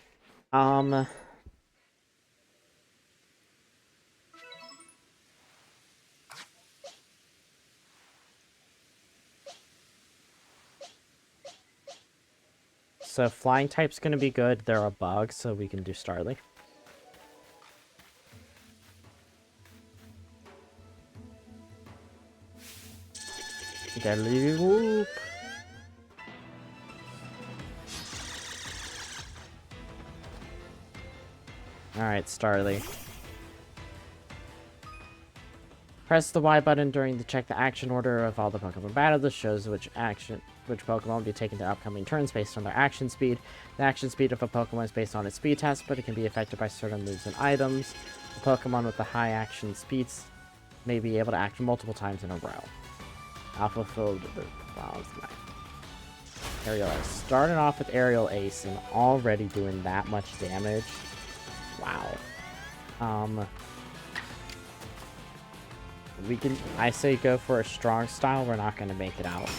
So flying type's gonna be good. They're a bug, so we can do Starly. Deadly whoop. Alright, Starly. Press the Y button during the check the action order of all the Pokemon battle. This shows which Pokemon will be taken to upcoming turns based on their action speed. The action speed of a Pokemon is based on its speed test, but it can be affected by certain moves and items. The Pokemon with the high action speeds may be able to act multiple times in a row. Alpha filled Aerial Ace. Starting off with Aerial Ace and already doing that much damage. Wow. I say go for a strong style, we're not gonna make it out.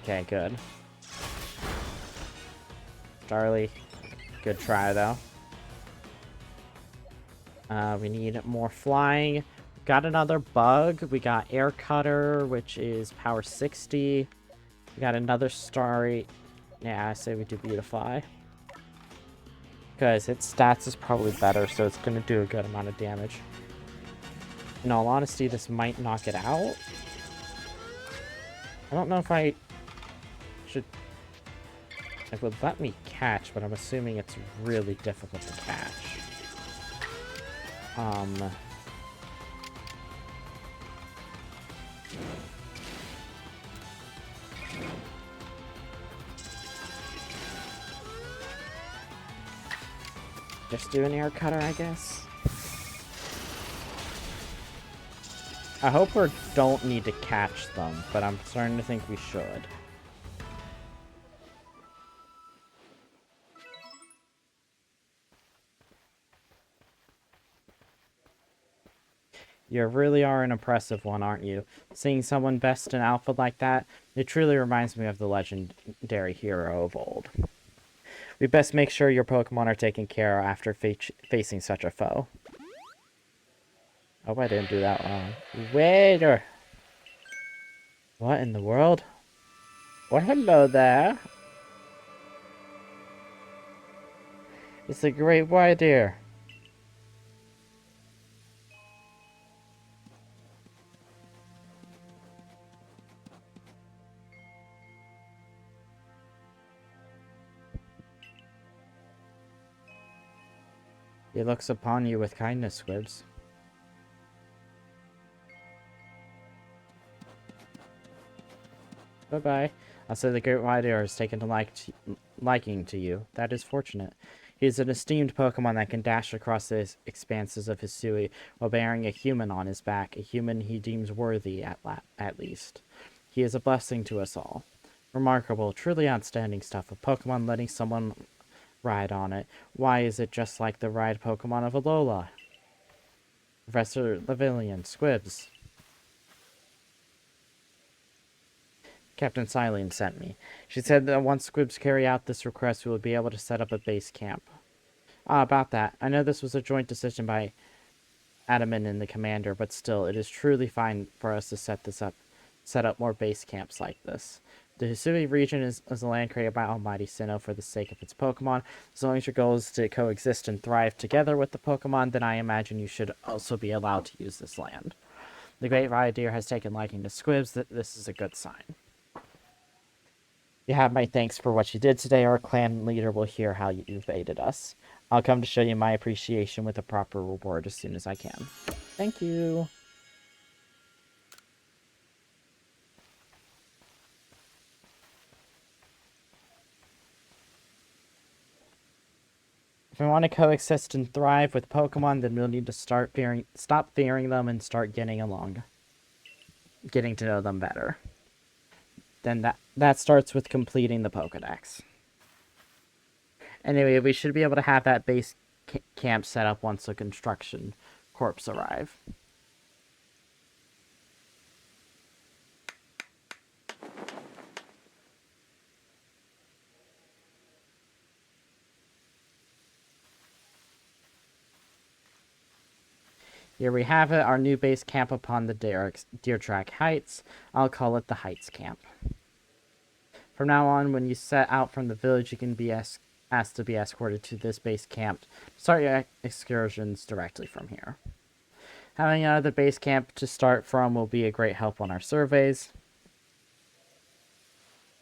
Okay, good. Starly, good try though. We need more flying. Got another bug. We got Air Cutter, which is power 60. We got another Starry. Yeah, I say we do Beautify. Because its stats is probably better, so it's going to do a good amount of damage. In all honesty, this might knock it out. I don't know if I should... It would let me catch, but I'm assuming it's really difficult to catch. Just do an air cutter, I guess. I hope we don't need to catch them, but I'm starting to think we should. You really are an impressive one, aren't you? Seeing someone best in Alpha like that, it truly reminds me of the legendary hero of old. We best make sure your Pokemon are taken care of after facing such a foe. Hope I didn't do that wrong. Waiter! What in the world? Well, hello there. It's a great white deer. He looks upon you with kindness, Squibs. Bye-bye. I'll say the Great White Deer has taken a liking to you. That is fortunate. He is an esteemed Pokemon that can dash across the expanses of Hisui while bearing a human on his back, a human he deems worthy at least. He is a blessing to us all. Remarkable, truly outstanding stuff. A Pokemon letting someone ride on it. Why is it just like the ride Pokemon of Alola? Professor Lavillian, Squibs. Captain Silene sent me. She said that once Squibs carry out this request, we will be able to set up a base camp. Ah, about that. I know this was a joint decision by Adaman and the commander, but still, it is truly fine for us to set up more base camps like this. The Hisui region is a land created by Almighty Sinnoh for the sake of its Pokemon. As long as your goal is to coexist and thrive together with the Pokemon, then I imagine you should also be allowed to use this land. The Great White Deer has taken liking to Squibs. This is a good sign. You have my thanks for what you did today. Our clan leader will hear how you've aided us. I'll come to show you my appreciation with a proper reward as soon as I can. Thank you. If we want to coexist and thrive with Pokemon, then we'll need to stop fearing them and start getting along. Getting to know them better. Then that starts with completing the Pokedex. Anyway, we should be able to have that base camp set up once the construction corps arrive. Here we have it, our new base camp upon the Deer Track Heights. I'll call it the Heights Camp. From now on, when you set out from the village, you can be asked to be escorted to this base camp. Start your excursions directly from here. Having another base camp to start from will be a great help on our surveys.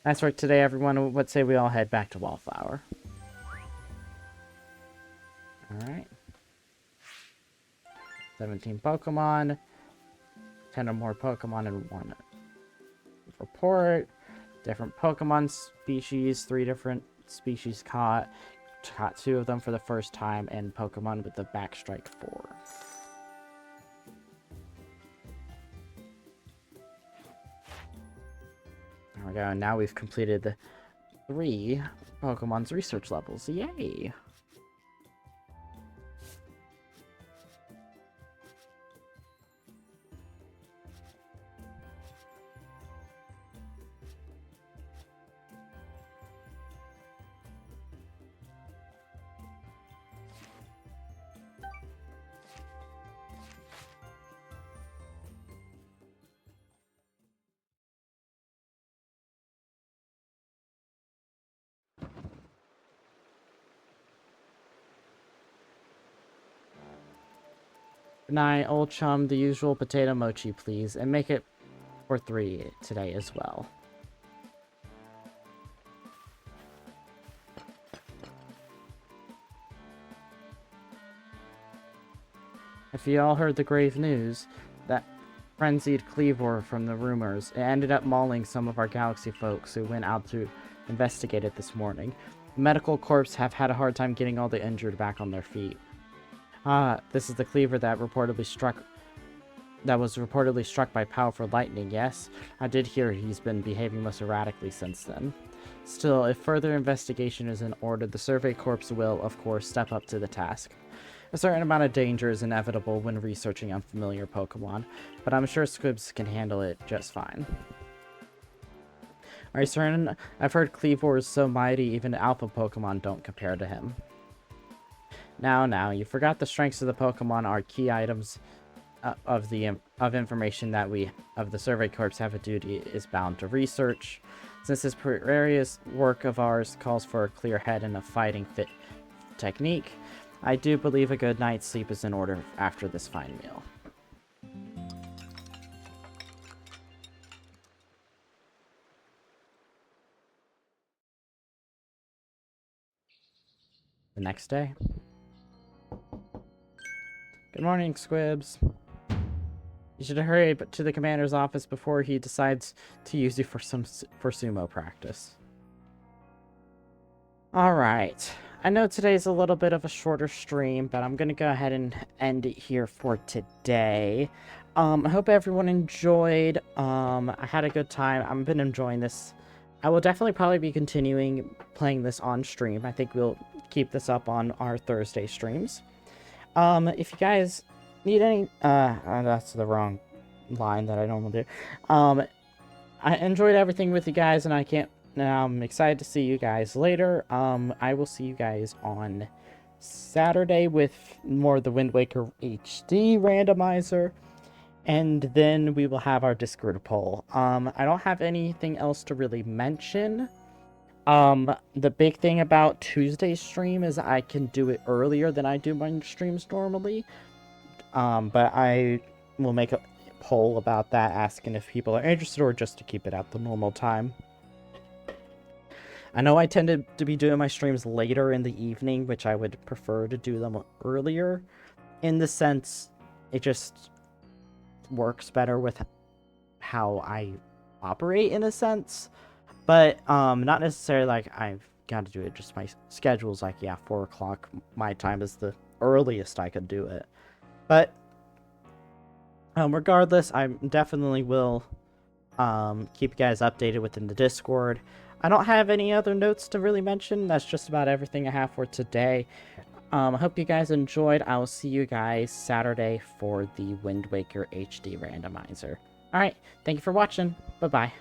That's for today, everyone. Let's say we all head back to Wallflower. Alright. 17 Pokemon. 10 or more Pokemon in one report. Different Pokemon species. 3 different species caught. Caught 2 of them for the first time. And Pokemon with the Backstrike 4. There we go. And now we've completed the 3 Pokemon's research levels. Yay! Good night, old chum. The usual potato mochi, please. And make it for 3 today as well. If you all heard the grave news, that frenzied Cleavor from the rumors, it ended up mauling some of our galaxy folks who went out to investigate it this morning. The medical corps have had a hard time getting all the injured back on their feet. This is the Cleaver that was reportedly struck by powerful lightning, yes? I did hear he's been behaving most erratically since then. Still, if further investigation is in order, the Survey Corps will, of course, step up to the task. A certain amount of danger is inevitable when researching unfamiliar Pokemon, but I'm sure Squibs can handle it just fine. Are you certain? I've heard Cleavor is so mighty even alpha Pokemon don't compare to him. Now, you forgot the strengths of the Pokemon are key items of information that we of the Survey Corps have a duty is bound to research. Since this various work of ours calls for a clear head and a fighting fit technique, I do believe a good night's sleep is in order after this fine meal. The next day. Good morning, Squibs. You should hurry to the commander's office before he decides to use you for sumo practice. Alright. I know today's a little bit of a shorter stream, but I'm going to go ahead and end it here for today. I hope everyone enjoyed. I had a good time. I've been enjoying this. I will definitely probably be continuing playing this on stream. I think we'll keep this up on our Thursday streams. If you guys need any... that's the wrong line that I normally do. I enjoyed everything with you guys, and I'm excited to see you guys later. I will see you guys on Saturday with more of the Wind Waker HD randomizer, and then we will have our Discord poll. I don't have anything else to really mention. The big thing about Tuesday's stream is I can do it earlier than I do my streams normally. But I will make a poll about that, asking if people are interested or just to keep it at the normal time. I know I tended to be doing my streams later in the evening, which I would prefer to do them earlier. In the sense, it just works better with how I operate in a sense. But not necessarily like I've got to do it. Just my schedule's like, yeah, 4 o'clock my time is the earliest I could do it. But regardless, I definitely will keep you guys updated within the Discord. I don't have any other notes to really mention. That's just about everything I have for today. I hope you guys enjoyed. I will see you guys Saturday for the Wind Waker HD randomizer. Alright, thank you for watching. Bye-bye.